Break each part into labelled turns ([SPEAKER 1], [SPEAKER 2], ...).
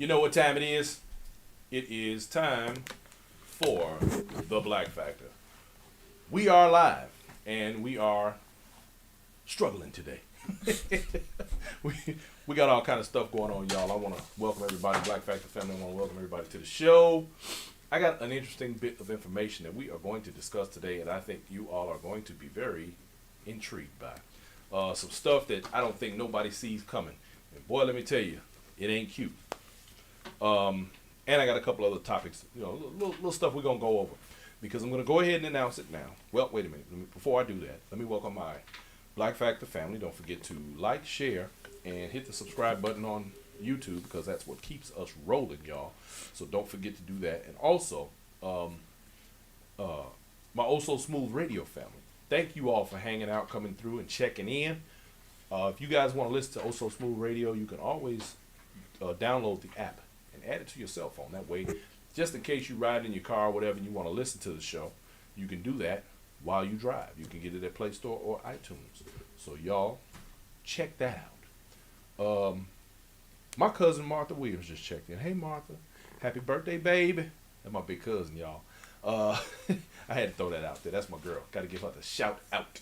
[SPEAKER 1] You know what time it is? It is time for the Black Factor. We are live, and we are struggling today. we got all kind of stuff going on, y'all. I want to welcome everybody, Black Factor family. I want to welcome everybody to the show. I got an interesting bit of information that we are going to discuss today, and I think you all are going to be very intrigued by. Some stuff that I don't think nobody sees coming. And boy, let me tell you, it ain't cute. And I got a couple other topics, little stuff we're going to go over. Because I'm going to go ahead and announce it now. Well, wait a minute. Before I do that, let me welcome my Black Factor family. Don't forget to like, share, and hit the subscribe button on YouTube because that's what keeps us rolling, y'all. So don't forget to do that. And also, my Oh So Smooth Radio family. Thank you all for hanging out, coming through, and checking in. If you guys want to listen to Oh So Smooth Radio, you can always download the app and add it to your cell phone. That way, just in case you ride in your car or whatever and you want to listen to the show, you can do that while you drive. You can get it at Play Store or iTunes. So y'all, check that out. My cousin Martha Williams just checked in. Hey Martha, happy birthday, baby. That's my big cousin, y'all. I had to throw that out there. That's my girl. Got to give her the shout out.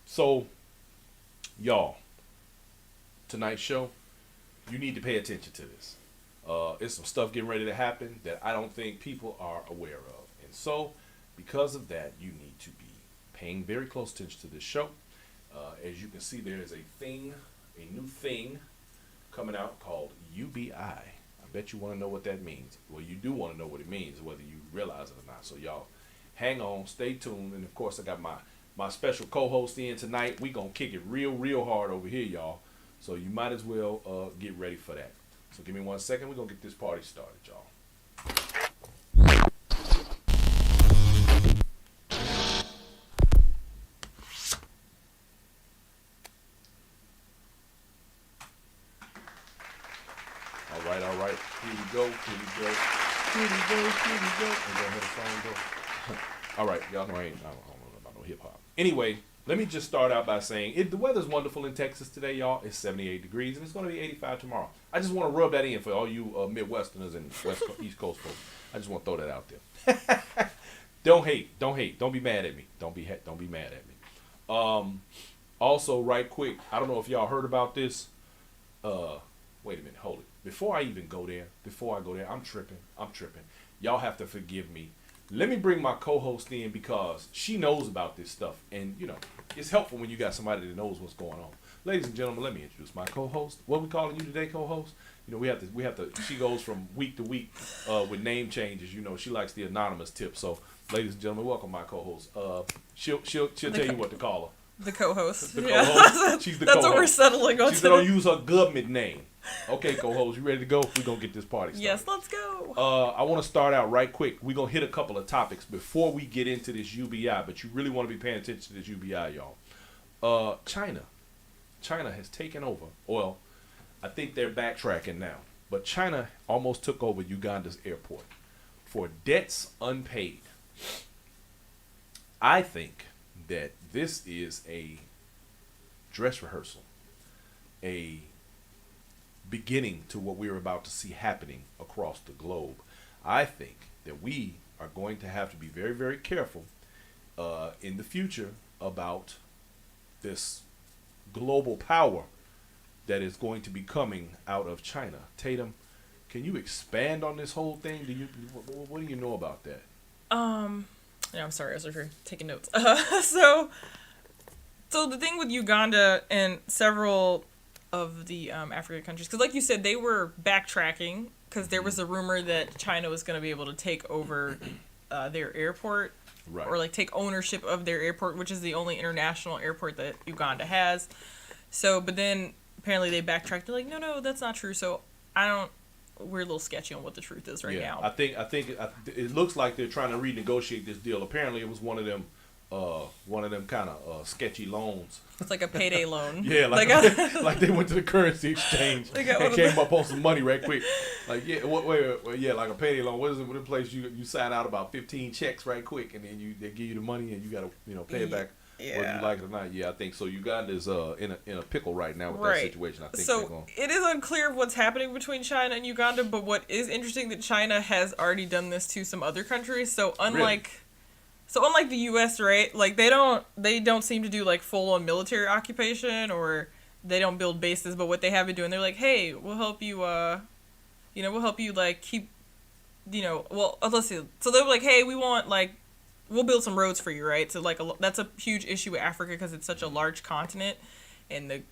[SPEAKER 1] So, y'all, tonight's show, you need to pay attention to this. It's some stuff getting ready to happen that I don't think people are aware of. And so, because of that, you need to be paying very close attention to this show. As you can see, there is a new thing coming out called UBI. I bet you want to know what that means. Well, you do want to know what it means, whether you realize it or not. So, y'all, hang on, stay tuned. And, of course, I got my special co-host in tonight. We going to kick it real hard over here, y'all. So you might as well get ready for that. So give me 1 second. We're going to get this party started, y'all. All right. Here we go. And go ahead and go. All right, y'all know I don't know about no hip-hop. Anyway, let me just start out by saying the weather's wonderful in Texas today, y'all. It's 78 degrees, and it's going to be 85 tomorrow. I just want to rub that in for all you Midwesterners and East Coast folks. I just want to throw that out there. Don't hate. Don't be mad at me. Don't be mad at me. Also, right quick, I don't know if y'all heard about this. Wait a minute, hold it. Before I go there, I'm tripping. Y'all have to forgive me. Let me bring my co-host in because she knows about this stuff. And, it's helpful when you got somebody that knows what's going on. Ladies and gentlemen, let me introduce my co-host. What we calling you today, co-host? We have to, she goes from week to week with name changes. She likes the anonymous tip. So, ladies and gentlemen, welcome my co-host. She'll tell you what to call her.
[SPEAKER 2] The co-host.
[SPEAKER 1] The co-host. She's the co-host.
[SPEAKER 2] That's what we're settling on.
[SPEAKER 1] She said don't use her government name. Okay, co-host, you ready to go? We're going to get this party started.
[SPEAKER 2] Yes, let's go.
[SPEAKER 1] I want to start out right quick. We're going to hit a couple of topics before we get into this UBI, but you really want to be paying attention to this UBI, y'all. China has taken over. Well, I think they're backtracking now, but China almost took over Uganda's airport for debts unpaid. I think that this is a dress rehearsal, a beginning to what we're about to see happening across the globe. I think that we are going to have to be very, very careful in the future about this global power that is going to be coming out of China. Tatum, can you expand on this whole thing? What do you know about that?
[SPEAKER 2] Yeah, I'm sorry, I was taking notes. So the thing with Uganda and several of the African countries, because like you said, they were backtracking because there was a rumor that China was going to be able to take over their airport,
[SPEAKER 1] right,
[SPEAKER 2] or like take ownership of their airport, which is the only international airport that Uganda has. So, but then apparently they backtracked. They're like, no, that's not true. So we're a little sketchy on what the truth is right now.
[SPEAKER 1] I think it looks like they're trying to renegotiate this deal. Apparently, it was one of them kind of sketchy loans.
[SPEAKER 2] It's like a payday loan.
[SPEAKER 1] Yeah, like they went to the currency exchange and came up on some money right quick. Like, yeah, wait, like a payday loan. What is it? What a place you sign out about 15 checks right quick, and then they give you the money, and you got to pay it back
[SPEAKER 2] Yeah.
[SPEAKER 1] Whether you like it or not, yeah, I think so. Uganda is in a pickle right now with that situation. I think
[SPEAKER 2] so it is unclear what's happening between China and Uganda, but what is interesting that China has already done this to some other countries. So unlike the U.S., right? Like they don't seem to do like full on military occupation, or they don't build bases. But what they have been doing, they're like, hey, we'll help you. We'll help you like keep. Well, let's see. So they're like, hey, we'll build some roads for you, right? So like that's a huge issue with Africa because it's such a large continent, and the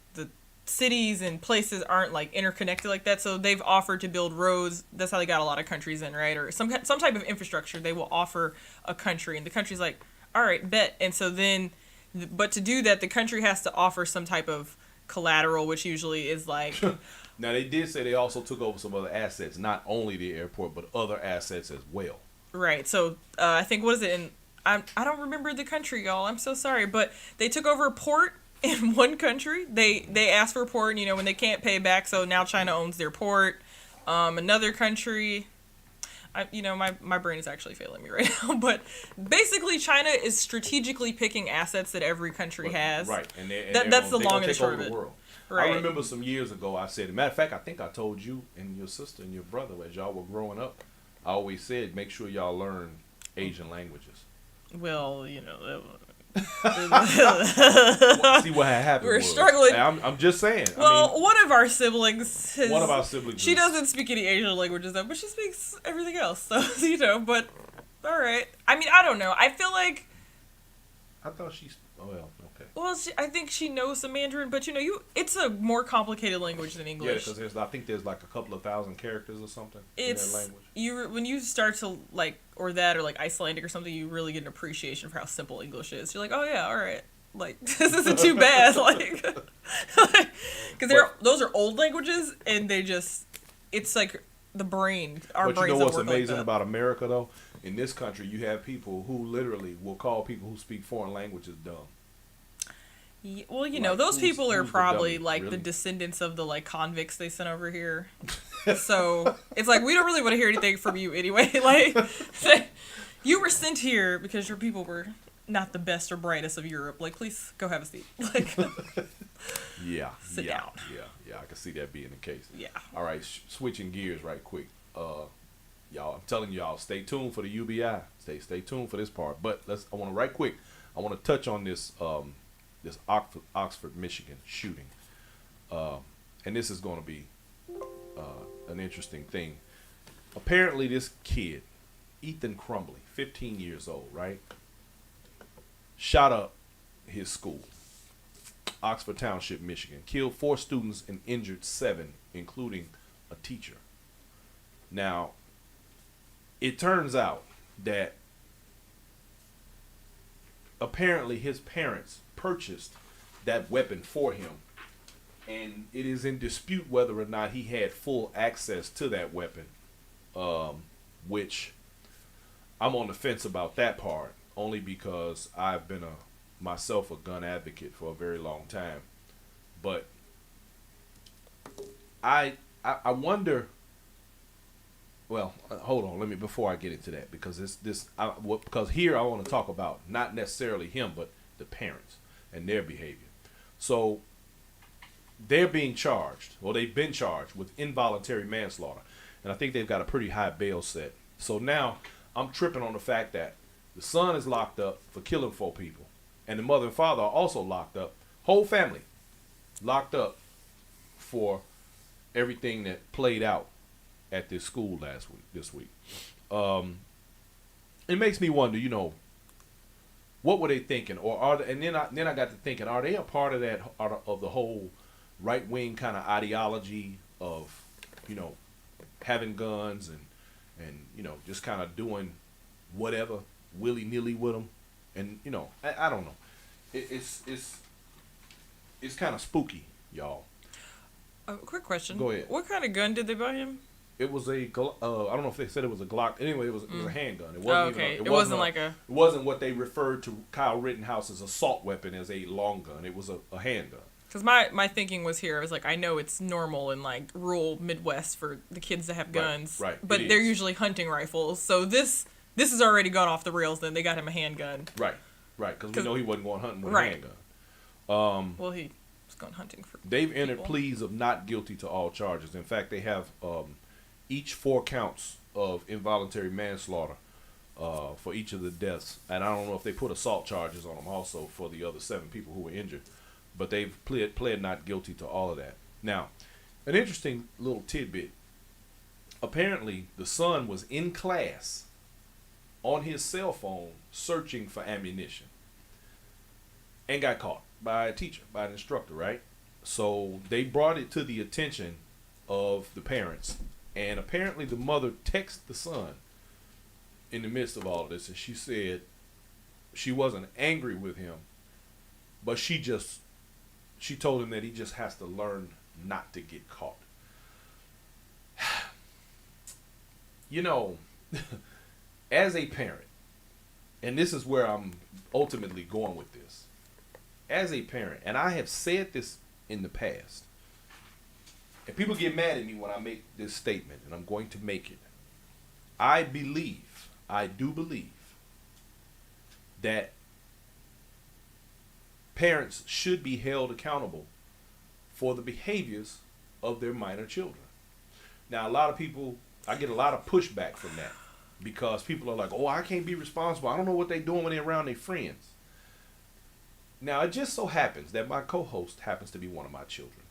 [SPEAKER 2] cities and places aren't like interconnected like that. So they've offered to build roads. That's how they got a lot of countries in, right? Or some type of infrastructure they will offer a country, and the country's like, all right, bet. And so then, but to do that, the country has to offer some type of collateral, which usually is like.
[SPEAKER 1] Now they did say they also took over some other assets, not only the airport but other assets as well.
[SPEAKER 2] Right. So I think what is it in. I don't remember the country, y'all. I'm so sorry, but they took over a port in one country. They asked for a port, when they can't pay back, so now China owns their port. Another country, my brain is actually failing me right now, but basically China is strategically picking assets that every country has.
[SPEAKER 1] Right, and
[SPEAKER 2] that's the long and short of it.
[SPEAKER 1] Right. I remember some years ago I said, matter of fact, I think I told you and your sister and your brother as y'all were growing up, I always said, make sure y'all learn Asian languages.
[SPEAKER 2] Well,
[SPEAKER 1] See what had happened.
[SPEAKER 2] We're struggling.
[SPEAKER 1] I'm just saying.
[SPEAKER 2] Well, one of our siblings. She
[SPEAKER 1] is,
[SPEAKER 2] doesn't speak any Asian languages though, but she speaks everything else. So but all right. I don't know. I feel like.
[SPEAKER 1] I thought she's. Oh well. Okay.
[SPEAKER 2] Well, I think she knows some Mandarin, but it's a more complicated language than English.
[SPEAKER 1] Yeah, because I think there's like a couple of thousand characters or something in that language.
[SPEAKER 2] When you start to like or like Icelandic or something, you really get an appreciation for how simple English is. You're like, oh yeah, all right, like this isn't too bad, like because those are old languages and it's like the brain. Our brains. But
[SPEAKER 1] you know what's amazing about America though? In this country, you have people who literally will call people who speak foreign languages dumb.
[SPEAKER 2] Yeah, well, those people are probably like the descendants of the like convicts they sent over here. So it's like we don't really want to hear anything from you anyway. Like you were sent here because your people were not the best or brightest of Europe. Like, please go have a seat. Like, sit down.
[SPEAKER 1] Yeah, I can see that being the case.
[SPEAKER 2] Yeah.
[SPEAKER 1] All right, switching gears right quick. Y'all, I'm telling y'all, stay tuned for the UBI. Stay tuned for this part. But I want to touch on this this Oxford, Michigan shooting. And this is going to be an interesting thing. Apparently this kid, Ethan Crumbley, 15 years old, right? Shot up his school, Oxford Township, Michigan. Killed 4 students and injured 7, including a teacher. Now, it turns out that apparently his parents purchased that weapon for him, and it is in dispute whether or not he had full access to that weapon, which I'm on the fence about that part, only because I've been myself a gun advocate for a very long time. But I wonder. Well, hold on. Before I get into that, because because here I want to talk about not necessarily him, but the parents and their behavior. So they're being charged, well, they've been charged with involuntary manslaughter, and I think they've got a pretty high bail set. So now I'm tripping on the fact that the son is locked up for killing 4 people, and the mother and father are also locked up, whole family locked up for everything that played out at this school this week. It makes me wonder, what were they thinking, or then I got to thinking, are they a part of that, of the whole right wing kind of ideology of, having guns and just kind of doing whatever willy nilly with them, and I don't know, it's kind of spooky, y'all.
[SPEAKER 2] Quick question.
[SPEAKER 1] Go ahead.
[SPEAKER 2] What kind of gun did they buy him?
[SPEAKER 1] It was I don't know if they said it was a Glock. Anyway, it was a handgun. It wasn't
[SPEAKER 2] it wasn't like a.
[SPEAKER 1] It wasn't what they referred to Kyle Rittenhouse's assault weapon as a long gun. It was a handgun.
[SPEAKER 2] Because my thinking was here, I was like, I know it's normal in like rural Midwest for the kids to have guns,
[SPEAKER 1] right?
[SPEAKER 2] But they're usually hunting rifles. So this has already gone off the rails. Then they got him a handgun,
[SPEAKER 1] right? Right, because we know he wasn't going hunting with a
[SPEAKER 2] Right.
[SPEAKER 1] handgun.
[SPEAKER 2] Well, he was going hunting for.
[SPEAKER 1] They've entered
[SPEAKER 2] people.
[SPEAKER 1] pleas of not guilty to all charges. In fact, they have each 4 counts of involuntary manslaughter for each of the deaths. And I don't know if they put assault charges on them also for the other 7 people who were injured. But they've pled not guilty to all of that. Now, an interesting little tidbit. Apparently, the son was in class on his cell phone searching for ammunition and got caught by a teacher, by an instructor, right? So they brought it to the attention of the parents, and apparently the mother texted the son in the midst of all of this, and she said she wasn't angry with him, but she told him that he just has to learn not to get caught. You know, as a parent, and this is where I'm ultimately going with this, as a parent, and I have said this in the past, and people get mad at me when I make this statement, and I'm going to make it. I do believe that parents should be held accountable for the behaviors of their minor children. Now, a lot of people, I get a lot of pushback from that because people are like, oh, I can't be responsible. I don't know what they're doing when they're around their friends. Now, it just so happens that my co-host happens to be one of my children.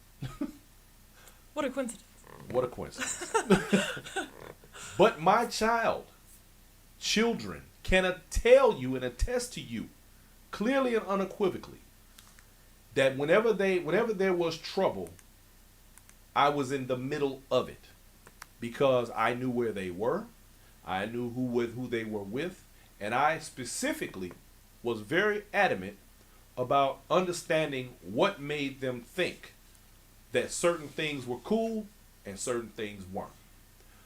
[SPEAKER 2] What a coincidence.
[SPEAKER 1] What a coincidence. But my children can tell you and attest to you clearly and unequivocally that whenever there was trouble, I was in the middle of it because I knew where they were, I knew who they were with, and I specifically was very adamant about understanding what made them think that certain things were cool and certain things weren't.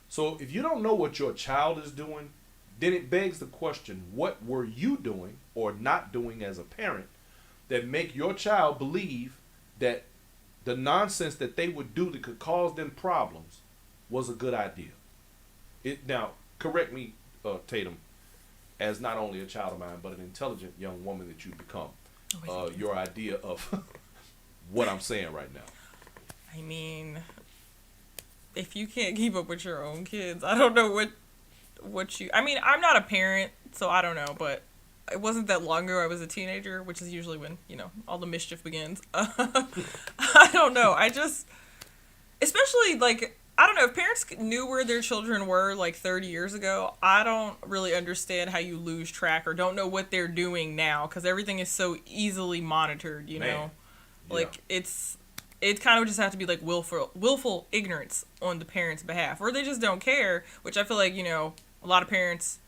[SPEAKER 1] So if you don't know what your child is doing, then it begs the question, what were you doing or not doing as a parent that make your child believe that the nonsense that they would do that could cause them problems was a good idea? Now, correct me, Tatum, as not only a child of mine, but an intelligent young woman that you've become. Your idea of what I'm saying right now.
[SPEAKER 2] I mean, if you can't keep up with your own kids, I don't know what you. I mean, I'm not a parent, so I don't know, but it wasn't that long ago I was a teenager, which is usually when, all the mischief begins. I don't know. Especially, I don't know, if parents knew where their children were, 30 years ago, I don't really understand how you lose track or don't know what they're doing now, because everything is so easily monitored, you know?
[SPEAKER 1] Yeah.
[SPEAKER 2] It kind of just have to be, willful ignorance on the parents' behalf, or they just don't care, which I feel like, a lot of parents,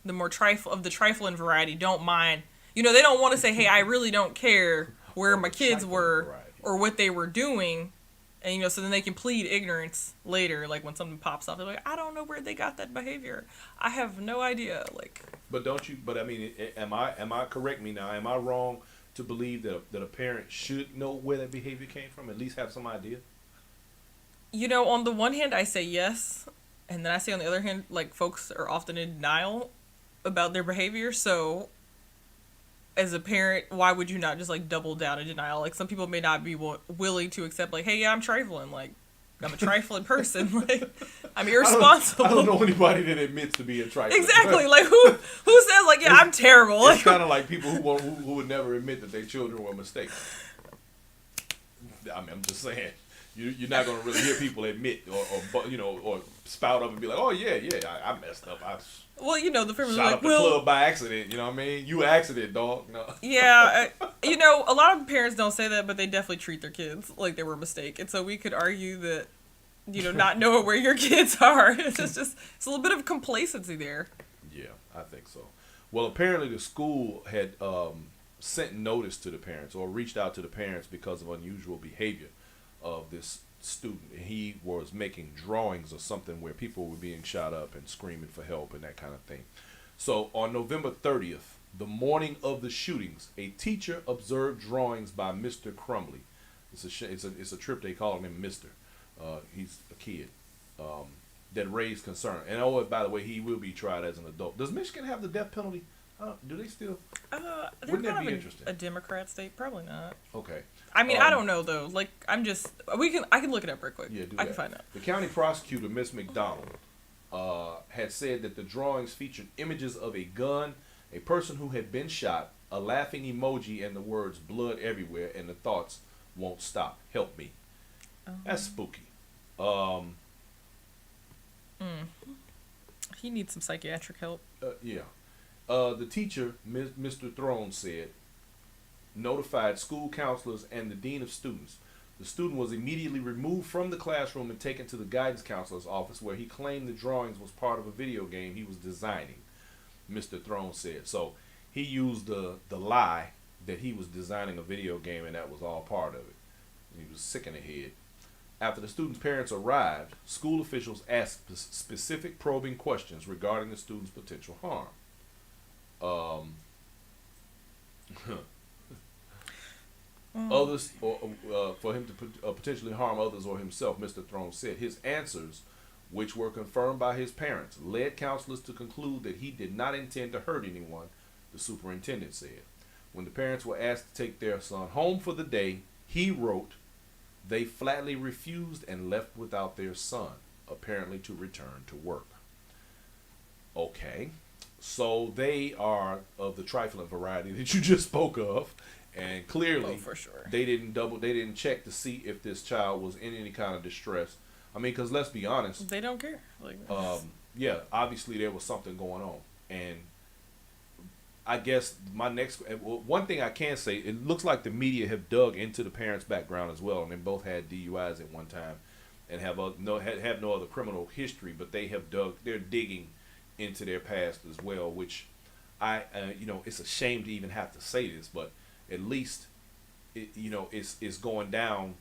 [SPEAKER 2] the more trifling variety, don't mind. They don't want to say, hey, I really don't care where my kids were or what they were doing. And, so then they can plead ignorance later, when something pops up. They're like, I don't know where they got that behavior. I have no idea.
[SPEAKER 1] But I mean, am I correct me now? Am I wrong to believe that a parent should know where that behavior came from, at least have some idea?
[SPEAKER 2] On the one hand, I say yes. And then I say on the other hand, folks are often in denial about their behavior. So as a parent, why would you not just double down in denial? Some people may not be willing to accept hey, yeah, I'm trifling. I'm a trifling person. I'm irresponsible.
[SPEAKER 1] I don't know anybody that admits to being trifling.
[SPEAKER 2] Exactly. Who says yeah, I'm terrible?
[SPEAKER 1] It's kind of like people who would never admit that their children were mistakes. I mean, I'm just saying. You're not going to really hear people admit or spout up and be like, oh, yeah, I messed up.
[SPEAKER 2] The family
[SPEAKER 1] shot up the club by accident. You know what I mean? You accident, dog. No.
[SPEAKER 2] Yeah. A lot of parents don't say that, but they definitely treat their kids like they were a mistake. And so we could argue that, not knowing where your kids are, it's a little bit of complacency there.
[SPEAKER 1] Yeah, I think so. Well, apparently the school had sent notice to the parents or reached out to the parents because of unusual behavior of this student. He was making drawings or something where people were being shot up and screaming for help and that kind of thing. So on November 30th, the morning of the shootings, a teacher observed drawings by Mr. Crumley. It's a trip, they call him Mr. He's a kid that raised concern. And by the way, he will be tried as an adult. Does Michigan have the death penalty? Do they still?
[SPEAKER 2] They're
[SPEAKER 1] Wouldn't that
[SPEAKER 2] kind
[SPEAKER 1] be
[SPEAKER 2] of
[SPEAKER 1] interesting?
[SPEAKER 2] a Democrat state. Probably not.
[SPEAKER 1] Okay.
[SPEAKER 2] I mean, I don't know though. Like, I can look it up real quick.
[SPEAKER 1] Yeah, do
[SPEAKER 2] I
[SPEAKER 1] that.
[SPEAKER 2] can find out.
[SPEAKER 1] The county prosecutor, Miss McDonald, had said that the drawings featured images of a gun, a person who had been shot, a laughing emoji, and the words "blood everywhere" and the thoughts "won't stop. Help me." That's spooky.
[SPEAKER 2] He needs some psychiatric help.
[SPEAKER 1] Yeah. The teacher, Mr. Throne, said, notified school counselors and the dean of students. The student was immediately removed from the classroom and taken to the guidance counselor's office, where he claimed the drawings was part of a video game he was designing, Mr. Throne said. So he used the lie that he was designing a video game and that was all part of it. He was sick in the head. After the student's parents arrived, school officials asked specific probing questions regarding the student's potential harm. Others, or for him to potentially harm others or himself, Mr. Throne said. His answers, which were confirmed by his parents, led counselors to conclude that he did not intend to hurt anyone, the superintendent said. When the parents were asked to take their son home for the day, he wrote, they flatly refused and left without their son, apparently to return to work. Okay, so they are of the trifling variety that you just spoke of, and clearly
[SPEAKER 2] for sure.
[SPEAKER 1] they didn't check to see if this child was in any kind of distress. I mean, because let's be honest,
[SPEAKER 2] They don't care. Like,
[SPEAKER 1] yeah, obviously there was something going on, and I guess my next one thing I can say, it looks like the media have dug into the parents' background as well, and they both had DUIs at one time, and have no other criminal history, but they're digging into their past as well, which it's a shame to even have to say this, but at least it's going down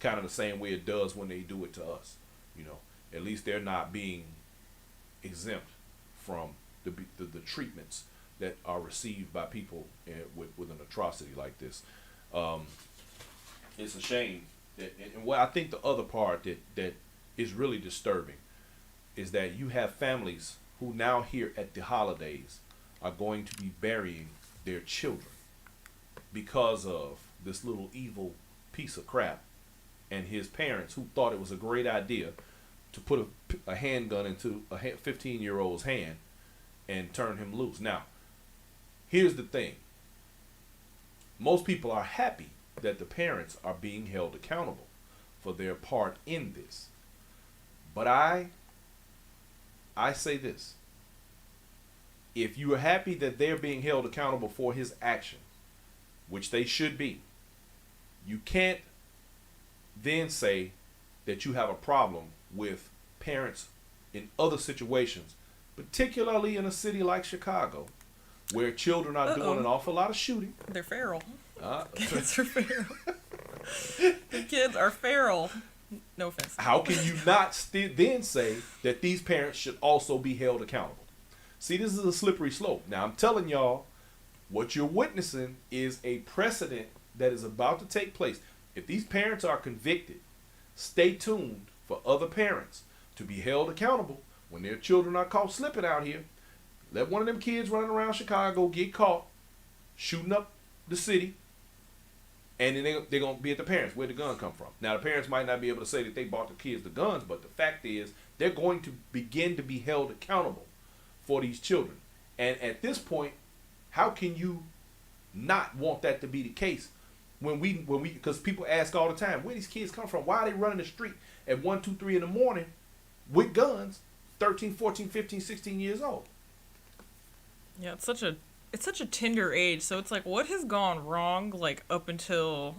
[SPEAKER 1] kind of the same way it does when they do it to us. At least they're not being exempt from the treatments that are received by people with an atrocity like this. It's a shame and what I think the other part that is really disturbing is that you have families who now here at the holidays are going to be burying their children because of this little evil piece of crap and his parents who thought it was a great idea to put a handgun into a 15-year-old's hand and turn him loose. Now, here's the thing. Most people are happy that the parents are being held accountable for their part in this. But I say this. If you are happy that they're being held accountable for his action, which they should be, you can't then say that you have a problem with parents in other situations, particularly in a city like Chicago, where children are doing an awful lot of shooting.
[SPEAKER 2] They're feral. Kids are feral. The kids are feral. No offense.
[SPEAKER 1] How can you not then say that these parents should also be held accountable? See, this is a slippery slope. Now, I'm telling y'all, what you're witnessing is a precedent that is about to take place. If these parents are convicted, stay tuned for other parents to be held accountable when their children are caught slipping out here. Let one of them kids running around Chicago get caught shooting up the city, and then they're going to be at the parents. Where'd the gun come from? Now, the parents might not be able to say that they bought the kids the guns, but the fact is they're going to begin to be held accountable for these children. And at this point, how can you not want that to be the case when we because people ask all the time, where these kids come from? Why are they running the street at 1, 2, 3 in the morning with guns, 13, 14, 15, 16 years old?
[SPEAKER 2] Yeah, it's such a tender age, so it's like, what has gone wrong, like, up until,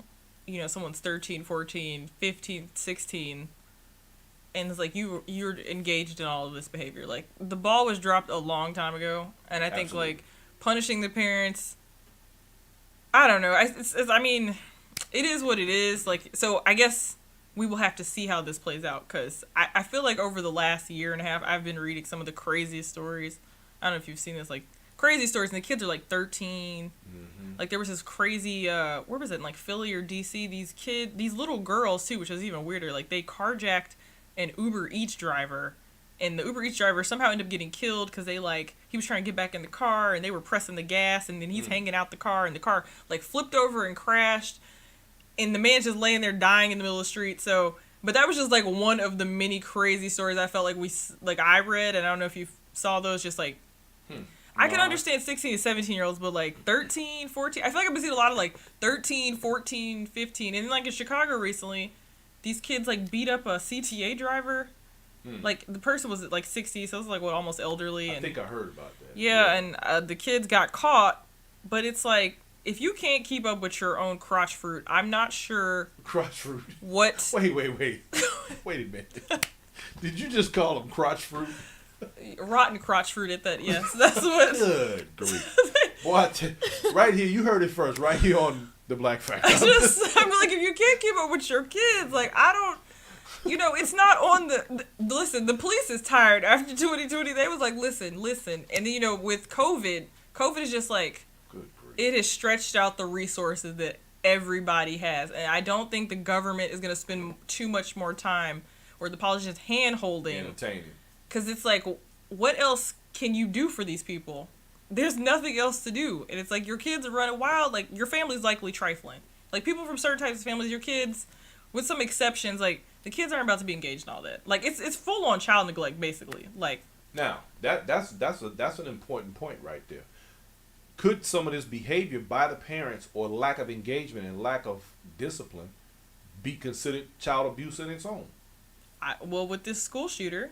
[SPEAKER 2] someone's 13, 14, 15, 16, and it's like you're engaged in all of this behavior. Like, the ball was dropped a long time ago, and I think,
[SPEAKER 1] Absolutely.
[SPEAKER 2] like, punishing the parents, I don't know, I mean, it is what it is, like, so I guess we will have to see how this plays out, because I feel like over the last year and a half, I've been reading some of the craziest stories. I don't know if you've seen this, like, crazy stories, and the kids are like 13.
[SPEAKER 1] Mm-hmm.
[SPEAKER 2] Like, there was this crazy where was it, in like Philly or DC, these little girls too, which was even weirder, like they carjacked an Uber Eats driver and the Uber Eats driver somehow ended up getting killed because he was trying to get back in the car and they were pressing the gas, and then he's hanging out the car, and the car like flipped over and crashed, and the man's just laying there dying in the middle of the street. So, but that was just like one of the many crazy stories I felt like I read, and I don't know if you saw those. Just like I can understand 16 and 17-year-olds, but like 13, 14, I feel like I've been seeing a lot of like 13, 14, 15, and then like in Chicago recently, these kids like beat up a CTA driver. Like the person was like 60, so it was like almost elderly.
[SPEAKER 1] I think I heard about that.
[SPEAKER 2] Yeah, and the kids got caught, but it's like, if you can't keep up with your own crotch fruit, I'm not sure.
[SPEAKER 1] Crotch fruit.
[SPEAKER 2] What?
[SPEAKER 1] Wait. Wait a minute. Did you just call them crotch fruit?
[SPEAKER 2] Rotten crotch fruit at that. Yes, that's what.
[SPEAKER 1] Good grief. Boy, right here, you heard it first. Right here on the Black Fact.
[SPEAKER 2] I'm like, if you can't keep up with your kids, like I don't. It's not on listen, the police is tired after 2020. They was like, listen. And then, with COVID is just like, it has stretched out the resources that everybody has. And I don't think the government is going to spend too much more time, or the politicians hand-holding.
[SPEAKER 1] Entertaining.
[SPEAKER 2] Because it's like, what else can you do for these people? There's nothing else to do. And it's like, your kids are running wild. Like, your family's likely trifling. Like, people from certain types of families, your kids, with some exceptions, like, the kids aren't about to be engaged in all that. Like, it's full on child neglect, basically. Like,
[SPEAKER 1] now that's an important point right there. Could some of this behavior by the parents, or lack of engagement and lack of discipline, be considered child abuse in its own?
[SPEAKER 2] With this school shooter,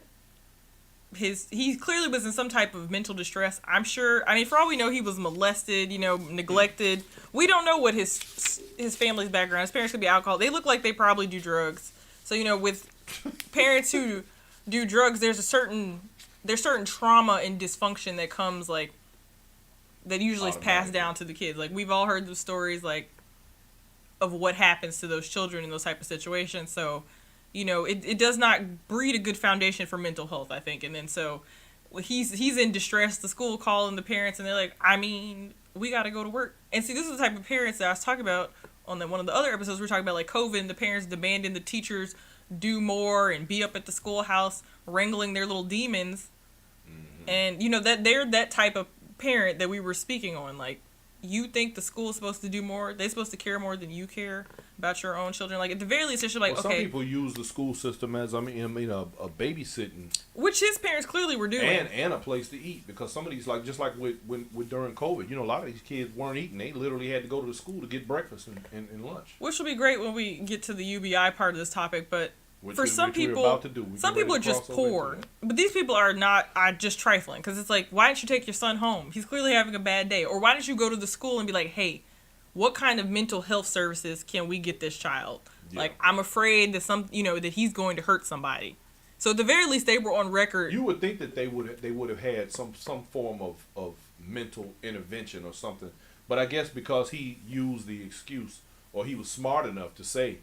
[SPEAKER 2] he clearly was in some type of mental distress. I'm sure. I mean, for all we know, he was molested. Neglected. We don't know what his family's background. His parents could be alcohol. They look like they probably do drugs. So, with parents who do drugs, there's certain trauma and dysfunction that comes, like, that usually is passed down to the kids. Like, we've all heard the stories, like, of what happens to those children in those type of situations. So, it does not breed a good foundation for mental health, I think. And then so he's in distress. The school calling the parents, and they're like, I mean, we got to go to work. And see, this is the type of parents that I was talking about on one of the other episodes. We're talking about like COVID, and the parents demanding the teachers do more and be up at the schoolhouse wrangling their little demons. Mm-hmm. And that they're that type of parent that we were speaking on. Like, you think the school is supposed to do more? They're supposed to care more than you care about your own children. Like, at the very least, it should be like,
[SPEAKER 1] well,
[SPEAKER 2] okay.
[SPEAKER 1] Some people use the school system as a babysitting,
[SPEAKER 2] which his parents clearly were doing,
[SPEAKER 1] and a place to eat, because some of these, like, just like with during COVID, a lot of these kids weren't eating. They literally had to go to the school to get breakfast and lunch.
[SPEAKER 2] Which will be great when we get to the UBI part of this topic, but some people are just poor. But these people are just trifling, because it's like, why didn't you take your son home? He's clearly having a bad day. Or why didn't you go to the school and be like, hey, what kind of mental health services can we get this child? Yeah. Like, I'm afraid that that he's going to hurt somebody. So at the very least, they were on record.
[SPEAKER 1] You would think that they would have had some form of mental intervention or something. But I guess because he used the excuse, or he was smart enough to say,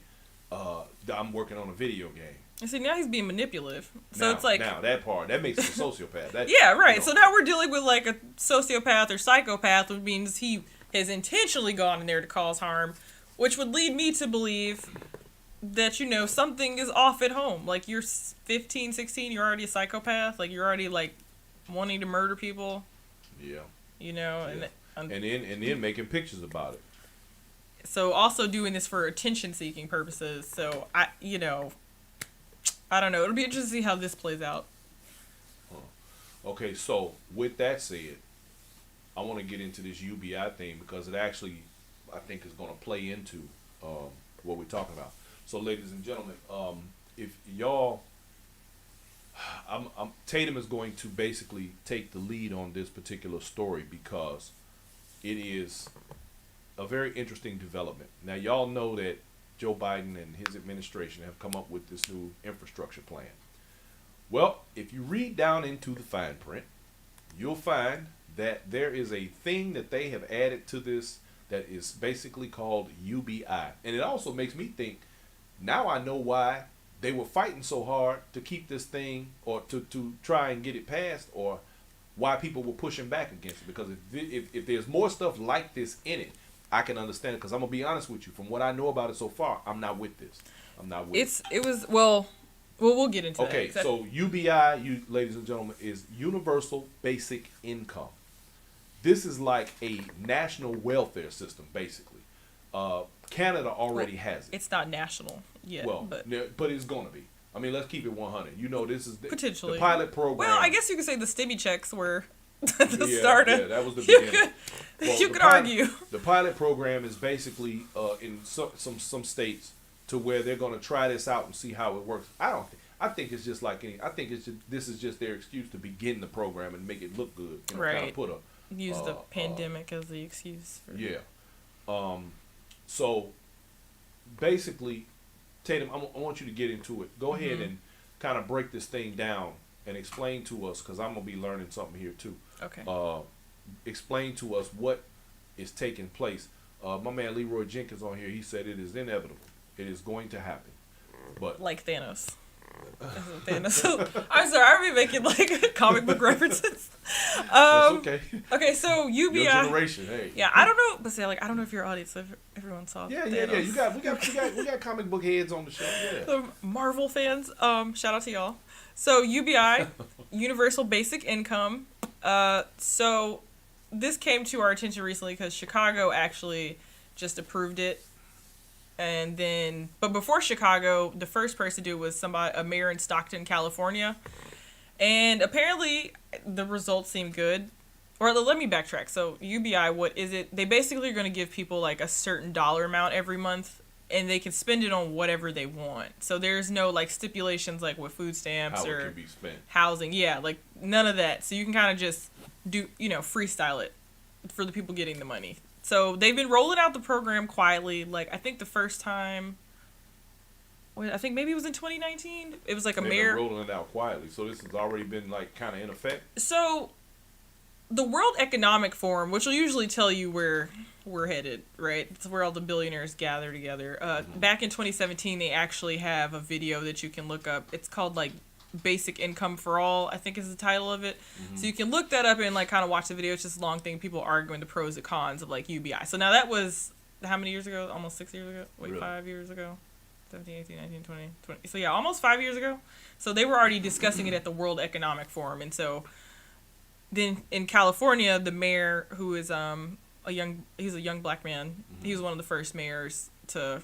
[SPEAKER 1] I'm working on a video game.
[SPEAKER 2] And see, now he's being manipulative. So it's like,
[SPEAKER 1] now that part, that makes him a sociopath.
[SPEAKER 2] Yeah, right. So now we're dealing with like a sociopath or psychopath, which means he has intentionally gone in there to cause harm, which would lead me to believe that, something is off at home. Like, you're 15, 16, you're already a psychopath. Like, you're already, like, wanting to murder people.
[SPEAKER 1] Yeah.
[SPEAKER 2] Yeah. And
[SPEAKER 1] then making pictures about it.
[SPEAKER 2] So also doing this for attention-seeking purposes. So, I don't know. It'll be interesting to see how this plays out.
[SPEAKER 1] Okay, so with that said, I want to get into this UBI thing, because it actually, I think, is going to play into what we're talking about. So, ladies and gentlemen, if y'all, Tatum is going to basically take the lead on this particular story, because it is a very interesting development. Now, y'all know that Joe Biden and his administration have come up with this new infrastructure plan. Well, if you read down into the fine print, you'll find that there is a thing that they have added to this that is basically called UBI. And it also makes me think, now I know why they were fighting so hard to keep this thing, or to try and get it passed, or why people were pushing back against it. Because if there's more stuff like this in it, I can understand it. Because I'm going to be honest with you, from what I know about it so far, I'm not with this. I'm not with it.
[SPEAKER 2] It was, well, Well, we'll get into
[SPEAKER 1] Okay,
[SPEAKER 2] that.
[SPEAKER 1] so UBI, you ladies and gentlemen, is Universal Basic Income. This is like a national welfare system, basically. Canada already has it.
[SPEAKER 2] It's not national yet,
[SPEAKER 1] Well, but it's going to be. I mean, let's keep it 100. You know, this is
[SPEAKER 2] potentially
[SPEAKER 1] the pilot program.
[SPEAKER 2] Well, I guess you could say the Stimmy Checks were the start of.
[SPEAKER 1] Yeah, that was the beginning.
[SPEAKER 2] You could argue.
[SPEAKER 1] The pilot program is basically in some states to where they're going to try this out and see how it works. I think it's just like any. I think this is just their excuse to begin the program and make it look good. You know,
[SPEAKER 2] right.
[SPEAKER 1] Kind of put
[SPEAKER 2] use the pandemic as the excuse.
[SPEAKER 1] Yeah. So basically, Tatum, I want you to get into it. Go ahead and kind of break this thing down and explain to us, because I'm gonna be learning something here too.
[SPEAKER 2] Okay.
[SPEAKER 1] Explain to us what is taking place. My man Leroy Jenkins on here, he said it is inevitable. It is going to happen. But
[SPEAKER 2] like Thanos. Thanos. I'm sorry, I've been making like comic book references.
[SPEAKER 1] That's okay.
[SPEAKER 2] Okay, so UBI.
[SPEAKER 1] Your generation, hey.
[SPEAKER 2] Yeah, I don't know, but say like I don't know if your audience, if everyone saw.
[SPEAKER 1] Yeah.
[SPEAKER 2] Thanos.
[SPEAKER 1] We got comic book heads on the show. Yeah.
[SPEAKER 2] The Marvel fans. Shout out to y'all. So UBI, Universal Basic Income. So this came to our attention recently because Chicago actually just approved it. And then, but before Chicago, the first person to do it was a mayor in Stockton, California. And apparently the results seem good. Or let me backtrack. So UBI, what is it? They basically are going to give people like a certain dollar amount every month, and they can spend it on whatever they want. So there's no like stipulations like with food stamps
[SPEAKER 1] How
[SPEAKER 2] or
[SPEAKER 1] it can be spent.
[SPEAKER 2] Housing. Yeah, like none of that. So you can kind of just do, freestyle it for the people getting the money. So they've been rolling out the program quietly. Like I think the first time, I think maybe it was in 2019. It was like
[SPEAKER 1] They've
[SPEAKER 2] mayor
[SPEAKER 1] been rolling it out quietly. So this has already been like kind of in effect.
[SPEAKER 2] So the World Economic Forum, which will usually tell you where we're headed, right? It's where all the billionaires gather together. Back in 2017, they actually have a video that you can look up. It's called like Basic Income for All, I think is the title of it. So you can look that up and like kind of watch the video. It's just a long thing, people arguing the pros and cons of like UBI. So now that was how many years ago? Almost 6 years ago? Wait, really? 5 years ago? 17, 18, 19, 20, 20. So yeah, almost 5 years ago. So they were already discussing it at the World Economic Forum. And so then in California, the mayor, who is he's a young black man. He was one of the first mayors to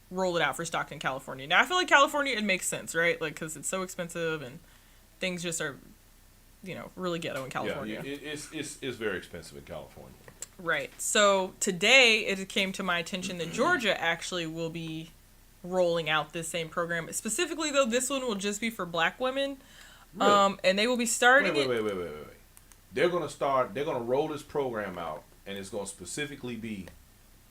[SPEAKER 2] roll it out for Stockton, California. Now I feel like California, it makes sense, right? Like because it's so expensive and things just are, really ghetto in California.
[SPEAKER 1] Yeah, it's very expensive in California.
[SPEAKER 2] Right. So today it came to my attention that Georgia actually will be rolling out this same program. Specifically though, this one will just be for black women. Really? And they will be starting
[SPEAKER 1] Wait. They're gonna roll this program out, and it's gonna specifically be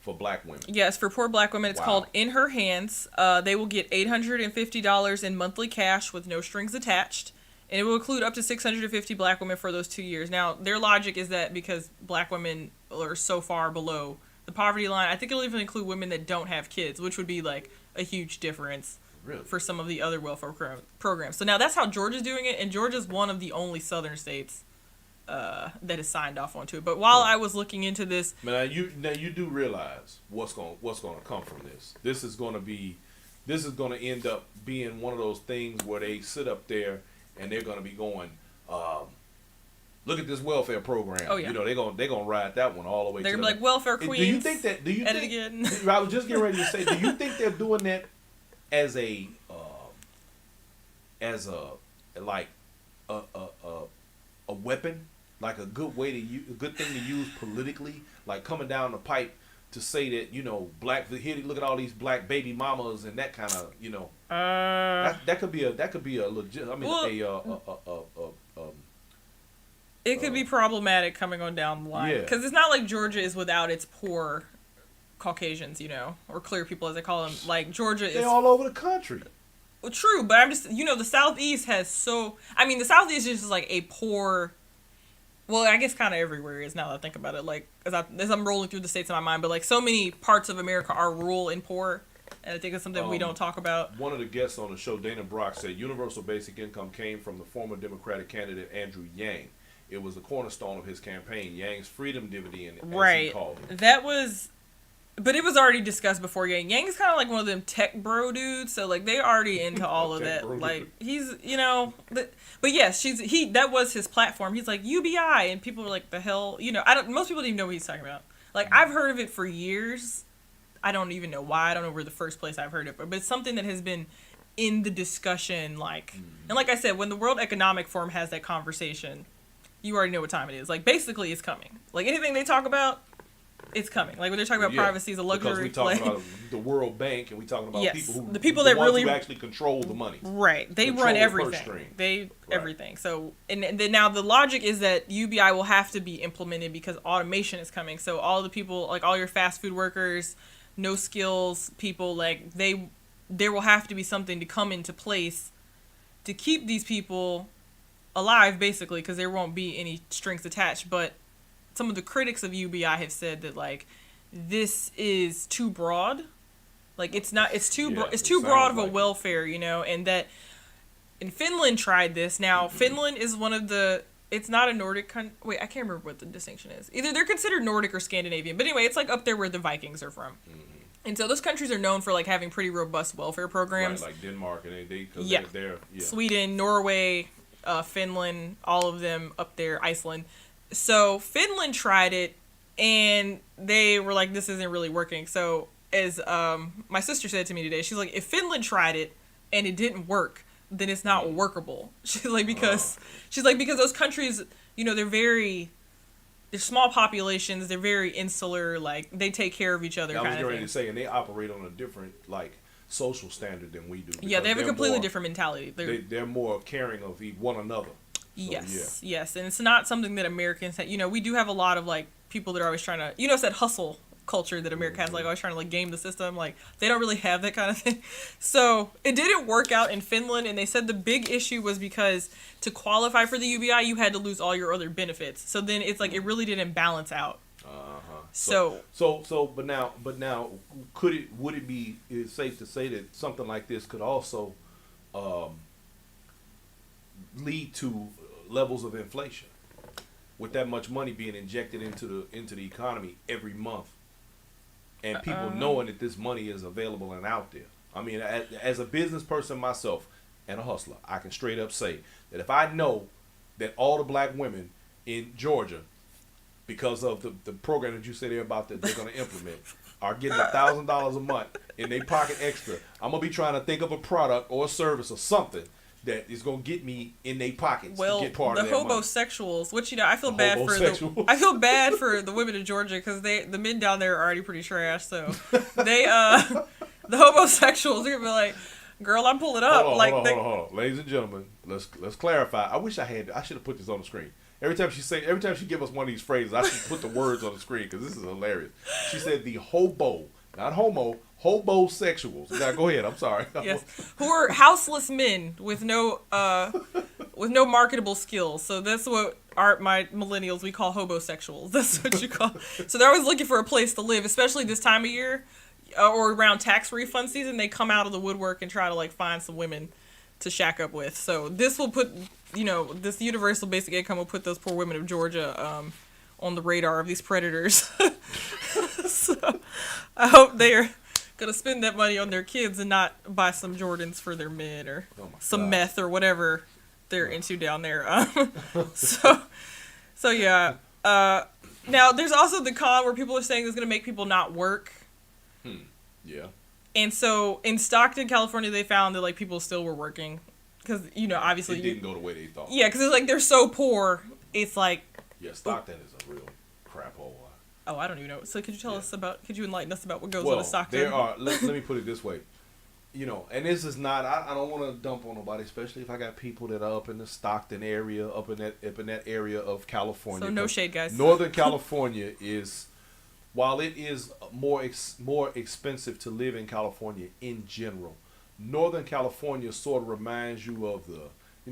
[SPEAKER 1] for black women.
[SPEAKER 2] Yes, for poor black women. It's called In Her Hands. They will get $850 in monthly cash with no strings attached. And it will include up to 650 black women for those 2 years. Now, their logic is that because black women are so far below the poverty line, I think it'll even include women that don't have kids, which would be like a huge difference for some of the other welfare programs. So now that's how Georgia's doing it, and Georgia's one of the only southern states that has signed off onto it. But while I was looking into this,
[SPEAKER 1] now you do realize what's going to come from this. This is going to end up being one of those things where they sit up there and they're going to be going, look at this welfare program.
[SPEAKER 2] Oh, yeah.
[SPEAKER 1] They're going to ride that one all the way.
[SPEAKER 2] They're going to be like welfare queens.
[SPEAKER 1] Do you think
[SPEAKER 2] again.
[SPEAKER 1] I was just getting ready to say, do you think they're doing that as a weapon, like a good way to use, a good thing to use politically, like coming down the pipe to say that black, here look at all these black baby mamas and that kind of that could be a legit. I mean,
[SPEAKER 2] it could be problematic coming on down the line because it's not like Georgia is without its poor Caucasians, or clear people as they call them. Like Georgia is
[SPEAKER 1] all over the country.
[SPEAKER 2] Well, true, but I'm just the Southeast has the Southeast is just like a poor. Well, I guess kind of everywhere is now that I think about it. Like as I'm rolling through the states in my mind, but like so many parts of America are rural and poor, and I think it's something we don't talk about.
[SPEAKER 1] One of the guests on the show, Dana Brock, said universal basic income came from the former Democratic candidate Andrew Yang. It was the cornerstone of his campaign. Yang's freedom dividend, as he called it.
[SPEAKER 2] But it was already discussed before Yang. Yang is kind of like one of them tech bro dudes, so like they already into all of that. Like he's, but yes, that was his platform. He's like UBI, and people were like, the hell, most people don't even know what he's talking about. Like I've heard of it for years. I don't even know why. I don't know where the first place I've heard it, but it's something that has been in the discussion. Like, and like I said, when the World Economic Forum has that conversation, you already know what time it is. Like basically, it's coming. Like anything they talk about. It's coming. Like when they're talking about privacy as a luxury.
[SPEAKER 1] Because we talking about the World Bank and we talking about
[SPEAKER 2] the people that really
[SPEAKER 1] actually control the money.
[SPEAKER 2] Right. They run everything. Everything. So and then now the logic is that UBI will have to be implemented because automation is coming. So all the people, like all your fast food workers, no skills people, like there will have to be something to come into place to keep these people alive, basically, because there won't be any strings attached. But some of the critics of UBI have said that like this is too broad, like it's too broad of a welfare, and that in Finland tried this. Now Finland is one of the, it's not a Nordic country. Wait, I can't remember what the distinction is. Either they're considered Nordic or Scandinavian, but anyway, it's like up there where the Vikings are from. And so those countries are known for like having pretty robust welfare programs,
[SPEAKER 1] right, like Denmark and they're
[SPEAKER 2] Sweden, Norway, Finland, all of them up there, Iceland. So Finland tried it, and they were like, this isn't really working. So as my sister said to me today, she's like, if Finland tried it and it didn't work, then it's not workable. She's like, because those countries, they're small populations, they're very insular, like they take care of each other.
[SPEAKER 1] I was ready to say, and they operate on a different like social standard than we do.
[SPEAKER 2] Yeah, they have a completely different mentality.
[SPEAKER 1] They're more caring of one another.
[SPEAKER 2] So, yes, and it's not something that Americans have. We do have a lot of like people that are always trying to, it's that hustle culture that America has, like always trying to like game the system. Like they don't really have that kind of thing. So it didn't work out in Finland, and they said the big issue was because to qualify for the UBI, you had to lose all your other benefits. So then it's like it really didn't balance out.
[SPEAKER 1] But now, would it be safe to say that something like this could also lead to levels of inflation with that much money being injected into the economy every month, and people knowing that this money is available and out there? I mean, as a business person myself and a hustler, I can straight up say that if I know that all the black women in Georgia, because of the program that you said they're going to implement, are getting $1,000 a month in their pocket extra, I'm gonna be trying to think of a product or a service or something that is gonna get me in their pockets to get part of that money.
[SPEAKER 2] The hobosexuals, which I feel bad for the women in Georgia because the men down there are already pretty trash. So they the homosexuals are gonna be like, girl, I'm pulling up.
[SPEAKER 1] Hold on, ladies and gentlemen, let's clarify. I wish I should have put this on the screen. Every time she give us one of these phrases, I should put the words on the screen because this is hilarious. She said the hobo, not homo, hobosexuals. Now go ahead. I'm sorry.
[SPEAKER 2] Yes, who are houseless men with no marketable skills. So that's what my millennials we call hobosexuals. That's what you call. So they're always looking for a place to live, especially this time of year or around tax refund season. They come out of the woodwork and try to like find some women to shack up with. So this will put, this universal basic income will put those poor women of Georgia on the radar of these predators. So I hope they're gonna spend that money on their kids and not buy some Jordans for their men or some meth or whatever they're into down there. So yeah. Now there's also the con where people are saying it's gonna make people not work.
[SPEAKER 1] Yeah.
[SPEAKER 2] And so in Stockton, California, they found that like people still were working because obviously
[SPEAKER 1] it didn't go the way they thought.
[SPEAKER 2] Yeah, because it's like they're so poor. It's like
[SPEAKER 1] Stockton is a real crap hole.
[SPEAKER 2] Oh, I don't even know. So could you enlighten us about what goes on in Stockton?
[SPEAKER 1] There are. Let me put it this way. And this is not. I don't want to dump on nobody, especially if I got people that are up in the Stockton area, up in that area of California.
[SPEAKER 2] So no shade, guys.
[SPEAKER 1] Northern California is. While it is more expensive to live in California in general, Northern California sort of reminds you of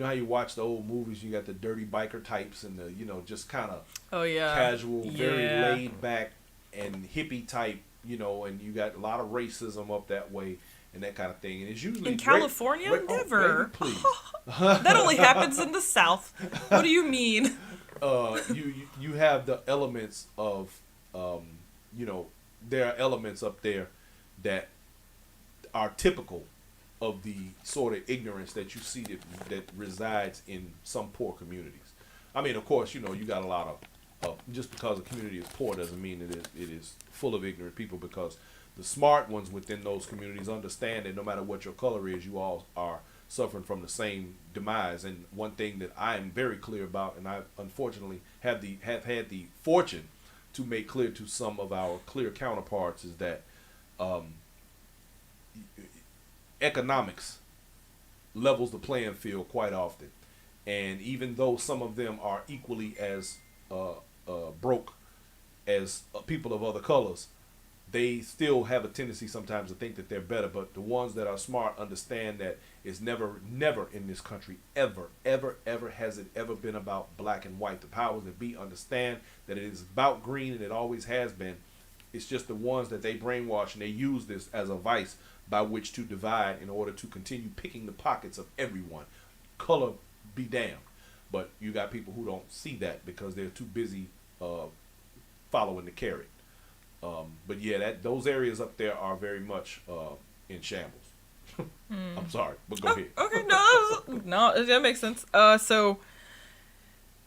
[SPEAKER 1] how you watch the old movies, you got the dirty biker types and the, just kind of casual, very laid back and hippie type, and you got a lot of racism up that way and that kind of thing. And it's usually
[SPEAKER 2] in California, never.
[SPEAKER 1] Oh, baby, please.
[SPEAKER 2] That only happens in the South. What do you mean?
[SPEAKER 1] You have the elements of there are elements up there that are typical of the sort of ignorance that you see that resides in some poor communities. I mean, of course, you got a lot of just because a community is poor doesn't mean it is full of ignorant people, because the smart ones within those communities understand that no matter what your color is, you all are suffering from the same demise. And one thing that I am very clear about, and I unfortunately have had the fortune to make clear to some of our clear counterparts, is that economics levels the playing field quite often. And even though some of them are equally as broke as people of other colors, they still have a tendency sometimes to think that they're better. But the ones that are smart understand that it's never in this country, ever has it ever been about black and white. The powers that be understand that it is about green, and it always has been. It's just the ones that they brainwash, and they use this as a vice by which to divide in order to continue picking the pockets of everyone. Color be damned. But you got people who don't see that because they're too busy following the carrot. But yeah, those areas up there are very much in shambles. I'm sorry, but go ahead.
[SPEAKER 2] Okay, no, that makes sense. So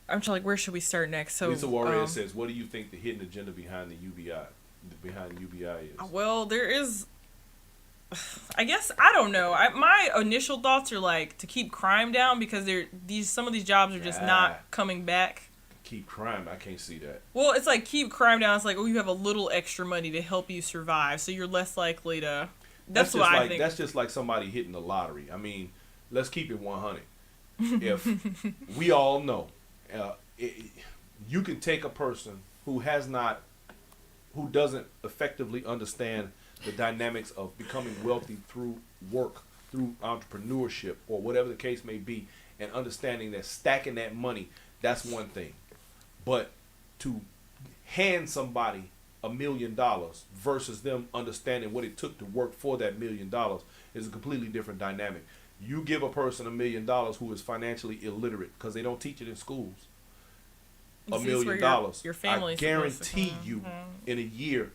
[SPEAKER 2] I'm trying, like, where should we start next? So
[SPEAKER 1] Lisa Warrior says, "What do you think the hidden agenda behind the UBI is?"
[SPEAKER 2] Well, there is. I guess I don't know. My initial thoughts are like to keep crime down, because some of these jobs are just not coming back.
[SPEAKER 1] Keep crime? I can't see that.
[SPEAKER 2] Well, it's like keep crime down. It's like, you have a little extra money to help you survive, so you're less likely to. That's what I think.
[SPEAKER 1] That's just like somebody hitting the lottery. I mean, let's keep it 100. If we all know, you can take a person who doesn't effectively understand the dynamics of becoming wealthy through work, through entrepreneurship, or whatever the case may be, and understanding that stacking that money, that's one thing. But to hand somebody $1 million versus them understanding what it took to work for that $1 million is a completely different dynamic. You give a person $1 million who is financially illiterate, because they don't teach it in schools. $1 million,
[SPEAKER 2] your family,
[SPEAKER 1] I guarantee you, in a year,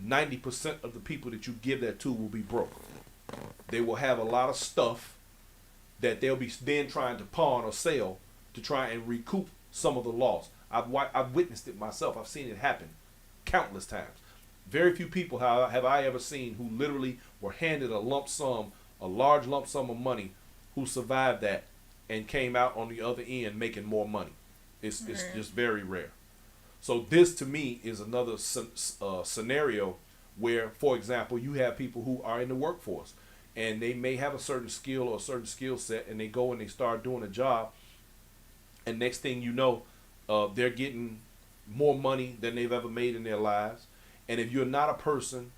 [SPEAKER 1] 90% of the people that you give that to will be broke. They will have a lot of stuff that they'll be then trying to pawn or sell to try and recoup some of the loss. I've witnessed it myself. I've seen it happen countless times. Very few people have I ever seen who literally were handed a large lump sum of money, who survived that and came out on the other end making more money. It's just very rare. So this, to me, is another scenario where, for example, you have people who are in the workforce, and they may have a certain skill or a certain skill set, and they go and they start doing a job, and next thing you know, they're getting more money than they've ever made in their lives. And if you're not a person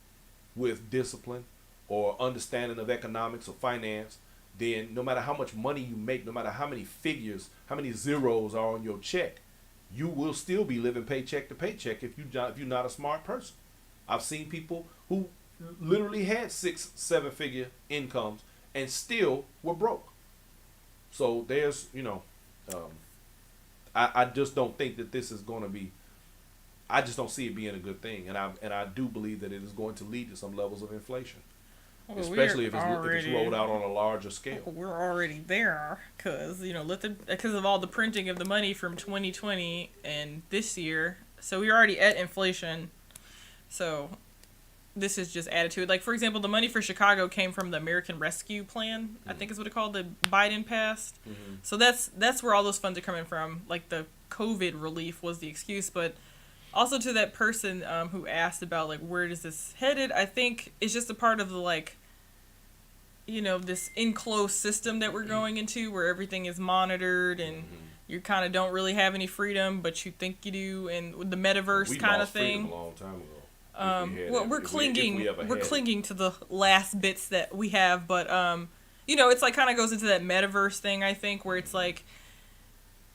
[SPEAKER 1] with discipline or understanding of economics or finance, then no matter how much money you make, no matter how many figures, how many zeros are on your check, you will still be living paycheck to paycheck if you're not a smart person. I've seen people who literally had 6-7 figure incomes and still were broke. So there's, I just don't think that this is going to be. I just don't see it being a good thing, and I do believe that it is going to lead to some levels of inflation. Well, especially if it's rolled out on a larger scale.
[SPEAKER 2] We're already there, because of all the printing of the money from 2020 and this year. So we're already at inflation. So this is just added to it. Like, for example, the money for Chicago came from the American Rescue Plan, I think is what it called, the Biden passed. Mm-hmm. So that's where all those funds are coming from. Like, the COVID relief was the excuse, but also to that person who asked about, like, where is this headed, I think it's just a part of the, this enclosed system that we're going into, where everything is monitored and you kind of don't really have any freedom, but you think you do, and with the metaverse kind of thing.
[SPEAKER 1] We lost freedom a long time ago.
[SPEAKER 2] We're clinging to the last bits that we have, but it's like kind of goes into that metaverse thing, I think, where it's like,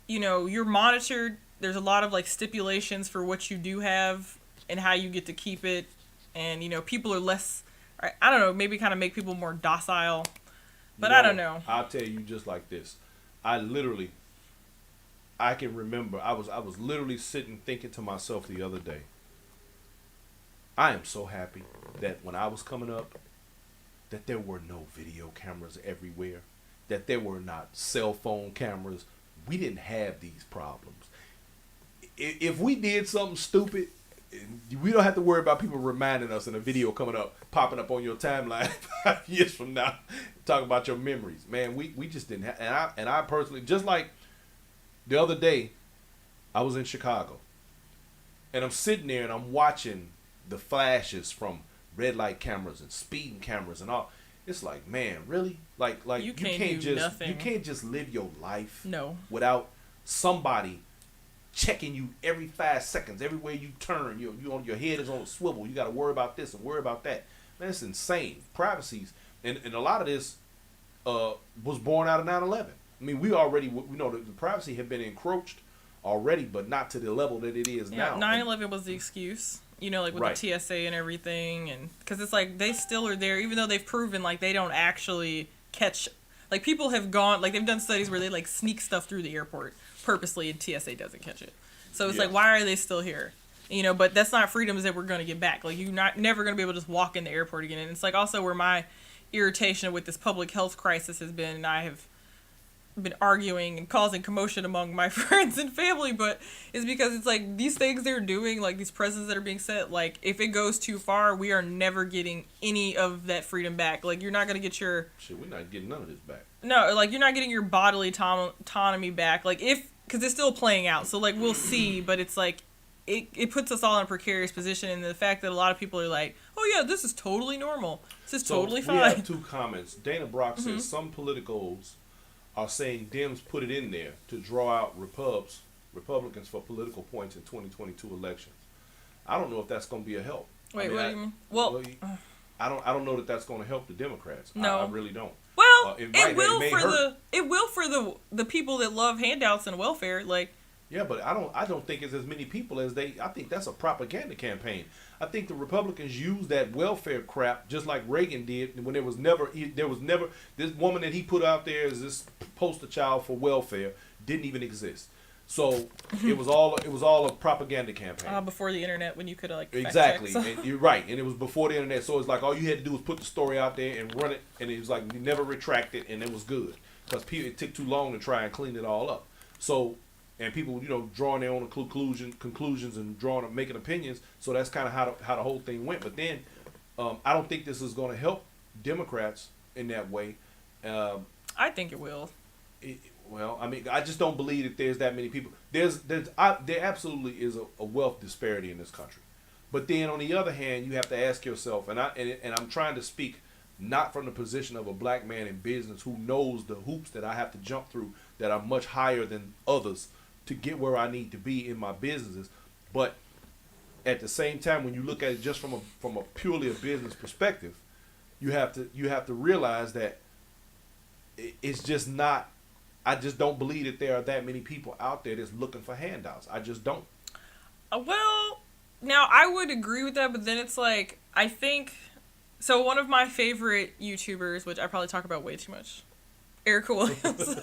[SPEAKER 2] you're monitored. There's a lot of like stipulations for what you do have and how you get to keep it, and people are less. I don't know, maybe kind of make people more docile, but I don't know.
[SPEAKER 1] I'll tell you just like this. I can remember I was literally sitting thinking to myself the other day, I am so happy that when I was coming up, that there were no video cameras everywhere, that there were not cell phone cameras. We didn't have these problems. If we did something stupid, we don't have to worry about people reminding us in a video coming up, popping up on your timeline 5 years from now, talking about your memories. Man, we just didn't have, and I personally, just like the other day, I was in Chicago, and I'm sitting there and I'm watching the flashes from red light cameras and speeding cameras and all. It's like, man, really? Like you can't
[SPEAKER 2] do nothing.
[SPEAKER 1] you can't just live your life
[SPEAKER 2] without
[SPEAKER 1] somebody checking you every 5 seconds, everywhere you turn. Your head is on a swivel. You got to worry about this and worry about that. Man, it's insane. Privacy's and a lot of this was born out of 9/11. I mean, we know the privacy had been encroached already, but not to the level that it is now.
[SPEAKER 2] 9/11 was the excuse. Like with the TSA and everything, and because it's like they still are there, even though they've proven like they don't actually catch. Like people have gone, like they've done studies where they like sneak stuff through the airport purposely, and TSA doesn't catch it. So it's like, why are they still here? But that's not freedoms that we're gonna get back. Like you're never gonna be able to just walk in the airport again. And it's like also where my irritation with this public health crisis has been, and I have been arguing and causing commotion among my friends and family, but it's because it's like these things they're doing, like these precedents that are being set, like if it goes too far, we are never getting any of that freedom back. Like you're not going to get your
[SPEAKER 1] shit, we're not getting none of this back.
[SPEAKER 2] No, like you're not getting your bodily autonomy back, like because it's still playing out, so like we'll see, but it's like it puts us all in a precarious position, and the fact that a lot of people are like, oh yeah, this is totally normal, this is totally fine.
[SPEAKER 1] We have 2 comments. Dana Brock says some politicals are saying Dems put it in there to draw out Republicans for political points in 2022 elections. I don't know if that's going to be a help.
[SPEAKER 2] Wait, what do you mean? Well,
[SPEAKER 1] I don't know that that's going to help the Democrats.
[SPEAKER 2] No,
[SPEAKER 1] I really don't.
[SPEAKER 2] Well, it will for the people that love handouts and welfare. Like,
[SPEAKER 1] yeah, but I don't think it's as many people as they. I think that's a propaganda campaign. I think the Republicans use that welfare crap just like Reagan did when there was never this woman that he put out there as this poster child for welfare didn't even exist. So it was all a propaganda campaign.
[SPEAKER 2] Before the internet, when you could like
[SPEAKER 1] exactly,
[SPEAKER 2] fact check, so.
[SPEAKER 1] And you're right, and it was before the internet. So it's like all you had to do was put the story out there and run it, and it was like you never retract it, and it was good because it took too long to try and clean it all up. So. And people, drawing their own conclusions and making opinions. So that's kind of how the whole thing went. But then, I don't think this is going to help Democrats in that way.
[SPEAKER 2] I think it will.
[SPEAKER 1] I just don't believe that there's that many people. There absolutely is a wealth disparity in this country. But then on the other hand, you have to ask yourself, and I'm trying to speak not from the position of a black man in business who knows the hoops that I have to jump through that are much higher than others to get where I need to be in my businesses, but at the same time, when you look at it just from a purely a business perspective, you have to realize that it's just not. I just don't believe that there are that many people out there that's looking for handouts. I just don't.
[SPEAKER 2] Well, now I would agree with that, but then it's like I think. So one of my favorite YouTubers, which I probably talk about way too much, Erica Williams.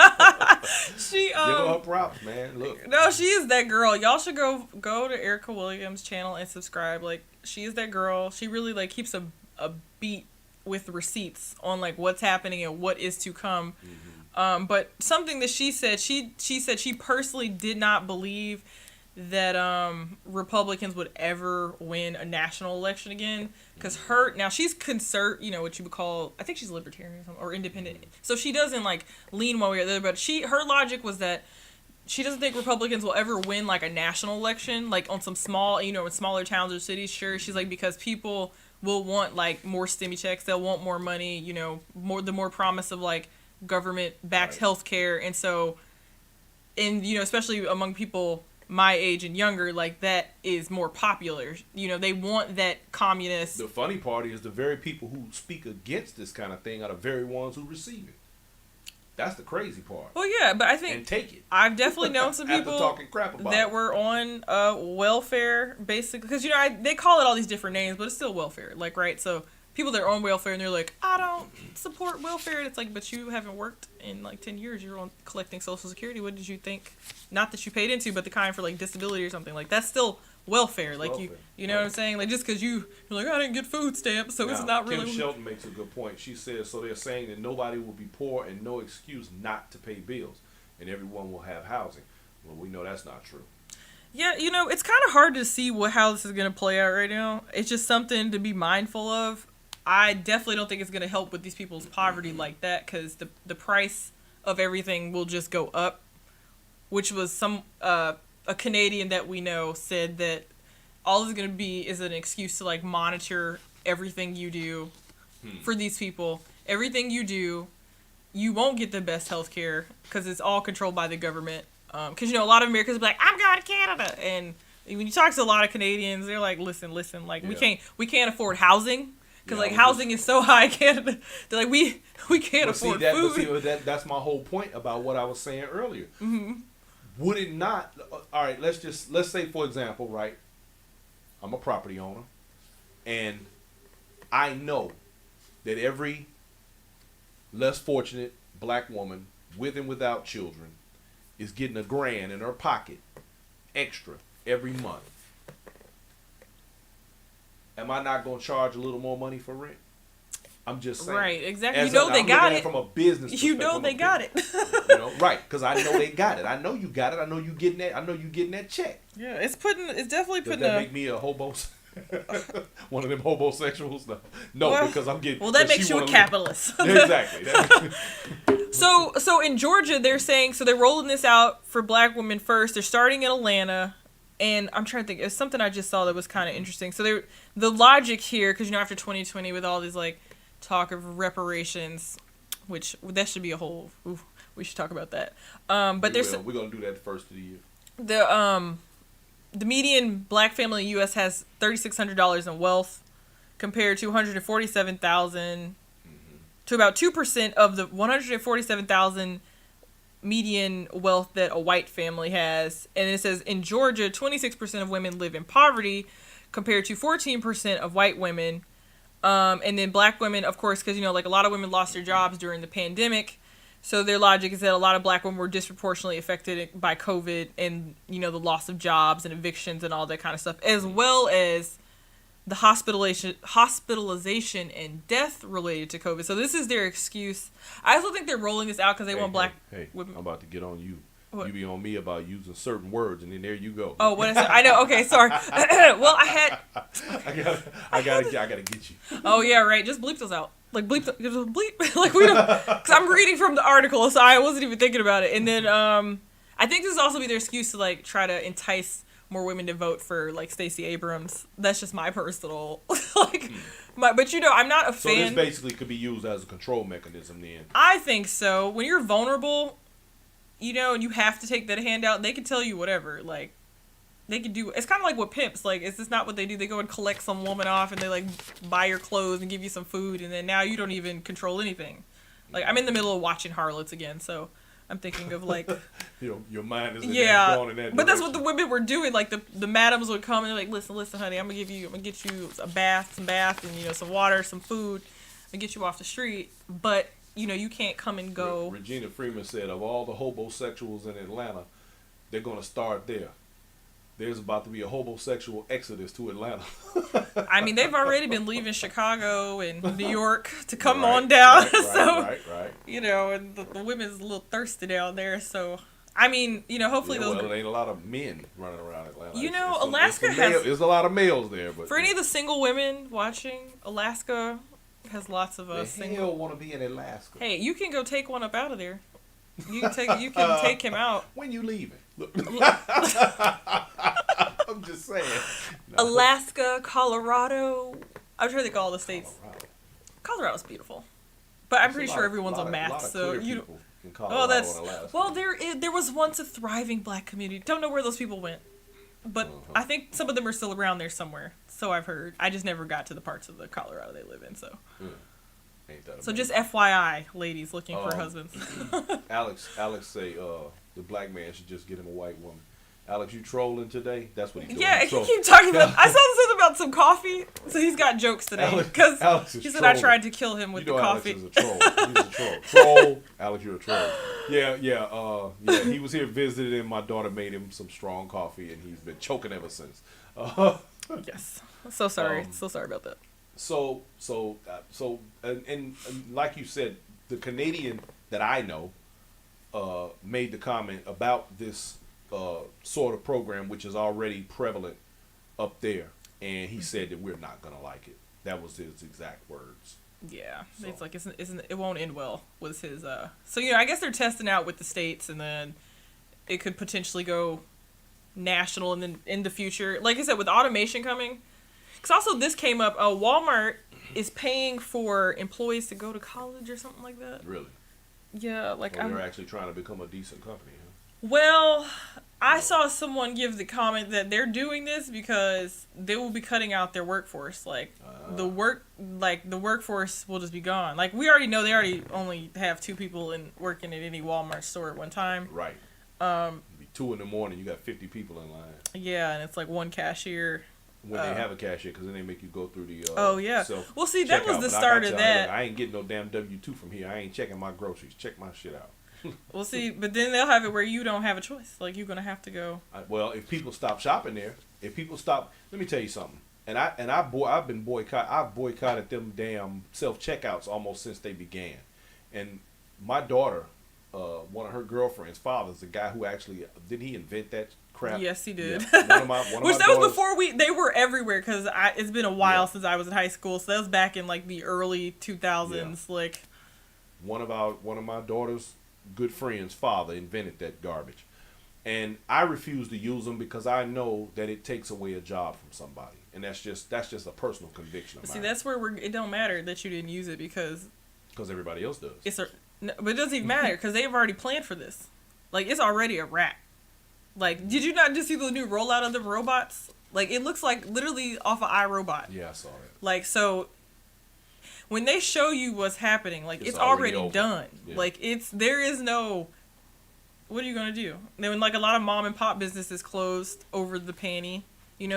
[SPEAKER 2] She
[SPEAKER 1] give her props, man. Look.
[SPEAKER 2] No, she is that girl. Y'all should go to Erica Williams' channel and subscribe. Like, she is that girl. She really like keeps a beat with receipts on like what's happening and what is to come. Mm-hmm. But something that she said said she personally did not believe that Republicans would ever win a national election again, because she's what you would call, I think she's libertarian or independent, so she doesn't like lean one way or the other, but her logic was that she doesn't think Republicans will ever win like a national election, like on some small, in smaller towns or cities. Sure, she's like, because people will want like more Stimmy checks, they'll want more money, the more promise of like government backed health care, and so, and especially among people my age and younger, like that is more popular. They want that communist.
[SPEAKER 1] The funny part is the very people who speak against this kind of thing are the very ones who receive it. That's the crazy part.
[SPEAKER 2] Well, yeah, but I think
[SPEAKER 1] and take it.
[SPEAKER 2] I've definitely known some people
[SPEAKER 1] talking crap about
[SPEAKER 2] that were on welfare, basically, because they call it all these different names, but it's still welfare, like, right? So people that are on welfare and they're like, I don't support welfare. And it's like, but you haven't worked in like 10 years. You're on collecting Social Security. What did you think? Not that you paid into, but the kind for like disability or something. Like, that's still welfare. Like
[SPEAKER 1] Welfare.
[SPEAKER 2] you know what I'm saying? Like just because you're like, I didn't get food stamps, so
[SPEAKER 1] Now,
[SPEAKER 2] it's not really.
[SPEAKER 1] Kim Shelton makes a good point. She says, so they're saying that nobody will be poor and no excuse not to pay bills, and everyone will have housing. Well, we know that's not true.
[SPEAKER 2] Yeah, it's kind of hard to see how this is going to play out right now. It's just something to be mindful of. I definitely don't think it's going to help with these people's poverty like that, because the price of everything will just go up, which was a Canadian that we know said that all it's going to be is an excuse to like monitor everything you do for these people. Everything you do, you won't get the best health care because it's all controlled by the government. Because a lot of Americans be like, I'm going to Canada, and when you talk to a lot of Canadians, they're like, listen, like we can't afford housing because like housing is so high in Canada. They're like we can't afford food.
[SPEAKER 1] That's my whole point about what I was saying earlier. Mm-hmm. Would it not? All right, let's say for example, right? I'm a property owner, and I know that every less fortunate black woman with and without children is getting $1,000 in her pocket extra every month. Am I not going to charge a little more money for rent? I'm just saying.
[SPEAKER 2] Right, exactly.
[SPEAKER 1] They got it from a business perspective.
[SPEAKER 2] They got it.
[SPEAKER 1] Right? Because I know they got it. I know you got it. I know you getting that. I know you getting that check.
[SPEAKER 2] Yeah, it's definitely putting.
[SPEAKER 1] Does that make me a hobo? One of them homosexuals? No, because I'm getting.
[SPEAKER 2] Well, that makes you a capitalist.
[SPEAKER 1] Exactly.
[SPEAKER 2] So in Georgia, they're saying they're rolling this out for black women first. They're starting in Atlanta, and I'm trying to think. It's something I just saw that was kind of interesting. So the logic here, because after 2020 with all these like talk of reparations, which that should be a whole. We should talk about that. But
[SPEAKER 1] we're gonna do that the first of the year.
[SPEAKER 2] The median black family in the U.S. has $3,600 in wealth, compared to $147,000 to about 2% of the $147,000 median wealth that a white family has. And it says in Georgia, 26% of women live in poverty, compared to 14% of white women. And then black women, of course, because like a lot of women lost their jobs during the pandemic. So their logic is that a lot of black women were disproportionately affected by COVID and, the loss of jobs and evictions and all that kind of stuff, as well as the hospitalization and death related to COVID. So this is their excuse. I also think they're rolling this out because they want black women.
[SPEAKER 1] I'm about to get on you. What? You be on me about using certain words, and then there you go.
[SPEAKER 2] Oh, what is it? I know. Okay, sorry. Well, I
[SPEAKER 1] gotta get you.
[SPEAKER 2] Oh yeah, right. Just bleep those out. Like bleep, like we don't. Because I'm reading from the article, so I wasn't even thinking about it. And then I think this is also be their excuse to like try to entice more women to vote for like Stacey Abrams. That's just my personal but I'm not a fan.
[SPEAKER 1] So this basically could be used as a control mechanism then.
[SPEAKER 2] I think so. When you're vulnerable, and you have to take that handout, they can tell you whatever. Like they can do. It's kind of like with pimps. Like, is this not what they do? They go and collect some woman off, and they like buy your clothes and give you some food, and then now you don't even control anything. Like I'm in the middle of watching Harlots again, so I'm thinking of like
[SPEAKER 1] your mind is going in that
[SPEAKER 2] but that's what the women were doing. Like the madams would come and they're like, listen, honey, I'm gonna get you some bath, and some water, some food, and get you off the street. But you can't come and go.
[SPEAKER 1] Regina Freeman said of all the homosexuals in Atlanta, they're gonna start there. There's about to be a homosexual exodus to Atlanta.
[SPEAKER 2] I mean, they've already been leaving Chicago and New York to come on down.
[SPEAKER 1] Right.
[SPEAKER 2] And the women's a little thirsty down there. So, I mean, hopefully those.
[SPEAKER 1] Well, it ain't a lot of men running around Atlanta.
[SPEAKER 2] Alaska has.
[SPEAKER 1] There's a lot of males there, but
[SPEAKER 2] for any of the single women watching, Alaska has lots of
[SPEAKER 1] single. Hell want to be in Alaska.
[SPEAKER 2] Hey, you can go take one up out of there. You can take him out.
[SPEAKER 1] When you leaving? I'm just saying.
[SPEAKER 2] No. Alaska, Colorado. I'm trying to think of all the states. Colorado's beautiful, but I'm pretty sure everyone's on math. So you. There was once a thriving black community. Don't know where those people went, but I think some of them are still around there somewhere. So I've heard. I just never got to the parts of the Colorado they live in. So. So just FYI, ladies looking for husbands.
[SPEAKER 1] Alex say the black man should just get him a white woman. Alex, you trolling today? That's what he's doing.
[SPEAKER 2] Yeah,
[SPEAKER 1] He's
[SPEAKER 2] he
[SPEAKER 1] trolling.
[SPEAKER 2] keep talking about. I saw something about some coffee, so he's got jokes today because
[SPEAKER 1] Alex is
[SPEAKER 2] he said
[SPEAKER 1] trolling.
[SPEAKER 2] I tried to kill him with
[SPEAKER 1] You know
[SPEAKER 2] the
[SPEAKER 1] Alex
[SPEAKER 2] coffee.
[SPEAKER 1] is a troll. He's a troll. Troll. Alex, you're a troll. Yeah. He was here visiting, and my daughter made him some strong coffee, and he's been choking ever since.
[SPEAKER 2] Yes. So sorry. So sorry about that.
[SPEAKER 1] And like you said, the Canadian that I know made the comment about this sort of program, which is already prevalent up there, and he said that we're not gonna like it. That was his exact words.
[SPEAKER 2] Yeah,
[SPEAKER 1] So.
[SPEAKER 2] it's like it won't end well. Was his So I guess they're testing out with the states, and then it could potentially go national, and then in the future, like I said, with automation coming. Because also this came up. Walmart is paying for employees to go to college or something like that.
[SPEAKER 1] Really?
[SPEAKER 2] Yeah, like
[SPEAKER 1] They're actually trying to become a decent company. Huh?
[SPEAKER 2] Well, I saw someone give the comment that they're doing this because they will be cutting out their workforce. Like the workforce will just be gone. Like we already know they already only have 2 people working at any Walmart store at one time.
[SPEAKER 1] Right. It'd be 2 a.m. You got 50 people in line.
[SPEAKER 2] Yeah, and it's like one cashier.
[SPEAKER 1] When they have a cashier, because then they make you go through the
[SPEAKER 2] oh yeah. Well, see, that was the start of that.
[SPEAKER 1] I ain't getting no damn W-2 from here. I ain't checking my groceries. Check my shit out.
[SPEAKER 2] Well, see, but then they'll have it where you don't have a choice. Like you're gonna have to go.
[SPEAKER 1] Well, if people stop shopping there, let me tell you something. I've boycotted them damn self checkouts almost since they began. And my daughter, one of her girlfriend's father's the guy who actually didn't he invent that crap?
[SPEAKER 2] Yes, he did.
[SPEAKER 1] Yeah.
[SPEAKER 2] Which that was before they were everywhere because it's been a while since I was in high school. So that was back in like the early 2000s. Yeah. Like
[SPEAKER 1] one of my daughter's good friend's father invented that garbage, and I refuse to use them because I know that it takes away a job from somebody, and that's just a personal conviction of mine.
[SPEAKER 2] See, that's where it don't matter that you didn't use it because
[SPEAKER 1] everybody else does.
[SPEAKER 2] But it doesn't even matter because they've already planned for this. Like it's already a wrap. Like, did you not just see the new rollout of the robots? Like, it looks like literally off of iRobot.
[SPEAKER 1] Yeah, I saw that.
[SPEAKER 2] Like, so when they show you what's happening, like it's already done. Yeah. Like there is no. What are you gonna do? Then like a lot of mom and pop businesses closed over the panty,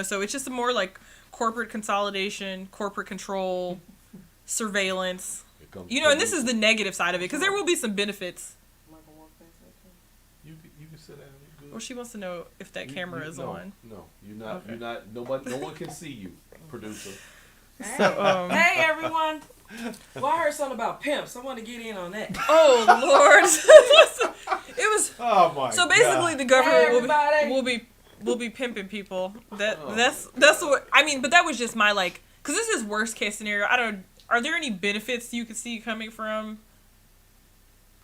[SPEAKER 2] So it's just a more like corporate consolidation, corporate control, surveillance. And this is the negative side of it because there will be some benefits.
[SPEAKER 1] You can sit down.
[SPEAKER 2] Well, she wants to know if that camera is on.
[SPEAKER 1] No, you're not. Okay. You're not. Nobody. No one can see you, producer.
[SPEAKER 3] So, hey everyone. Well, I heard something about pimps. I want to get in on that.
[SPEAKER 2] Oh Lord! It was.
[SPEAKER 1] Oh my.
[SPEAKER 2] So basically,
[SPEAKER 1] God.
[SPEAKER 2] the government will be pimping people. That's what I mean. But that was just my because this is worst case scenario. I don't. Are there any benefits you could see coming from?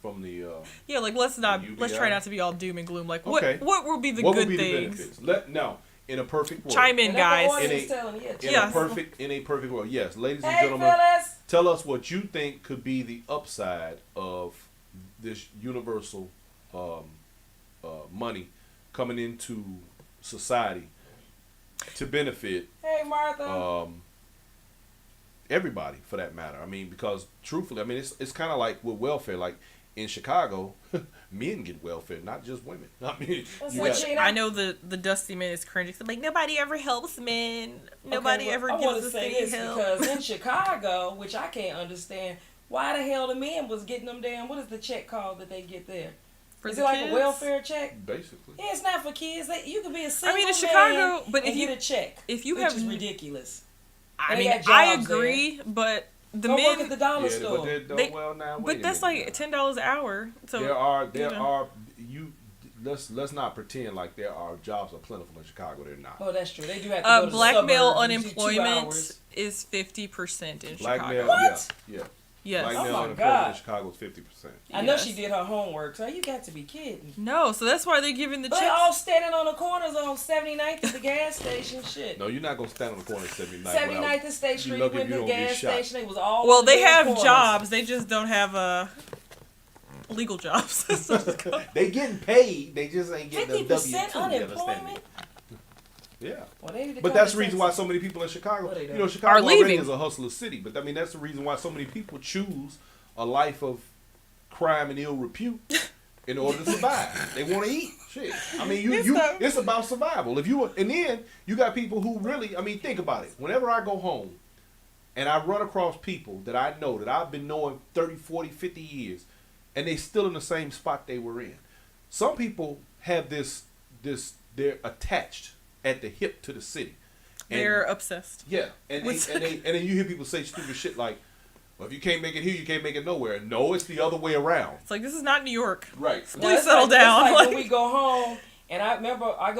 [SPEAKER 1] From the
[SPEAKER 2] let's try not to be all doom and gloom. Like what will be the good things?
[SPEAKER 1] In a perfect world.
[SPEAKER 2] Chime in, guys.
[SPEAKER 1] In a perfect world. Yes, ladies and gentlemen, tell us what you think could be the upside of this universal money coming into society to benefit everybody, for that matter. I mean, because truthfully, it's kind of like with welfare. Like in Chicago, men get welfare, not just women. I mean,
[SPEAKER 2] I know the Dusty Man is cringing. So like nobody ever helps men. Nobody ever gives us any help.
[SPEAKER 3] Because in Chicago, which I can't understand, why the hell the men was getting them damn? What is the check called that they get there? Is it like a welfare check?
[SPEAKER 1] Basically.
[SPEAKER 3] Yeah, it's not for kids. You could be a single
[SPEAKER 2] in Chicago,
[SPEAKER 3] man
[SPEAKER 2] but
[SPEAKER 3] and get a check.
[SPEAKER 2] If you
[SPEAKER 3] which
[SPEAKER 2] have
[SPEAKER 3] is ridiculous.
[SPEAKER 2] I agree, but the men
[SPEAKER 3] work at the dollar store.
[SPEAKER 2] But that's like $10 an hour. So
[SPEAKER 1] let's not pretend like there are jobs are plentiful in Chicago. They're not.
[SPEAKER 3] Oh, that's true. They do have to go to
[SPEAKER 2] black
[SPEAKER 3] the
[SPEAKER 2] male
[SPEAKER 3] suburbs
[SPEAKER 2] unemployment is 50% in Chicago.
[SPEAKER 1] Male,
[SPEAKER 3] what?
[SPEAKER 1] Yeah.
[SPEAKER 2] Yes.
[SPEAKER 1] Black male unemployment in Chicago is 50%.
[SPEAKER 3] I know she did her homework, so you got to be kidding.
[SPEAKER 2] No, so that's why they're giving the checks.
[SPEAKER 3] They're all standing on the corners on 79th at the gas station. Shit.
[SPEAKER 1] No, you're not gonna stand on the corner of 79th.
[SPEAKER 3] 79th and State Street with the gas station. They was all.
[SPEAKER 2] Well, they have jobs. They just don't have legal jobs.
[SPEAKER 1] They getting paid. They just ain't getting the W-2.
[SPEAKER 3] 50% unemployment.
[SPEAKER 1] Yeah,
[SPEAKER 3] well,
[SPEAKER 1] but that's the reason why so many people in Chicago, Chicago
[SPEAKER 2] are
[SPEAKER 1] already
[SPEAKER 2] leaving.
[SPEAKER 1] is a hustler city. But I mean, that's the reason why so many people choose a life of crime and ill repute in order to survive. They want to eat. Shit. I mean, it's about survival. And then you got people who really, I mean, think about it. Whenever I go home and I run across people that I know that I've been knowing 30, 40, 50 years, and they still in the same spot they were in. Some people have they're attached at the hip to the city.
[SPEAKER 2] They're obsessed.
[SPEAKER 1] Yeah. And then you hear people say stupid shit like, well, if you can't make it here, you can't make it nowhere. No, it's the other way around.
[SPEAKER 2] It's like, this is not New York.
[SPEAKER 1] Right.
[SPEAKER 2] Please settle down.
[SPEAKER 3] It's like when we go home, and I remember I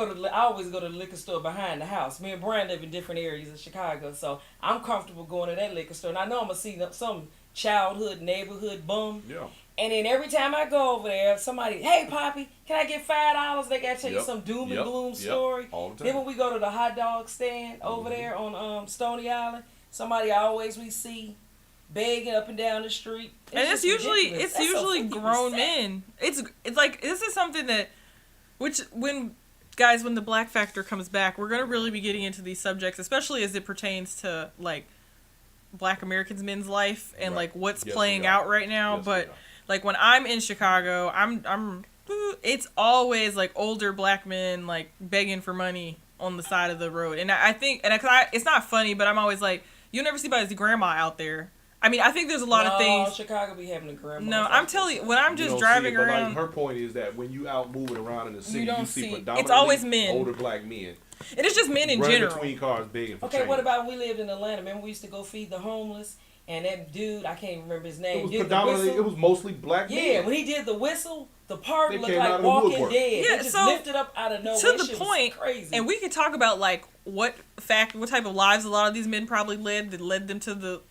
[SPEAKER 3] always go to the liquor store behind the house. Me and Brian live in different areas of Chicago, so I'm comfortable going to that liquor store. And I know I'm going to see some childhood neighborhood bum.
[SPEAKER 1] Yeah.
[SPEAKER 3] And then every time I go over there, somebody, hey, Poppy, can I get $5? They got to tell you some doom and gloom story.
[SPEAKER 1] All the time.
[SPEAKER 3] Then when we go to the hot dog stand over there on Stony Island, somebody we see begging up and down the street.
[SPEAKER 2] And it's usually grown men. It's like, this is something that, when the Black Factor comes back, we're going to really be getting into these subjects, especially as it pertains to, like, Black Americans' men's life and, like, what's playing out right now. But, like, when I'm in Chicago, it's always, like, older Black men, like, begging for money on the side of the road. And I think, it's not funny, but I'm always like, you'll never see anybody's grandma out there. I mean, I think there's a lot of things.
[SPEAKER 3] Chicago be having a grandma.
[SPEAKER 2] No, I'm telling you, when I'm just driving around.
[SPEAKER 1] Like, her point is that when you out moving around in the city, you see predominantly
[SPEAKER 2] it's always men.
[SPEAKER 1] Older Black men.
[SPEAKER 2] And it's just men in general.
[SPEAKER 1] Between cars begging for
[SPEAKER 3] Okay,
[SPEAKER 1] change.
[SPEAKER 3] what about when we lived in Atlanta? Remember we used to go feed the homeless? And that dude, I can't remember his name.
[SPEAKER 1] It was mostly Black men.
[SPEAKER 3] Yeah, when he did the whistle, the park looked like
[SPEAKER 1] out
[SPEAKER 3] Walking Dead.
[SPEAKER 2] Yeah,
[SPEAKER 3] they just lifted up out of nowhere.
[SPEAKER 2] To the point,
[SPEAKER 3] crazy.
[SPEAKER 2] And we could talk about, like, what type of lives a lot of these men probably led that led them to the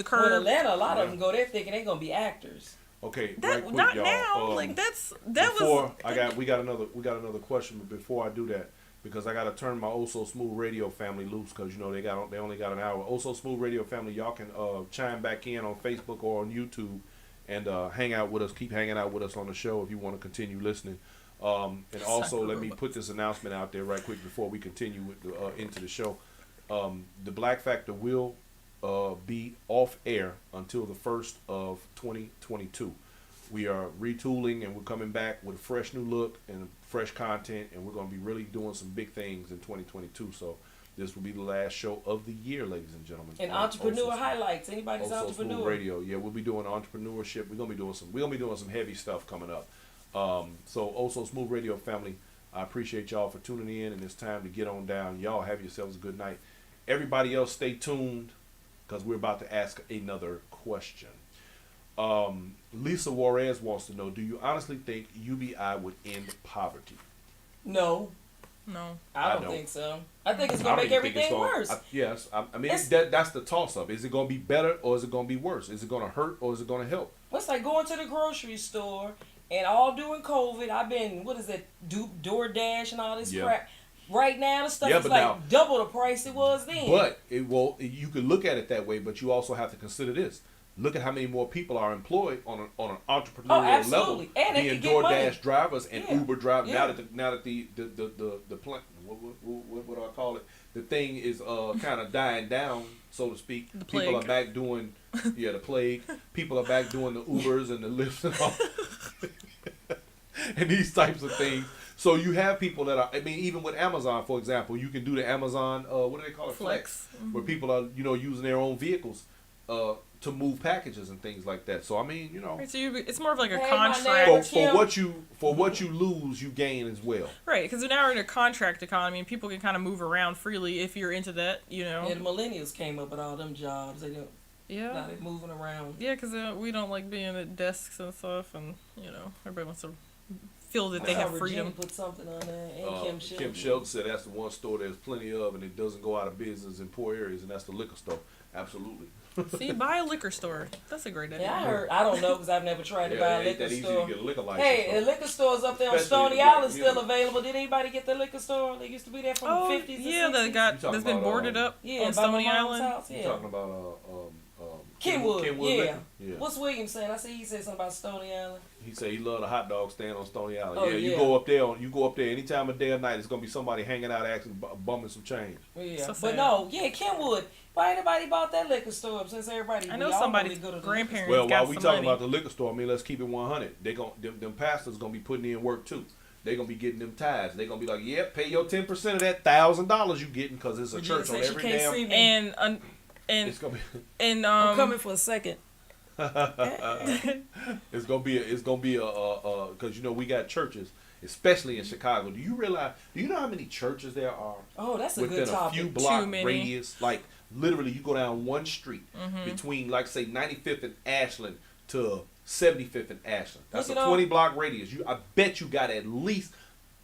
[SPEAKER 2] curb.
[SPEAKER 3] Well, in Atlanta, a lot of them go there thinking they're gonna be actors.
[SPEAKER 1] Okay,
[SPEAKER 2] right quick,
[SPEAKER 1] not
[SPEAKER 2] y'all. Now. Like
[SPEAKER 1] we got another question, but before I do that, because I got to turn my Oh So Smooth Radio family loose, because you know they only got an hour. Oh So Smooth Radio family, y'all can chime back in on Facebook or on YouTube and hang out with us. Keep hanging out with us on the show if you want to continue listening. And also, let me put this announcement out there right quick before we continue with into the show. The Black Factor will be off air until the 1st of 2022. We are retooling and we're coming back with a fresh new look and fresh content, and we're going to be really doing some big things in 2022. So this will be the last show of the year, ladies and gentlemen.
[SPEAKER 3] And entrepreneur highlights. Anybody's entrepreneur.
[SPEAKER 1] Radio. Yeah, we'll be doing entrepreneurship. We're gonna be doing some heavy stuff coming up. So Also Smooth Radio family, I appreciate y'all for tuning in, and it's time to get on down. Y'all have yourselves a good night. Everybody else, stay tuned, because we're about to ask another question. Lisa Juarez wants to know, do you honestly think UBI would end poverty?
[SPEAKER 3] No. I don't think so. I think it's going to make everything worse.
[SPEAKER 1] I mean, that's the toss-up. Is it going to be better or is it going to be worse? Is it going to hurt or is it going to help?
[SPEAKER 3] It's like going to the grocery store and all during COVID, I've been, DoorDash and all this crap. Right now, the stuff is like double the price it was then.
[SPEAKER 1] But you could look at it that way, but you also have to consider this. Look at how many more people are employed on an entrepreneurial level,
[SPEAKER 3] and
[SPEAKER 1] being DoorDash drivers and Uber drivers.
[SPEAKER 3] Yeah.
[SPEAKER 1] Now that the plant, what do I call it? The thing is kind of dying down, so to speak.
[SPEAKER 2] The plague.
[SPEAKER 1] People are back doing the plague. People are back doing the Ubers and the Lyfts and all, and these types of things. So you have people that are, I mean, even with Amazon, for example, you can do the Amazon, what do they call it? Flex. Mm-hmm. Where people are, using their own vehicles to move packages and things like that. So I mean,
[SPEAKER 2] Right, so it's more of like a contract.
[SPEAKER 1] For what you lose, you gain as well.
[SPEAKER 2] Right, because now we're in a contract economy and people can kind of move around freely if you're into that, Yeah,
[SPEAKER 3] the millennials came up with all them jobs. They don't. Yeah. Now they're moving around.
[SPEAKER 2] Yeah, because we don't like being at desks and stuff, and everybody wants to feel that they have freedom.
[SPEAKER 3] Regina put something on there, and
[SPEAKER 1] Kim Shelton said that's the one store there's plenty of, and it doesn't go out of business in poor areas, and that's the liquor store. Absolutely.
[SPEAKER 2] See, buy a liquor store. That's a great idea.
[SPEAKER 3] Yeah, I don't know because I've never tried to buy a liquor store.
[SPEAKER 1] Easy to get a liquor license.
[SPEAKER 3] Hey, the liquor stores up there on Stony Island still available. Did anybody get the liquor store? They used to be there from the 50s.
[SPEAKER 2] Yeah, that's been boarded up on Stony Island.
[SPEAKER 1] You're talking about
[SPEAKER 3] Kenwood,
[SPEAKER 1] Kenwood
[SPEAKER 3] yeah.
[SPEAKER 1] Liquor. Yeah.
[SPEAKER 3] What's William saying? I see he said something about Stony Island.
[SPEAKER 1] He said he loved a hot dog stand on Stony Island.
[SPEAKER 3] Oh,
[SPEAKER 1] yeah, you
[SPEAKER 3] yeah.
[SPEAKER 1] go up there. You go up there any time of day or night. It's gonna be somebody hanging out, asking, bumming some change.
[SPEAKER 3] Yeah,
[SPEAKER 2] So
[SPEAKER 3] but
[SPEAKER 2] sad.
[SPEAKER 3] no, yeah, Kenwood. Why ain't nobody bought that liquor store up since everybody?
[SPEAKER 2] I know
[SPEAKER 3] we all
[SPEAKER 2] somebody's
[SPEAKER 3] go to the
[SPEAKER 2] grandparents
[SPEAKER 1] Well,
[SPEAKER 2] got
[SPEAKER 1] while we
[SPEAKER 2] some
[SPEAKER 1] talking
[SPEAKER 2] money.
[SPEAKER 1] about the liquor store, I mean, let's keep it 100. They gon' them pastors gonna be putting in work too. They gonna be getting them tithes. They gonna be like, yep, pay your 10% of that $1,000 you getting because it's a
[SPEAKER 3] Virginia
[SPEAKER 1] church on
[SPEAKER 3] said she
[SPEAKER 1] every
[SPEAKER 3] can't
[SPEAKER 1] damn.
[SPEAKER 3] see me.
[SPEAKER 2] And
[SPEAKER 1] It's gonna be.
[SPEAKER 3] I'm coming for a second.
[SPEAKER 1] It's gonna be a because you know we got churches, especially in Chicago. Do you know how many churches there are
[SPEAKER 3] Oh, that's a
[SPEAKER 1] within
[SPEAKER 3] good
[SPEAKER 1] a
[SPEAKER 3] topic.
[SPEAKER 1] few block
[SPEAKER 2] Too many.
[SPEAKER 1] radius? Like literally, you go down one street between, like, say 95th and Ashland to 75th and Ashland. That's
[SPEAKER 3] Look
[SPEAKER 1] a
[SPEAKER 3] at
[SPEAKER 1] 20 block radius. I bet you got at least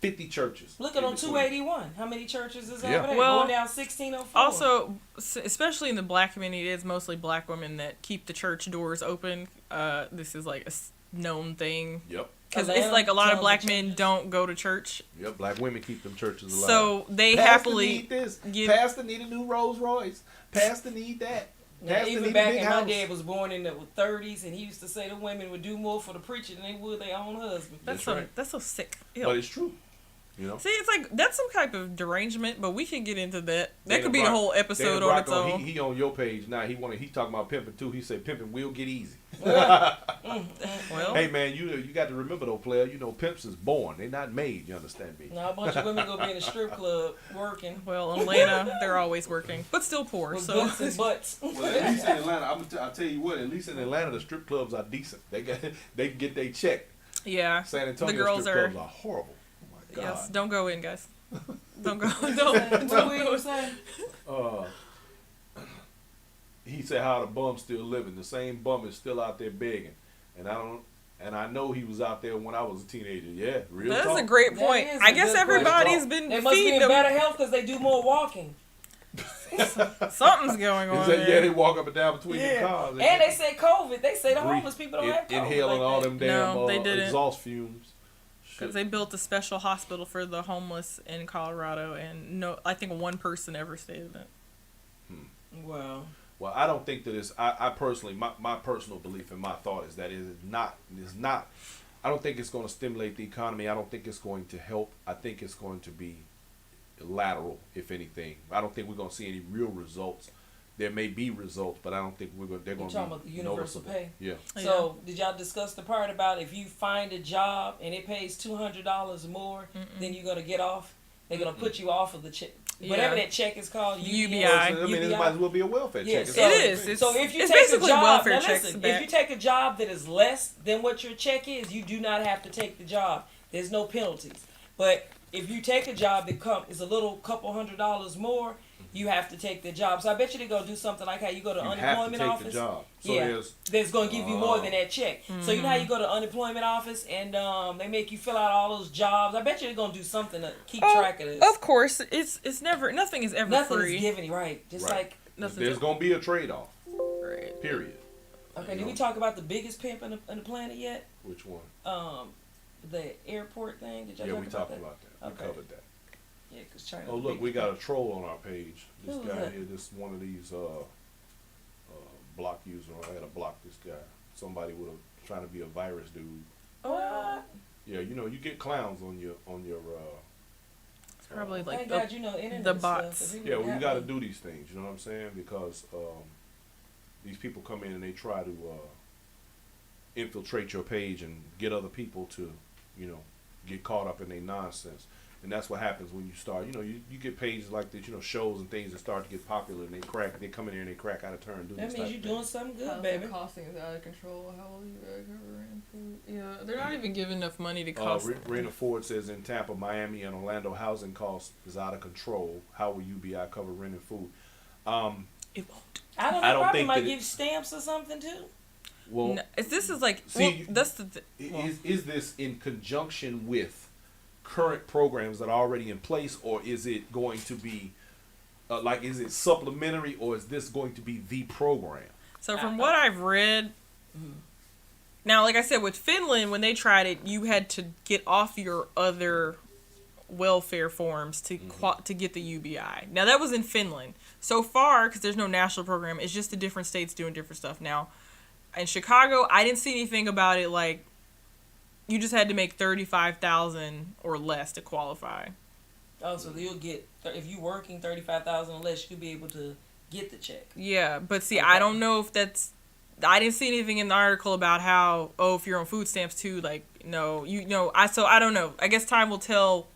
[SPEAKER 1] 50 churches.
[SPEAKER 3] Look at
[SPEAKER 1] in
[SPEAKER 3] on
[SPEAKER 1] between.
[SPEAKER 3] 281. How many churches is
[SPEAKER 1] Yeah.
[SPEAKER 3] over there?
[SPEAKER 2] Well,
[SPEAKER 3] Going down 1604.
[SPEAKER 2] also, especially in the black community, it's mostly black women that keep the church doors open. This is like a known thing.
[SPEAKER 1] Yep.
[SPEAKER 2] Because it's
[SPEAKER 3] Atlanta,
[SPEAKER 2] like a lot of
[SPEAKER 3] tons
[SPEAKER 2] black
[SPEAKER 3] of
[SPEAKER 2] men
[SPEAKER 3] churches.
[SPEAKER 2] don't go to church.
[SPEAKER 1] Yep. Black women keep them churches alive.
[SPEAKER 2] So they
[SPEAKER 1] Pastor
[SPEAKER 2] happily
[SPEAKER 1] need this.
[SPEAKER 2] give.
[SPEAKER 1] Pastor need a new Rolls Royce. Pastor need that.
[SPEAKER 3] Now,
[SPEAKER 1] Pastor
[SPEAKER 3] even
[SPEAKER 1] need a
[SPEAKER 3] back
[SPEAKER 1] big
[SPEAKER 3] in my
[SPEAKER 1] house.
[SPEAKER 3] dad was born in the 30s, and he used to say the women would do more for the preacher than they would their own husband.
[SPEAKER 2] That's
[SPEAKER 1] That's right.
[SPEAKER 2] That's so sick. Ew.
[SPEAKER 1] But it's true. You know.
[SPEAKER 2] See, it's like that's some type of derangement, but we can get into that. That
[SPEAKER 1] Dana
[SPEAKER 2] could be the
[SPEAKER 1] Brock-
[SPEAKER 2] whole episode
[SPEAKER 1] Dana
[SPEAKER 2] on
[SPEAKER 1] Brock
[SPEAKER 2] its own.
[SPEAKER 1] He on your page now. He talking about pimping too. He said pimping will get easy.
[SPEAKER 2] Well,
[SPEAKER 1] Hey man, you got to remember though, player. You know pimps is born. They not made. You understand me?
[SPEAKER 3] Now a bunch of women go be in a strip club working
[SPEAKER 2] well, in Atlanta, they're always working, but still poor.
[SPEAKER 3] with
[SPEAKER 2] So
[SPEAKER 3] guts and butts.
[SPEAKER 1] Well, at least in Atlanta, I'll tell you what. At least in Atlanta, the strip clubs are decent. They can get they check.
[SPEAKER 2] yeah,
[SPEAKER 1] San Antonio
[SPEAKER 2] the girls
[SPEAKER 1] strip
[SPEAKER 2] are.
[SPEAKER 1] clubs are horrible. Oh my God.
[SPEAKER 2] Yes, don't go in, guys. Don't go.
[SPEAKER 3] What
[SPEAKER 2] Don't
[SPEAKER 3] were
[SPEAKER 2] go.
[SPEAKER 3] you saying?
[SPEAKER 1] He said how the bum's still living. The same bum is still out there begging, and I know he was out there when I was a teenager. Yeah, real
[SPEAKER 2] That's
[SPEAKER 1] talk.
[SPEAKER 2] a great
[SPEAKER 3] That
[SPEAKER 2] point.
[SPEAKER 3] is
[SPEAKER 2] I
[SPEAKER 3] a
[SPEAKER 2] guess
[SPEAKER 3] good
[SPEAKER 2] everybody's
[SPEAKER 1] point.
[SPEAKER 2] been
[SPEAKER 3] They must be
[SPEAKER 2] feeding
[SPEAKER 3] in
[SPEAKER 2] them.
[SPEAKER 3] better health because they do more walking.
[SPEAKER 2] Something's going
[SPEAKER 1] He
[SPEAKER 2] on
[SPEAKER 1] said, yeah,
[SPEAKER 2] there.
[SPEAKER 1] they walk up and down between the cars.
[SPEAKER 3] And they say COVID. They say the
[SPEAKER 1] breathe-
[SPEAKER 3] homeless people don't have COVID.
[SPEAKER 1] inhaling
[SPEAKER 3] like
[SPEAKER 1] all
[SPEAKER 3] that.
[SPEAKER 1] them damn
[SPEAKER 2] No, they didn't.
[SPEAKER 1] exhaust fumes.
[SPEAKER 2] Because they built a special hospital for the homeless in Colorado, and no, I think one person ever stayed in it.
[SPEAKER 3] Wow.
[SPEAKER 1] Well, I don't think that it's. I personally, my personal belief and my thought is that it is not. I don't think it's going to stimulate the economy. I don't think it's going to help. I think it's going to be lateral, if anything. I don't think we're going to see any real results. There may be results, but I don't think they're going to be
[SPEAKER 3] talking about the universal
[SPEAKER 1] noticeable.
[SPEAKER 3] pay?
[SPEAKER 1] Yeah.
[SPEAKER 3] So did y'all discuss the part about if you find a job and it pays $200 more, then you're gonna get off? They're gonna put you off of the check, whatever
[SPEAKER 2] Yeah.
[SPEAKER 3] that check is called.
[SPEAKER 2] UBI.
[SPEAKER 1] I mean, it might as well be a welfare
[SPEAKER 3] Yeah,
[SPEAKER 1] check.
[SPEAKER 3] so-
[SPEAKER 2] It is. It's,
[SPEAKER 3] So if you
[SPEAKER 2] it's
[SPEAKER 3] take a
[SPEAKER 2] basically
[SPEAKER 3] job,
[SPEAKER 2] welfare
[SPEAKER 3] now
[SPEAKER 2] checks
[SPEAKER 3] listen,
[SPEAKER 2] back.
[SPEAKER 3] if you take a job that is less than what your check is, you do not have to take the job. There's no penalties. But if you take a job that is a little couple $100 more, you have to take the job. So I bet you they're gonna do something like how you go to
[SPEAKER 1] You have to
[SPEAKER 3] unemployment
[SPEAKER 1] take
[SPEAKER 3] office.
[SPEAKER 1] the job. So
[SPEAKER 3] Yeah. That's gonna give you more than that check. So you know how
[SPEAKER 2] Mm-hmm.
[SPEAKER 3] you go to unemployment office and they make you fill out all those jobs. I bet you they're gonna do something to keep track of this.
[SPEAKER 2] Of course, it's never nothing is ever
[SPEAKER 3] Nothing
[SPEAKER 2] free.
[SPEAKER 3] is given you right. Just
[SPEAKER 1] Right.
[SPEAKER 3] like
[SPEAKER 2] Nothing's
[SPEAKER 1] There's
[SPEAKER 2] ever-
[SPEAKER 1] going to be a trade-off.
[SPEAKER 2] right.
[SPEAKER 1] Period.
[SPEAKER 3] okay,
[SPEAKER 1] You
[SPEAKER 3] did we
[SPEAKER 1] know.
[SPEAKER 3] talk about the biggest pimp in the planet yet?
[SPEAKER 1] Which one?
[SPEAKER 3] The airport thing. Did y'all
[SPEAKER 1] Yeah,
[SPEAKER 3] talk
[SPEAKER 1] we
[SPEAKER 3] about
[SPEAKER 1] talked
[SPEAKER 3] that?
[SPEAKER 1] about that.
[SPEAKER 3] Okay.
[SPEAKER 1] We covered that.
[SPEAKER 3] Yeah, because China.
[SPEAKER 1] Oh, look, we got a troll on our page. This
[SPEAKER 3] Who is
[SPEAKER 1] guy
[SPEAKER 3] that?
[SPEAKER 1] here, this one of these block user. I had to block this guy. Somebody would have trying to be a virus dude.
[SPEAKER 3] What?
[SPEAKER 1] Yeah, you know, you get clowns on your
[SPEAKER 2] It's probably
[SPEAKER 3] Thank
[SPEAKER 2] like
[SPEAKER 3] God you know internet
[SPEAKER 2] the
[SPEAKER 3] stuff,
[SPEAKER 2] bots.
[SPEAKER 3] 'cause he
[SPEAKER 1] yeah, well,
[SPEAKER 3] wouldn't
[SPEAKER 1] you got to
[SPEAKER 3] have me.
[SPEAKER 1] do these things. You know what I'm saying? Because these people come in and they try to infiltrate your page and get other people to, you know, get caught up in their nonsense. And that's what happens when you start, you know, you get pages like this, you know, shows and things that start to get popular and they come in here and they crack out of turn and do
[SPEAKER 3] That
[SPEAKER 1] this
[SPEAKER 3] means
[SPEAKER 1] type
[SPEAKER 3] you're
[SPEAKER 1] of
[SPEAKER 3] doing
[SPEAKER 1] thing.
[SPEAKER 3] something good,
[SPEAKER 2] Housing
[SPEAKER 3] baby.
[SPEAKER 2] costing is out of control. How will you recover rent food? Yeah, they're not even giving enough money to cost.
[SPEAKER 1] Rena Ford says in Tampa, Miami, and Orlando, housing costs is out of control. How will UBI cover rent and food?
[SPEAKER 2] It won't.
[SPEAKER 3] I don't know.
[SPEAKER 1] I don't
[SPEAKER 3] Probably
[SPEAKER 1] think
[SPEAKER 3] might
[SPEAKER 1] that it-
[SPEAKER 3] give stamps or something too.
[SPEAKER 1] Well,
[SPEAKER 2] No, this is like
[SPEAKER 1] See,
[SPEAKER 2] that's the well,
[SPEAKER 1] is this in conjunction with current programs that are already in place, or is it going to be is it supplementary, or is this going to be the program?
[SPEAKER 2] so from what I've read. Now, like I said, with Finland, when they tried it, you had to get off your other welfare forms to to get the UBI. Now that was in Finland. So far, because there's no national program, it's just the different states doing different stuff. Now, in Chicago, I didn't see anything about it like you just had to make 35,000 or less to qualify.
[SPEAKER 3] Oh, so you'll get if you working 35,000 or less, you'll be able to get the check.
[SPEAKER 2] Yeah, but see,
[SPEAKER 3] Okay.
[SPEAKER 2] I don't know if that's. I didn't see anything in the article about how if you're on food stamps too, like no, I don't know. I guess time will tell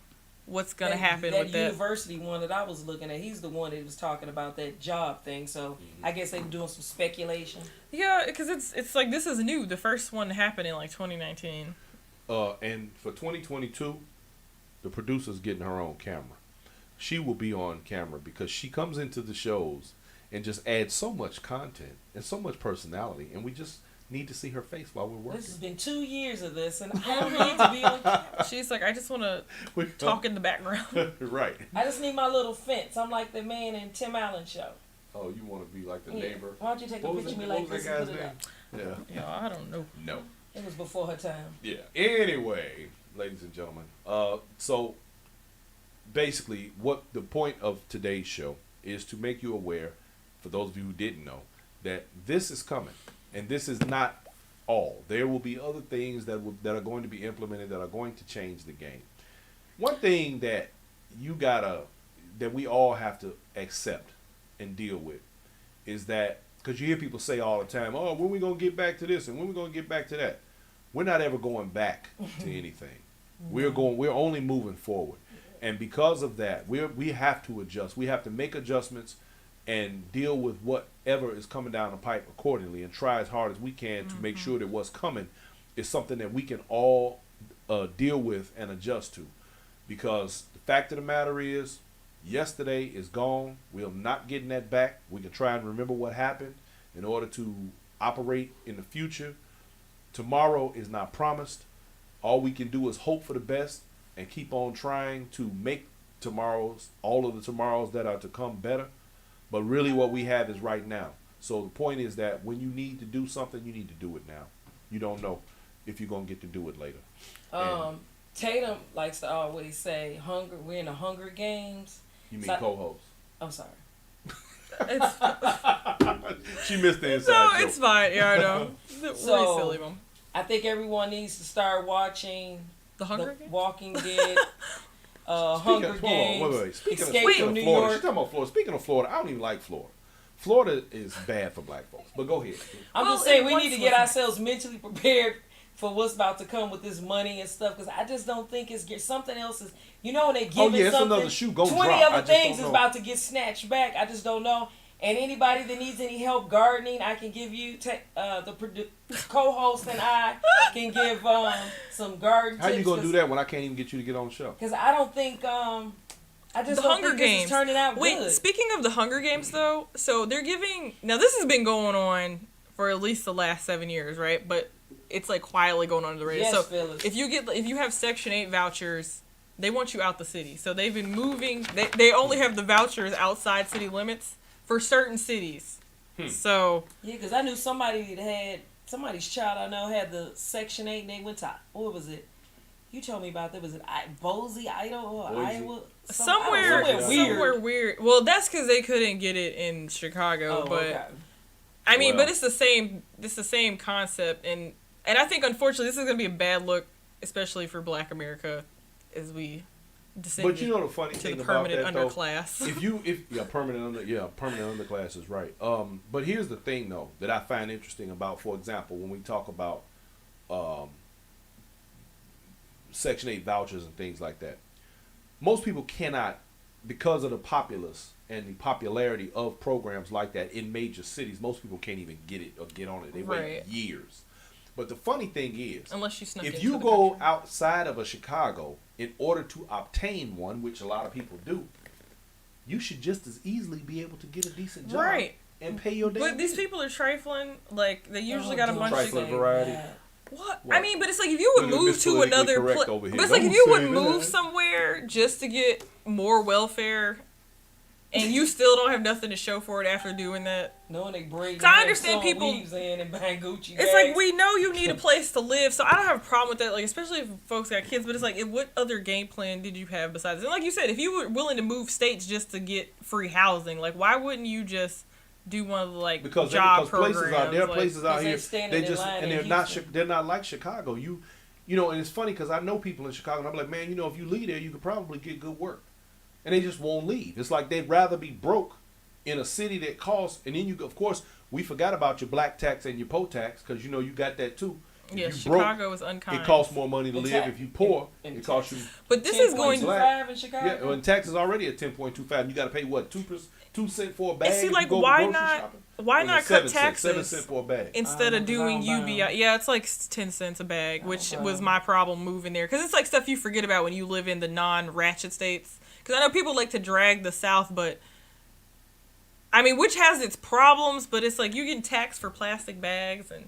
[SPEAKER 2] what's gonna happen with that.
[SPEAKER 3] That university one that I was looking at, he's the one that was talking about that job thing. So I guess they were doing some speculation.
[SPEAKER 2] Yeah, because it's like this is new. The first one happened in like 2019.
[SPEAKER 1] And for 2022, the producer's getting her own camera. She will be on camera because she comes into the shows and just adds so much content and so much personality, and we just need to see her face while we're working.
[SPEAKER 3] This has been 2 years of this, and I don't need to be on camera.
[SPEAKER 2] She's like, I just want to talk in the background.
[SPEAKER 1] Right.
[SPEAKER 3] I just need my little fence. I'm like the man in Tim Allen show.
[SPEAKER 1] Oh, you want to be like the
[SPEAKER 3] Yeah.
[SPEAKER 1] neighbor?
[SPEAKER 3] Why don't you take a picture of me like this and put it up?
[SPEAKER 1] Yeah.
[SPEAKER 2] Yeah, I don't know.
[SPEAKER 1] No.
[SPEAKER 3] It was before her time.
[SPEAKER 1] Yeah. Anyway, ladies and gentlemen, so basically, what the point of today's show is to make you aware, for those of you who didn't know, that this is coming, and this is not all. There will be other things that are going to be implemented that are going to change the game. One thing that that we all have to accept and deal with is that, because you hear people say all the time, oh, when we going to get back to this and when we going to get back to that? We're not ever going back to anything. We're only moving forward. And because of that, we have to adjust. We have to make adjustments and deal with whatever is coming down the pipe accordingly, and try as hard as we can to make sure that what's coming is something that we can all deal with and adjust to. Because the fact of the matter is, yesterday is gone. We're not getting that back. We can try and remember what happened in order to operate in the future. Tomorrow is not promised. All we can do is hope for the best and keep on trying to make all of the tomorrows that are to come better. But really what we have is right now. So the point is that when you need to do something, you need to do it now. You don't know if you're going to get to do it later.
[SPEAKER 3] Tatum likes to always say, we're in the Hunger Games.
[SPEAKER 1] You mean co-host?
[SPEAKER 3] I'm sorry.
[SPEAKER 1] She missed the inside
[SPEAKER 2] No,
[SPEAKER 1] joke.
[SPEAKER 2] it's fine. Yeah, I know.
[SPEAKER 3] So,
[SPEAKER 2] really silly one.
[SPEAKER 3] I think everyone needs to start watching
[SPEAKER 2] The Hunger Games?
[SPEAKER 3] Walking Dead, Hunger Games,
[SPEAKER 1] Wait. Speaking
[SPEAKER 3] Escape
[SPEAKER 1] of
[SPEAKER 3] from New
[SPEAKER 1] Florida,
[SPEAKER 3] York.
[SPEAKER 1] she's talking about Florida. Speaking of Florida, I don't even like Florida. Florida is bad for black folks. But go ahead.
[SPEAKER 3] I'm just saying we need to get ourselves mentally prepared for what's about to come with this money and stuff, because I just don't think something else is, when they give
[SPEAKER 1] it's
[SPEAKER 3] something,
[SPEAKER 1] another shoe go
[SPEAKER 3] 20
[SPEAKER 1] drop. I
[SPEAKER 3] other
[SPEAKER 1] just
[SPEAKER 3] things
[SPEAKER 1] don't
[SPEAKER 3] is
[SPEAKER 1] know.
[SPEAKER 3] about to get snatched back. I just don't know. And anybody that needs any help gardening, I can give you the co-host, and I can give some garden
[SPEAKER 1] How
[SPEAKER 3] tips.
[SPEAKER 1] you gonna do that when I can't even get you to get on the show?
[SPEAKER 3] Because I don't think I just
[SPEAKER 2] The
[SPEAKER 3] don't
[SPEAKER 2] Hunger
[SPEAKER 3] think this
[SPEAKER 2] Games.
[SPEAKER 3] is turning out
[SPEAKER 2] Wait,
[SPEAKER 3] good.
[SPEAKER 2] speaking of the Hunger Games, though, so they're giving... Now, this has been going on for at least the last 7 years, right? But it's, like, quietly going under the radar.
[SPEAKER 3] Yes,
[SPEAKER 2] so
[SPEAKER 3] fellas.
[SPEAKER 2] if you have Section 8 vouchers, they want you out the city. So they've been moving... They only have the vouchers outside city limits for certain cities. So...
[SPEAKER 3] Yeah, because I knew somebody's child I know had the Section 8, and they went to, what was it? You told me about that. Was it Boise, Idaho, or
[SPEAKER 1] Boise.
[SPEAKER 3] Iowa?
[SPEAKER 2] Somewhere weird. Well, that's because they couldn't get it in Chicago.
[SPEAKER 3] Oh,
[SPEAKER 2] but
[SPEAKER 3] okay.
[SPEAKER 2] I mean,
[SPEAKER 1] Well.
[SPEAKER 2] but it's the same. It's the same concept, and I think unfortunately this is gonna be a bad look, especially for Black America, as we descend
[SPEAKER 1] But you know the funny
[SPEAKER 2] to
[SPEAKER 1] thing
[SPEAKER 2] the
[SPEAKER 1] about
[SPEAKER 2] permanent
[SPEAKER 1] that, though?
[SPEAKER 2] underclass.
[SPEAKER 1] Permanent underclass is right. But here's the thing though that I find interesting about, for example, when we talk about Section 8 vouchers and things like that. Most people cannot, because of the populace and the popularity of programs like that in major cities, most people can't even get it or get on it. They wait
[SPEAKER 2] Right.
[SPEAKER 1] years. But the funny thing is,
[SPEAKER 2] Unless you snuck
[SPEAKER 1] if
[SPEAKER 2] into
[SPEAKER 1] you
[SPEAKER 2] the
[SPEAKER 1] go
[SPEAKER 2] country.
[SPEAKER 1] outside of a Chicago in order to obtain one, which a lot of people do, you should just as easily be able to get a decent job
[SPEAKER 2] Right.
[SPEAKER 1] and pay your damn
[SPEAKER 2] But these
[SPEAKER 1] bills.
[SPEAKER 2] people are trifling. Like they usually got a
[SPEAKER 3] don't
[SPEAKER 2] bunch
[SPEAKER 1] Trifling
[SPEAKER 2] of
[SPEAKER 1] variety.
[SPEAKER 2] what?
[SPEAKER 1] What?
[SPEAKER 2] I mean, but it's like if you would
[SPEAKER 1] Look at
[SPEAKER 2] move
[SPEAKER 1] Miss
[SPEAKER 2] to
[SPEAKER 1] Politically
[SPEAKER 2] another
[SPEAKER 1] Correct
[SPEAKER 2] place,
[SPEAKER 1] over here.
[SPEAKER 2] but it's like if
[SPEAKER 1] Don't
[SPEAKER 2] you
[SPEAKER 1] say
[SPEAKER 2] would move
[SPEAKER 1] that.
[SPEAKER 2] somewhere just to get more welfare and you still don't have nothing to show for it after doing that.
[SPEAKER 3] Knowing they braid.
[SPEAKER 2] So I understand people.
[SPEAKER 3] Leaves in and buying Gucci
[SPEAKER 2] It's
[SPEAKER 3] bags.
[SPEAKER 2] like we know you need a place to live, so I don't have a problem with that. Like especially if folks got kids, but it's like, what other game plan did you have besides? And like you said, if you were willing to move states just to get free housing, like why wouldn't you just do one of the like job programs?
[SPEAKER 1] There are places out here.
[SPEAKER 3] They just
[SPEAKER 1] and they're not like Chicago. You know, and it's funny because I know people in Chicago, and I'm like, man, you know, if you leave there, you could probably get good work, and they just won't leave. It's like they'd rather be broke in a city that costs, and then of course, we forgot about your black tax and your po tax because you know you got that too.
[SPEAKER 2] Yeah, Chicago is unkind.
[SPEAKER 1] It costs more money to live. If you poor, it costs you.
[SPEAKER 2] But this is going
[SPEAKER 3] 10.25 in Chicago.
[SPEAKER 1] Yeah, and tax is already at 10.25. You got to pay what 2 cents for a bag.
[SPEAKER 2] And see, like,
[SPEAKER 1] why
[SPEAKER 2] why not cut taxes
[SPEAKER 1] 7 cents for a bag
[SPEAKER 2] instead of doing UBI? Yeah, it's like 10 cents a bag, which was my problem moving there because it's like stuff you forget about when you live in the non-ratchet states. Because I know people like to drag the South, but I mean, which has its problems, but it's like you get taxed for plastic bags and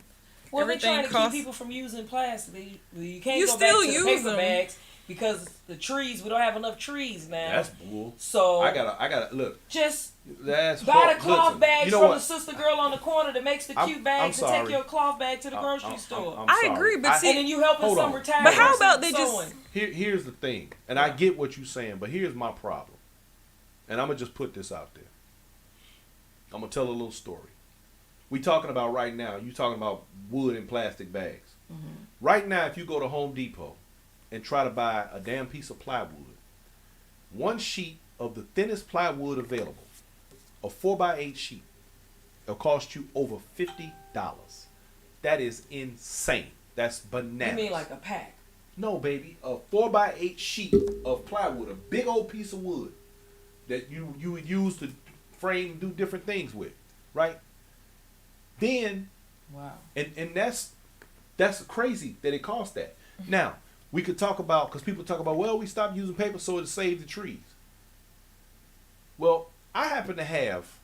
[SPEAKER 3] they're trying to keep people from using plastic. You can't go back to the paper bags because the trees. We don't have enough trees now.
[SPEAKER 1] That's bull.
[SPEAKER 3] So
[SPEAKER 1] I gotta look.
[SPEAKER 3] Just
[SPEAKER 1] buy
[SPEAKER 3] the cloth bags from the sister
[SPEAKER 1] girl
[SPEAKER 3] girl on the corner that makes the cute bags and take your cloth bag to the grocery store.
[SPEAKER 2] I agree, but see,
[SPEAKER 3] and then you helping some retired.
[SPEAKER 2] But how about they just?
[SPEAKER 1] Here's the thing, and I get what you're saying, but here's my problem, and I'm gonna just put this out there. I'm gonna tell a little story. We talking about right now. You talking about wood and plastic bags. Mm-hmm. Right now, if you go to Home Depot and try to buy a damn piece of plywood, one sheet of the thinnest plywood available, a 4x8 sheet, it'll cost you over $50. That is insane. That's bananas.
[SPEAKER 3] You mean like a pack?
[SPEAKER 1] No, baby. A 4x8 sheet of plywood, a big old piece of wood that you would use to frame, do different things with, right? Then,
[SPEAKER 3] wow.
[SPEAKER 1] And that's crazy that it costs that. Now, we could talk about, because people talk about, well, we stopped using paper so it saved the trees. Well, I happen to have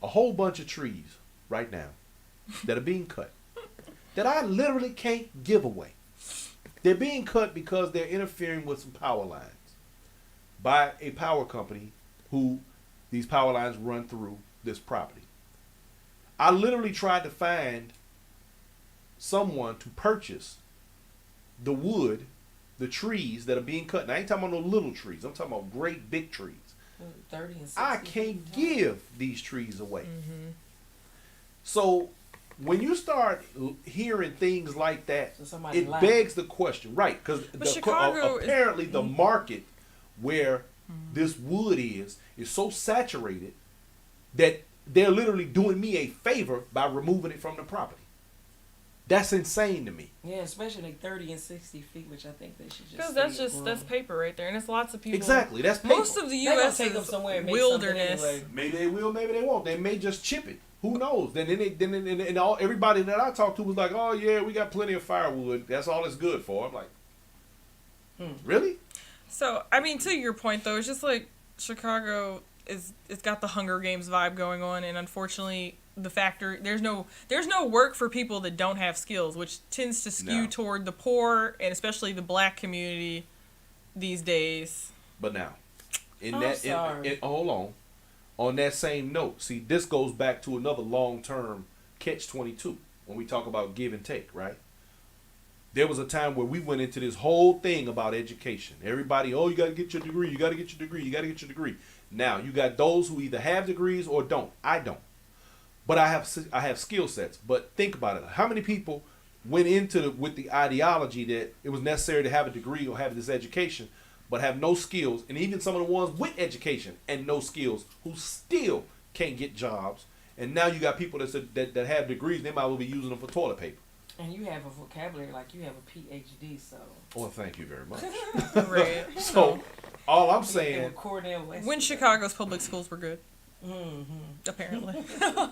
[SPEAKER 1] a whole bunch of trees right now that are being cut that I literally can't give away. They're being cut because they're interfering with some power lines by a power company who these power lines run through this property. I literally tried to find someone to purchase the wood, the trees that are being cut. Now, I ain't talking about no little trees. I'm talking about great big trees.
[SPEAKER 3] 30 and 60.
[SPEAKER 1] I can't give these trees away. Mm-hmm. So when you start hearing things like that, it begs the question, right? Because apparently the market where this wood is so saturated that they're literally doing me a favor by removing it from the property. That's insane to me.
[SPEAKER 3] Yeah, especially like 30 and 60 feet, which I think they should just.
[SPEAKER 2] Because that's paper right there, and it's lots of people.
[SPEAKER 1] Exactly, that's paper.
[SPEAKER 2] Most of the U.S.
[SPEAKER 3] take them somewhere and
[SPEAKER 2] wilderness.
[SPEAKER 3] Anyway.
[SPEAKER 1] Maybe they will, maybe they won't. They may just chip it. Who knows? Then everybody that I talked to was like, "Oh yeah, we got plenty of firewood. That's all it's good for." I'm like, really?
[SPEAKER 2] So I mean, to your point though, it's just like Chicago it's got the Hunger Games vibe going on, and unfortunately, the factory there's no work for people that don't have skills, which tends to skew toward the poor and especially the black community these days.
[SPEAKER 1] But now, hold on that same note, see, this goes back to another long-term catch-22 when we talk about give and take, right? There was a time where we went into this whole thing about education. Everybody, you got to get your degree, you got to get your degree, you got to get your degree. Now, you got those who either have degrees or don't. I don't. But I have skill sets. But think about it. How many people went into with the ideology that it was necessary to have a degree or have this education, but have no skills, and even some of the ones with education and no skills who still can't get jobs. And now you got people that have degrees, they might well be using them for toilet paper.
[SPEAKER 3] And you have a vocabulary like you have a PhD, so.
[SPEAKER 1] Well, thank you very much.
[SPEAKER 2] Right.
[SPEAKER 1] So, all I'm saying.
[SPEAKER 2] When Chicago's public schools were good. Mm-hmm. Apparently.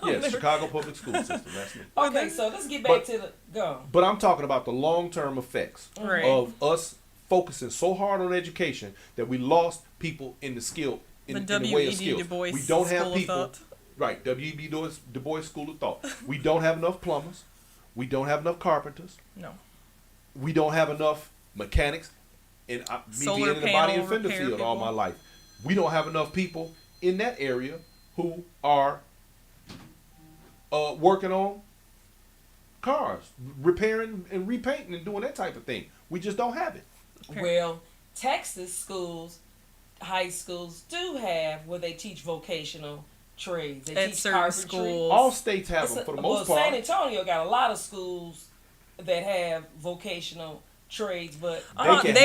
[SPEAKER 1] Yes, Chicago public school system. That's me.
[SPEAKER 3] Okay, so let's get back to the go.
[SPEAKER 1] But I'm talking about the long-term effects of us focusing so hard on education that we lost people in the skill in the way of skills. We don't have people. Right, W.E.B. Du Bois School of Thought. We don't have enough plumbers. We don't have enough carpenters.
[SPEAKER 2] No.
[SPEAKER 1] We don't have enough mechanics. And me being in the body and fender field all my life, we don't have enough people in that area who are working on cars, repairing and repainting and doing that type of thing. We just don't have it.
[SPEAKER 3] Well, Texas schools, high schools do have where they teach vocational trades. They
[SPEAKER 2] At
[SPEAKER 3] teach
[SPEAKER 2] certain
[SPEAKER 3] carpentry.
[SPEAKER 2] schools.
[SPEAKER 1] All states have them for the most
[SPEAKER 3] San
[SPEAKER 1] part.
[SPEAKER 3] Antonio got a lot of schools that have vocational trades, but
[SPEAKER 1] They can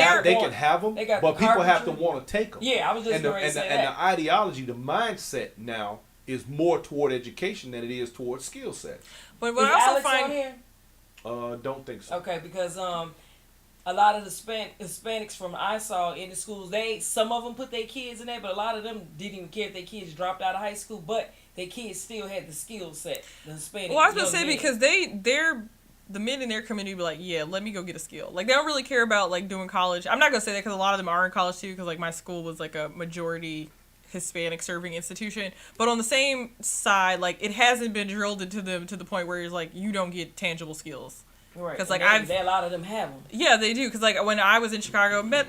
[SPEAKER 1] have them,
[SPEAKER 3] they got
[SPEAKER 1] but
[SPEAKER 3] the
[SPEAKER 1] people have to
[SPEAKER 3] carpentry.
[SPEAKER 1] want to take them.
[SPEAKER 3] Yeah, I was just going to say
[SPEAKER 1] and
[SPEAKER 3] that.
[SPEAKER 1] the ideology, the mindset now is more toward education than it is toward skill sets.
[SPEAKER 2] But what
[SPEAKER 3] Is
[SPEAKER 2] I also
[SPEAKER 3] Alex
[SPEAKER 2] find
[SPEAKER 3] on here?
[SPEAKER 1] Don't think so.
[SPEAKER 3] Okay, because a lot of the Hispanics from I saw in the schools, some of them put their kids in there, but a lot of them didn't even care if their kids dropped out of high school, but their kids still had the skill set. The Hispanic.
[SPEAKER 2] Well, I was gonna
[SPEAKER 3] young
[SPEAKER 2] say
[SPEAKER 3] men.
[SPEAKER 2] because they're the men in their community be like, yeah, let me go get a skill. Like they don't really care about like doing college. I'm not gonna say that because a lot of them are in college too. Because like my school was like a majority Hispanic serving institution, but on the same side, like it hasn't been drilled into them to the point where it's like you don't get tangible skills.
[SPEAKER 3] Right.
[SPEAKER 2] 'Cause,
[SPEAKER 3] And
[SPEAKER 2] like,
[SPEAKER 3] a lot of them have them.
[SPEAKER 2] Yeah, they do. Because like when I was in Chicago, met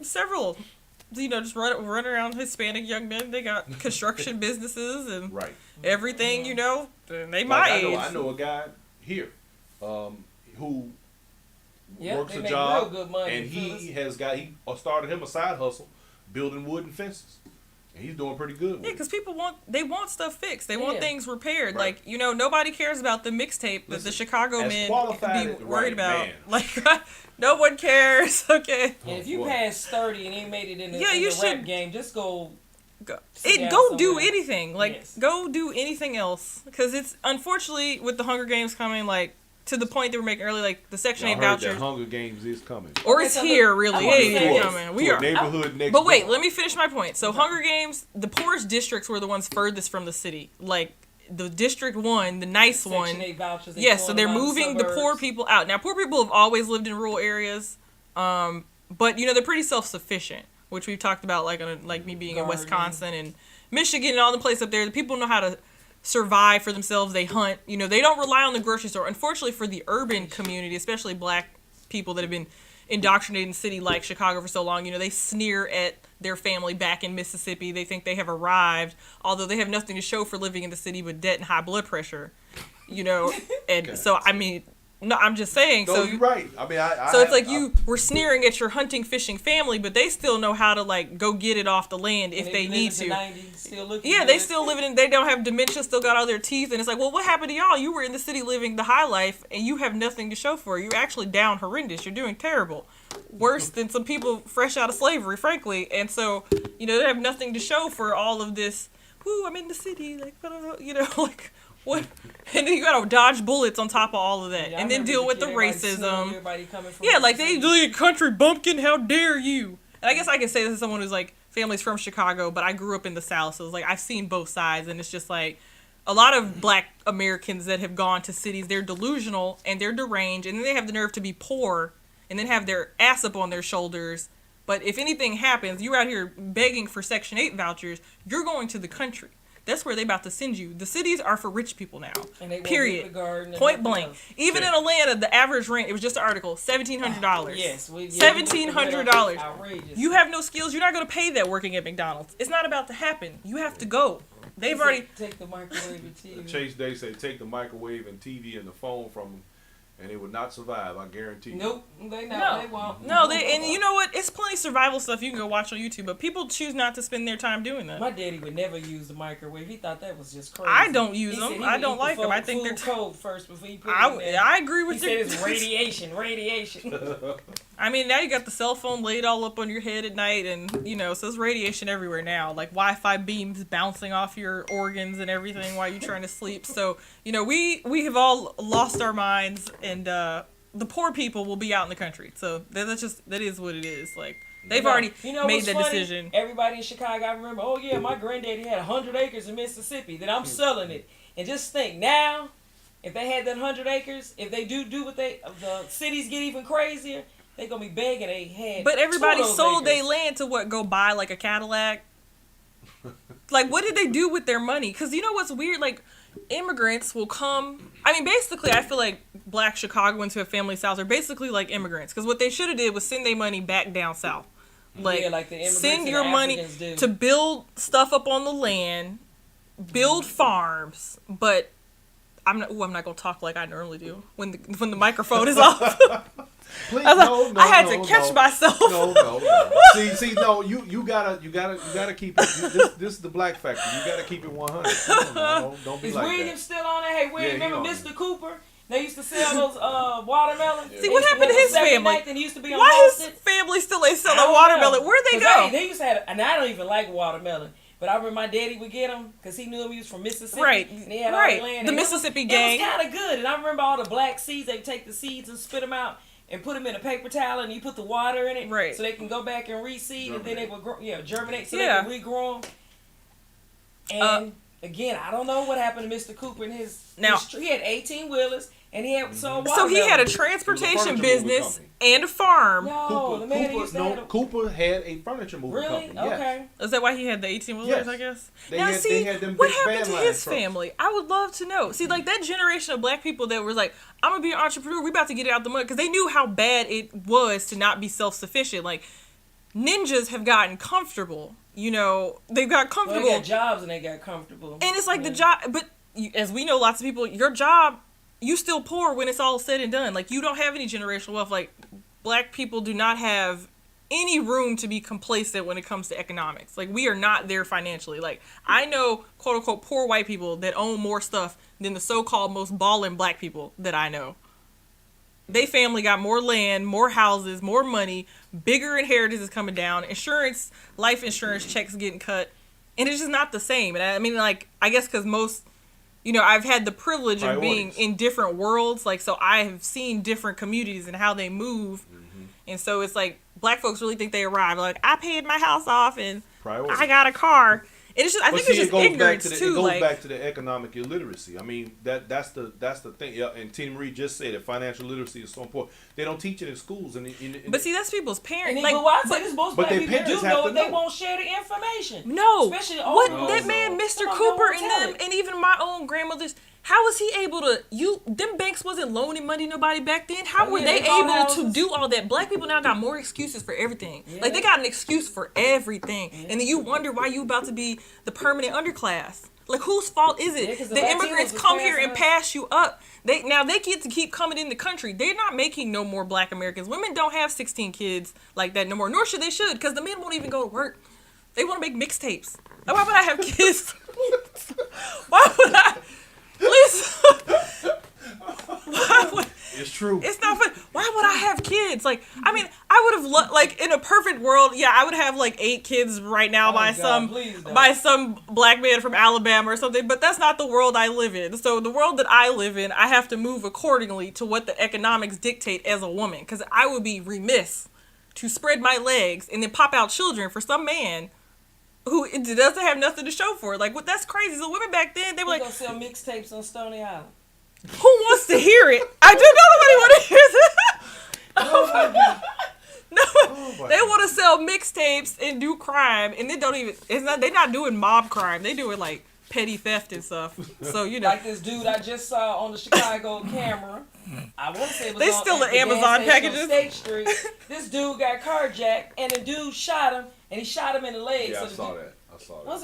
[SPEAKER 2] several, just run around Hispanic young men. They got construction businesses and
[SPEAKER 1] Right.
[SPEAKER 2] everything. They my
[SPEAKER 1] Like,
[SPEAKER 2] age.
[SPEAKER 1] I know a guy here who
[SPEAKER 3] Yeah,
[SPEAKER 1] works
[SPEAKER 3] they
[SPEAKER 1] a
[SPEAKER 3] make
[SPEAKER 1] job,
[SPEAKER 3] real good money,
[SPEAKER 1] and he started him a side hustle building wooden fences, and he's doing pretty good with
[SPEAKER 2] Yeah,
[SPEAKER 1] it.
[SPEAKER 2] because people want stuff fixed. They want
[SPEAKER 3] Yeah.
[SPEAKER 2] things repaired.
[SPEAKER 1] Right.
[SPEAKER 2] Like, nobody cares about the mixtape that the
[SPEAKER 1] Listen,
[SPEAKER 2] Chicago
[SPEAKER 1] as
[SPEAKER 2] men
[SPEAKER 1] qualified
[SPEAKER 2] be
[SPEAKER 1] as-
[SPEAKER 2] worried
[SPEAKER 1] right,
[SPEAKER 2] about.
[SPEAKER 1] man.
[SPEAKER 2] Like, no one cares. Okay.
[SPEAKER 3] And if you
[SPEAKER 1] boy.
[SPEAKER 3] pass 30 and ain't made it in the,
[SPEAKER 2] Yeah,
[SPEAKER 3] in
[SPEAKER 2] you
[SPEAKER 3] the rap
[SPEAKER 2] should-
[SPEAKER 3] game, just go.
[SPEAKER 2] Go
[SPEAKER 3] Sit down
[SPEAKER 2] do
[SPEAKER 3] somewhere.
[SPEAKER 2] anything. Like,
[SPEAKER 3] Yes.
[SPEAKER 2] go do anything else. Because it's, unfortunately, with the Hunger Games coming, like, to the point they were making earlier, like, the Section
[SPEAKER 1] Y'all
[SPEAKER 2] 8
[SPEAKER 1] heard that
[SPEAKER 2] vouchers.
[SPEAKER 1] Hunger Games is coming.
[SPEAKER 2] Or
[SPEAKER 3] Okay,
[SPEAKER 2] it's
[SPEAKER 3] so
[SPEAKER 2] here,
[SPEAKER 3] look,
[SPEAKER 2] really.
[SPEAKER 3] I wanna
[SPEAKER 2] It
[SPEAKER 3] say
[SPEAKER 2] ain't
[SPEAKER 3] this.
[SPEAKER 2] coming. We
[SPEAKER 1] To a
[SPEAKER 2] are.
[SPEAKER 1] neighborhood next
[SPEAKER 2] But wait,
[SPEAKER 1] door.
[SPEAKER 2] let me finish my point. So Hunger Games, the poorest districts were the ones furthest from the city. Like the District 1, the nice
[SPEAKER 3] Section
[SPEAKER 2] one.
[SPEAKER 3] 8 vouchers. they
[SPEAKER 2] Yes, so
[SPEAKER 3] throwing
[SPEAKER 2] they're
[SPEAKER 3] them out in
[SPEAKER 2] moving the poor
[SPEAKER 3] suburbs.
[SPEAKER 2] people out. Now, poor people have always lived in rural areas, but they're pretty self-sufficient, which we've talked about, like me being in
[SPEAKER 3] Gardening.
[SPEAKER 2] Wisconsin and Michigan and all the places up there. The people know how to survive for themselves. They hunt. They don't rely on the grocery store. Unfortunately, for the urban community, especially black people that have been indoctrinated in a city like Chicago for so long, they sneer at their family back in Mississippi. They think they have arrived, although they have nothing to show for living in the city but debt and high blood pressure. And so, I mean, no, I'm just saying.
[SPEAKER 1] No,
[SPEAKER 2] So
[SPEAKER 1] you're right. I mean,
[SPEAKER 2] so it's like you were sneering at your hunting, fishing family, but they still know how to like go get it off the land if
[SPEAKER 3] And
[SPEAKER 2] they
[SPEAKER 3] live
[SPEAKER 2] need
[SPEAKER 3] into
[SPEAKER 2] to.
[SPEAKER 3] 90, still looking
[SPEAKER 2] Yeah, they
[SPEAKER 3] good.
[SPEAKER 2] still living in. They don't have dementia, still got all their teeth, and it's like, well, what happened to y'all? You were in the city living the high life, and you have nothing to show for it. You're actually down horrendous. You're doing terrible, worse than some people fresh out of slavery, frankly. And so, they have nothing to show for all of this. Whoo, I'm in the city, like, like. What? And then you gotta dodge bullets on top of all of that,
[SPEAKER 3] Yeah, I
[SPEAKER 2] and then
[SPEAKER 3] remember
[SPEAKER 2] deal
[SPEAKER 3] as a
[SPEAKER 2] with the
[SPEAKER 3] kid, everybody snubbed
[SPEAKER 2] racism.
[SPEAKER 3] everybody coming from
[SPEAKER 2] Yeah, like they
[SPEAKER 3] Mississippi.
[SPEAKER 2] do country bumpkin. How dare you? And I guess I can say this as someone who's like family's from Chicago, but I grew up in the South, so it's like I've seen both sides, and it's just like a lot of Black Americans that have gone to cities, they're delusional and they're deranged, and then they have the nerve to be poor and then have their ass up on their shoulders. But if anything happens, you're out here begging for Section 8 vouchers, you're going to the country. That's where they about to send you. The cities are for rich people now.
[SPEAKER 3] And they won't
[SPEAKER 2] Period.
[SPEAKER 3] get the garden and
[SPEAKER 2] Point
[SPEAKER 3] nothing
[SPEAKER 2] blank.
[SPEAKER 3] else.
[SPEAKER 2] Even in Atlanta, the average rent, it was just an article, $1,700.
[SPEAKER 3] Yes,
[SPEAKER 2] $1,700.
[SPEAKER 3] Outrageous.
[SPEAKER 2] You have no skills. You're not going to pay that working at McDonald's. It's not about to happen. You have to go. They've
[SPEAKER 3] He
[SPEAKER 2] already.
[SPEAKER 3] said, take the microwave and TV.
[SPEAKER 1] Chase Day said, take the microwave and TV and the phone from them, and it would not survive. I guarantee you.
[SPEAKER 3] Nope, they not.
[SPEAKER 2] No,
[SPEAKER 3] They won't.
[SPEAKER 2] no, and you know what? It's plenty of survival stuff you can go watch on YouTube, but people choose not to spend their time doing that.
[SPEAKER 3] My daddy would never use the microwave. He thought that was just crazy.
[SPEAKER 2] I don't use
[SPEAKER 3] He
[SPEAKER 2] them.
[SPEAKER 3] said he
[SPEAKER 2] I
[SPEAKER 3] would
[SPEAKER 2] don't
[SPEAKER 3] eat
[SPEAKER 2] like
[SPEAKER 3] the
[SPEAKER 2] them. I think
[SPEAKER 3] food
[SPEAKER 2] they're.
[SPEAKER 3] cold first before he put it in there.
[SPEAKER 2] I agree
[SPEAKER 3] He
[SPEAKER 2] with
[SPEAKER 3] said
[SPEAKER 2] you.
[SPEAKER 3] it's radiation.
[SPEAKER 2] I mean, now you got the cell phone laid all up on your head at night, and so there's radiation everywhere now, like Wi-Fi beams bouncing off your organs and everything while you're trying to sleep. So we have all lost our minds, and the poor people will be out in the country. So that is what it is. Like they've already made
[SPEAKER 3] what's
[SPEAKER 2] the
[SPEAKER 3] funny?
[SPEAKER 2] decision.
[SPEAKER 3] Everybody in Chicago, I remember. Oh yeah, my granddaddy had 100 acres in Mississippi. That I'm selling it, and just think now. If they had that 100 acres, if they do what the cities get even crazier, they gonna be begging they had.
[SPEAKER 2] But everybody
[SPEAKER 3] 2 of those
[SPEAKER 2] sold their
[SPEAKER 3] acres.
[SPEAKER 2] land to go buy like a Cadillac. Like, what did they do with their money? Because you know what's weird? Like, immigrants will come. I mean, basically, I feel like Black Chicagoans who have family south are basically like immigrants. Because what they should have did was send their money back down south. Like,
[SPEAKER 3] Yeah, like the immigrants
[SPEAKER 2] send
[SPEAKER 3] and
[SPEAKER 2] your
[SPEAKER 3] the
[SPEAKER 2] money
[SPEAKER 3] Africans do.
[SPEAKER 2] to build stuff up on the land, build farms, but I'm not gonna talk like I normally do when the microphone is off.
[SPEAKER 1] Please,
[SPEAKER 2] I was like, I had to catch myself.
[SPEAKER 1] No. See, no, you gotta keep it. This is the black factor. You gotta keep it 100. Don't be
[SPEAKER 3] Is
[SPEAKER 1] like
[SPEAKER 3] William
[SPEAKER 1] that.
[SPEAKER 3] still on it? Hey, William,
[SPEAKER 1] Yeah, he
[SPEAKER 3] remember
[SPEAKER 1] on
[SPEAKER 3] Mr. Cooper? They used to sell those watermelons.
[SPEAKER 1] Yeah.
[SPEAKER 2] See, what happened to his family?
[SPEAKER 3] And he used to be on
[SPEAKER 2] Why his
[SPEAKER 3] Halsted.
[SPEAKER 2] family still ain't
[SPEAKER 3] I
[SPEAKER 2] selling
[SPEAKER 3] don't
[SPEAKER 2] watermelon?
[SPEAKER 3] know.
[SPEAKER 2] Where'd they
[SPEAKER 3] 'Cause
[SPEAKER 2] go?
[SPEAKER 3] They used to have, and I don't even like watermelon. But I remember my daddy would get them because he knew he was from Mississippi.
[SPEAKER 2] Right,
[SPEAKER 3] And they had
[SPEAKER 2] right.
[SPEAKER 3] all the land.
[SPEAKER 2] The
[SPEAKER 3] And
[SPEAKER 2] Mississippi
[SPEAKER 3] it
[SPEAKER 2] gang.
[SPEAKER 3] was kind of good. And I remember all the black seeds. They take the seeds and spit them out and put them in a paper towel, and you put the water in it,
[SPEAKER 2] Right.
[SPEAKER 3] so they can go back and reseed, and then they would grow, germinate, so
[SPEAKER 2] Yeah.
[SPEAKER 3] they can regrow them. And again, I don't know what happened to Mr. Cooper and his. He had 18 wheelers, and he had sold
[SPEAKER 2] So he had a
[SPEAKER 3] watermelon.
[SPEAKER 2] transportation
[SPEAKER 1] It was a furniture moving
[SPEAKER 2] business
[SPEAKER 1] company.
[SPEAKER 2] and a farm.
[SPEAKER 3] No, the man used to have a,
[SPEAKER 1] Cooper had a furniture moving
[SPEAKER 3] really?
[SPEAKER 1] company. Yes.
[SPEAKER 3] Okay.
[SPEAKER 2] Is that why he had the 18-wheelers,
[SPEAKER 1] Yes.
[SPEAKER 2] I guess?
[SPEAKER 1] They
[SPEAKER 2] Now,
[SPEAKER 1] had-
[SPEAKER 2] see,
[SPEAKER 1] they had them
[SPEAKER 2] what
[SPEAKER 1] big
[SPEAKER 2] happened to
[SPEAKER 1] van
[SPEAKER 2] his
[SPEAKER 1] line
[SPEAKER 2] family? I would love to know. See, like, that generation of black people that was like, I'm going to be an entrepreneur. We about to get it out the mud. Because they knew how bad it was to not be self-sufficient. Like, ninjas have gotten comfortable. You know, they've got
[SPEAKER 3] Well,
[SPEAKER 2] comfortable.
[SPEAKER 3] they got jobs and they got comfortable.
[SPEAKER 2] And it's like the job, but as we know, lots of people, your job, you still poor when it's all said and done. Like, you don't have any generational wealth. Like, black people do not have any room to be complacent when it comes to economics. Like, we are not there financially. Like, I know, quote unquote, poor white people that own more stuff than the so-called most ballin' black people that I know. They family got more land, more houses, more money, bigger inheritances coming down, insurance, life insurance checks getting cut, and it's just not the same. And I mean, like, I guess because most, you know, I've had the privilege of being in different worlds, like, so I have seen different communities and how they move, and so it's like, black folks really think they arrive. Like, I paid my house off and I got a car. And it's just, I think it's just ignorance too.
[SPEAKER 1] It goes
[SPEAKER 2] like,
[SPEAKER 1] back to the economic illiteracy. I mean, that's the thing. Yeah, and Tina Marie just said that financial literacy is so important. They don't teach it in schools.
[SPEAKER 2] But see, that's people's parents.
[SPEAKER 3] And
[SPEAKER 2] Like,
[SPEAKER 3] but why I say this, most
[SPEAKER 1] but
[SPEAKER 3] black
[SPEAKER 1] their
[SPEAKER 3] people
[SPEAKER 1] parents
[SPEAKER 3] do
[SPEAKER 1] have
[SPEAKER 3] know
[SPEAKER 1] to
[SPEAKER 3] it. They
[SPEAKER 1] know.
[SPEAKER 3] won't share the information.
[SPEAKER 2] No,
[SPEAKER 3] Especially
[SPEAKER 2] what
[SPEAKER 3] older
[SPEAKER 2] that
[SPEAKER 3] ones.
[SPEAKER 2] man, Mr.
[SPEAKER 3] Some of them
[SPEAKER 2] Cooper,
[SPEAKER 3] won't
[SPEAKER 2] and
[SPEAKER 3] tell
[SPEAKER 2] them,
[SPEAKER 3] it.
[SPEAKER 2] and even my own grandmother's. How was he able to? Them banks wasn't loaning money to nobody back then. How
[SPEAKER 3] Oh,
[SPEAKER 2] were
[SPEAKER 3] yeah,
[SPEAKER 2] they
[SPEAKER 3] they bought
[SPEAKER 2] able to
[SPEAKER 3] houses.
[SPEAKER 2] do all that? Black people now got more excuses for everything.
[SPEAKER 3] Yeah.
[SPEAKER 2] Like, they got an excuse for everything, and then you wonder why you about to be the permanent underclass. Like, whose fault is it?
[SPEAKER 3] Yeah, 'cause the
[SPEAKER 2] the
[SPEAKER 3] Latinos
[SPEAKER 2] immigrants
[SPEAKER 3] was
[SPEAKER 2] come here and
[SPEAKER 3] passing
[SPEAKER 2] pass you up. They get to keep coming in the country. They're not making no more black Americans. Women don't have 16 kids like that no more. Nor should they because the men won't even go to work. They want to make mixtapes. Like, why would I have kids? Why would I? Listen. Why would?
[SPEAKER 1] It's true.
[SPEAKER 2] It's not fun. Why would I have kids? Like, I mean, I would have like, in a perfect world, yeah, I would have like 8 kids right now by
[SPEAKER 3] God,
[SPEAKER 2] some black man from Alabama or something. But that's not the world I live in. So the world that I live in, I have to move accordingly to what the economics dictate as a woman, because I would be remiss to spread my legs and then pop out children for some man who doesn't have nothing to show for it. Like, what? That's crazy. So women back then, they were
[SPEAKER 3] We
[SPEAKER 2] like,
[SPEAKER 3] gonna sell mixtapes on Stony Island.
[SPEAKER 2] who wants to hear it? I do know nobody want to hear that. No, they want to sell mixtapes and do crime, and they don't even. They're not doing mob crime. They doing like petty theft and stuff. So you know,
[SPEAKER 3] Like this dude I just saw on the Chicago camera. I want to say it was
[SPEAKER 2] They
[SPEAKER 3] on,
[SPEAKER 2] stealing
[SPEAKER 3] at the gas
[SPEAKER 2] Amazon
[SPEAKER 3] station on
[SPEAKER 2] packages.
[SPEAKER 3] State Street. This dude got carjacked, and the dude shot him, and he shot him in the leg.
[SPEAKER 1] Yeah,
[SPEAKER 3] so
[SPEAKER 1] I
[SPEAKER 3] the
[SPEAKER 1] saw
[SPEAKER 3] dude,
[SPEAKER 1] that.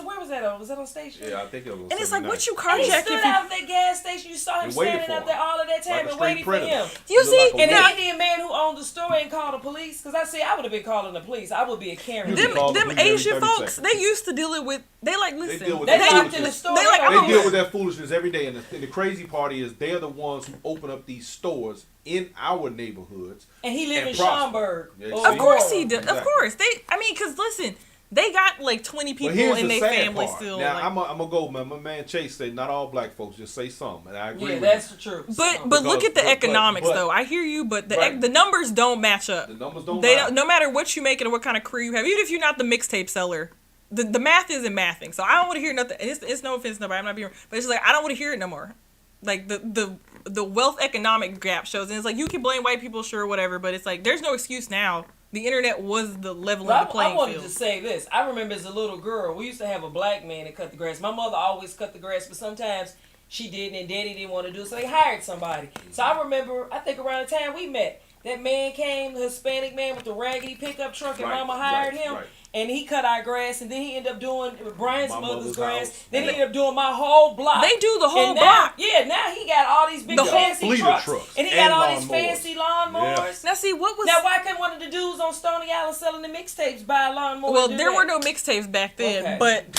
[SPEAKER 3] Where was that on? Was that on State Street?
[SPEAKER 1] Yeah, I think it was.
[SPEAKER 2] and it's like, what you
[SPEAKER 3] And he
[SPEAKER 2] carjack
[SPEAKER 3] stood
[SPEAKER 2] if you?
[SPEAKER 3] out at that gas station. You saw him
[SPEAKER 1] And waited
[SPEAKER 3] standing
[SPEAKER 1] for
[SPEAKER 3] out
[SPEAKER 1] him.
[SPEAKER 3] there all of that time
[SPEAKER 1] Like a
[SPEAKER 3] and
[SPEAKER 1] straight
[SPEAKER 3] waiting for
[SPEAKER 1] predator.
[SPEAKER 3] him.
[SPEAKER 2] You
[SPEAKER 1] Look
[SPEAKER 2] see,
[SPEAKER 1] like a
[SPEAKER 3] And the
[SPEAKER 1] wolf.
[SPEAKER 3] Indian man who owned the store ain't called the police. Because I I would have been calling the police. I would be a Karen.
[SPEAKER 1] You
[SPEAKER 2] them
[SPEAKER 1] call the
[SPEAKER 2] them
[SPEAKER 1] police every
[SPEAKER 2] Asian
[SPEAKER 1] 30
[SPEAKER 2] folks,
[SPEAKER 1] seconds.
[SPEAKER 2] they used to dealing with. They like listen.
[SPEAKER 1] deal with
[SPEAKER 3] They
[SPEAKER 1] that
[SPEAKER 3] locked in the
[SPEAKER 1] foolishness.
[SPEAKER 3] store.
[SPEAKER 2] They like,
[SPEAKER 1] They
[SPEAKER 2] oh,
[SPEAKER 1] deal with that foolishness every day, and the crazy part is they're the ones who open up these stores in our neighborhoods.
[SPEAKER 3] And he lived
[SPEAKER 1] And
[SPEAKER 3] in
[SPEAKER 1] prosper.
[SPEAKER 3] Schaumburg.
[SPEAKER 1] Yeah,
[SPEAKER 3] or
[SPEAKER 2] Of course he
[SPEAKER 3] Aurora.
[SPEAKER 2] did. Of
[SPEAKER 1] Exactly.
[SPEAKER 2] course because listen, they got like 20 people
[SPEAKER 1] But here's
[SPEAKER 2] in
[SPEAKER 1] the
[SPEAKER 2] their
[SPEAKER 1] sad
[SPEAKER 2] family
[SPEAKER 1] part.
[SPEAKER 2] still.
[SPEAKER 1] Now
[SPEAKER 2] like,
[SPEAKER 1] I'm gonna go, man. My man Chase said not all black folks, just say some, and I agree
[SPEAKER 3] Yeah,
[SPEAKER 1] with
[SPEAKER 3] that's
[SPEAKER 1] him.
[SPEAKER 3] the truth.
[SPEAKER 2] But look at the
[SPEAKER 1] but-
[SPEAKER 2] economics
[SPEAKER 1] but-
[SPEAKER 2] though. I hear you, but
[SPEAKER 1] Right.
[SPEAKER 2] the numbers don't match up.
[SPEAKER 1] The numbers don't.
[SPEAKER 2] They
[SPEAKER 1] lie.
[SPEAKER 2] don't, no matter what you make and what kind of career you have, even if you're not the mixtape seller, the math isn't mathing. So I don't want to hear nothing. It's no offense to nobody. I'm not being, but it's just like I don't want to hear it no more. Like the wealth economic gap shows, and it's like you can blame white people, sure, whatever, but it's like there's no excuse now. The internet was the leveling
[SPEAKER 3] But
[SPEAKER 2] the playing
[SPEAKER 3] I wanted
[SPEAKER 2] field.
[SPEAKER 3] to say this. I remember as a little girl, we used to have a black man that cut the grass. My mother always cut the grass, but sometimes she didn't, and daddy didn't want to do it, so they hired somebody. So I remember, I think around the time we met, That man came, the Hispanic man with the raggedy pickup truck, and
[SPEAKER 1] Right,
[SPEAKER 3] Mama hired
[SPEAKER 1] right,
[SPEAKER 3] him.
[SPEAKER 1] right.
[SPEAKER 3] And he cut our grass, and then he ended up doing Brian's
[SPEAKER 1] My
[SPEAKER 3] mother's
[SPEAKER 1] mother's
[SPEAKER 3] grass.
[SPEAKER 1] house.
[SPEAKER 3] Then he
[SPEAKER 1] Yeah.
[SPEAKER 3] ended up doing my whole block.
[SPEAKER 2] They do the whole
[SPEAKER 3] and now,
[SPEAKER 2] block.
[SPEAKER 3] Yeah, now he got all these big
[SPEAKER 2] The whole
[SPEAKER 3] fancy
[SPEAKER 1] fleet of
[SPEAKER 3] trucks.
[SPEAKER 1] trucks
[SPEAKER 3] And he
[SPEAKER 1] and
[SPEAKER 3] got all these
[SPEAKER 1] lawnmowers.
[SPEAKER 3] fancy lawnmowers.
[SPEAKER 2] Now, see, what was...
[SPEAKER 3] Now, why couldn't one of the dudes on Stony Island selling the mixtapes buy a lawnmower?
[SPEAKER 2] Well,
[SPEAKER 3] and do
[SPEAKER 2] there
[SPEAKER 3] that?
[SPEAKER 2] were no mixtapes back then,
[SPEAKER 3] Okay.
[SPEAKER 2] but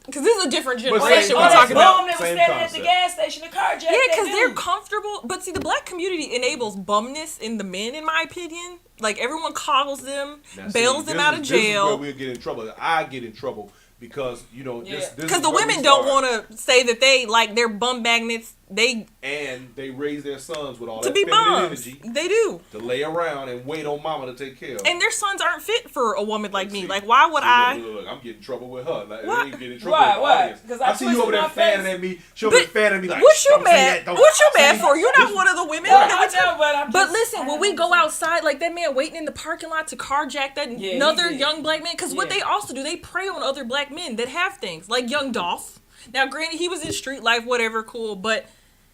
[SPEAKER 2] because this is a different
[SPEAKER 1] But
[SPEAKER 2] generation
[SPEAKER 1] same
[SPEAKER 2] we're
[SPEAKER 3] Or that
[SPEAKER 2] talking about.
[SPEAKER 3] bum that was
[SPEAKER 1] Same
[SPEAKER 3] standing at
[SPEAKER 1] concept.
[SPEAKER 3] the gas station, the carjacked
[SPEAKER 2] Yeah,
[SPEAKER 3] that
[SPEAKER 2] because they're
[SPEAKER 3] dude.
[SPEAKER 2] comfortable. But see, the black community enables bumness in the men, in my opinion. Like, everyone coddles them,
[SPEAKER 1] Now, see,
[SPEAKER 2] bails them
[SPEAKER 1] this
[SPEAKER 2] out
[SPEAKER 1] is-
[SPEAKER 2] of
[SPEAKER 1] This is where
[SPEAKER 2] jail.
[SPEAKER 1] we'll get in trouble. I get in trouble because, you know,
[SPEAKER 3] Yeah.
[SPEAKER 1] this
[SPEAKER 2] Because
[SPEAKER 1] is
[SPEAKER 2] the
[SPEAKER 1] where we
[SPEAKER 2] women don't
[SPEAKER 1] start.
[SPEAKER 2] want to say that they, like, they're bum magnets. They
[SPEAKER 1] And they raise their sons with all
[SPEAKER 2] to
[SPEAKER 1] that
[SPEAKER 2] be
[SPEAKER 1] feminine
[SPEAKER 2] bums.
[SPEAKER 1] energy
[SPEAKER 2] They do.
[SPEAKER 1] to lay around and wait on mama to take care of.
[SPEAKER 2] And their sons aren't fit for a woman like me.
[SPEAKER 1] See,
[SPEAKER 2] Like, why would
[SPEAKER 1] see,
[SPEAKER 2] I?
[SPEAKER 1] Look, I'm getting in trouble with her. Like,
[SPEAKER 2] What?
[SPEAKER 1] I ain't getting in trouble
[SPEAKER 3] Why?
[SPEAKER 1] with the
[SPEAKER 3] Why?
[SPEAKER 1] audience.
[SPEAKER 3] 'Cause
[SPEAKER 1] I see you over there
[SPEAKER 3] my
[SPEAKER 1] fanning
[SPEAKER 3] face.
[SPEAKER 1] at me. She over there
[SPEAKER 2] But
[SPEAKER 1] fanning at me like,
[SPEAKER 2] What you
[SPEAKER 1] don't say
[SPEAKER 2] mad?
[SPEAKER 1] that, don't
[SPEAKER 2] What you
[SPEAKER 1] say
[SPEAKER 2] mad
[SPEAKER 1] that.
[SPEAKER 2] for? You're not one of the women.
[SPEAKER 3] No,
[SPEAKER 2] that
[SPEAKER 3] I
[SPEAKER 2] would tell-
[SPEAKER 3] know, but I'm
[SPEAKER 2] But
[SPEAKER 3] just-
[SPEAKER 2] listen, when we go outside, like that man waiting in the parking lot to carjack that
[SPEAKER 3] Yeah, he
[SPEAKER 2] another
[SPEAKER 3] did.
[SPEAKER 2] young black man, because what
[SPEAKER 3] Yeah.
[SPEAKER 2] they also do, they prey on other black men that have things, like young Dolph. Now, granted, he was in street life, whatever, cool, but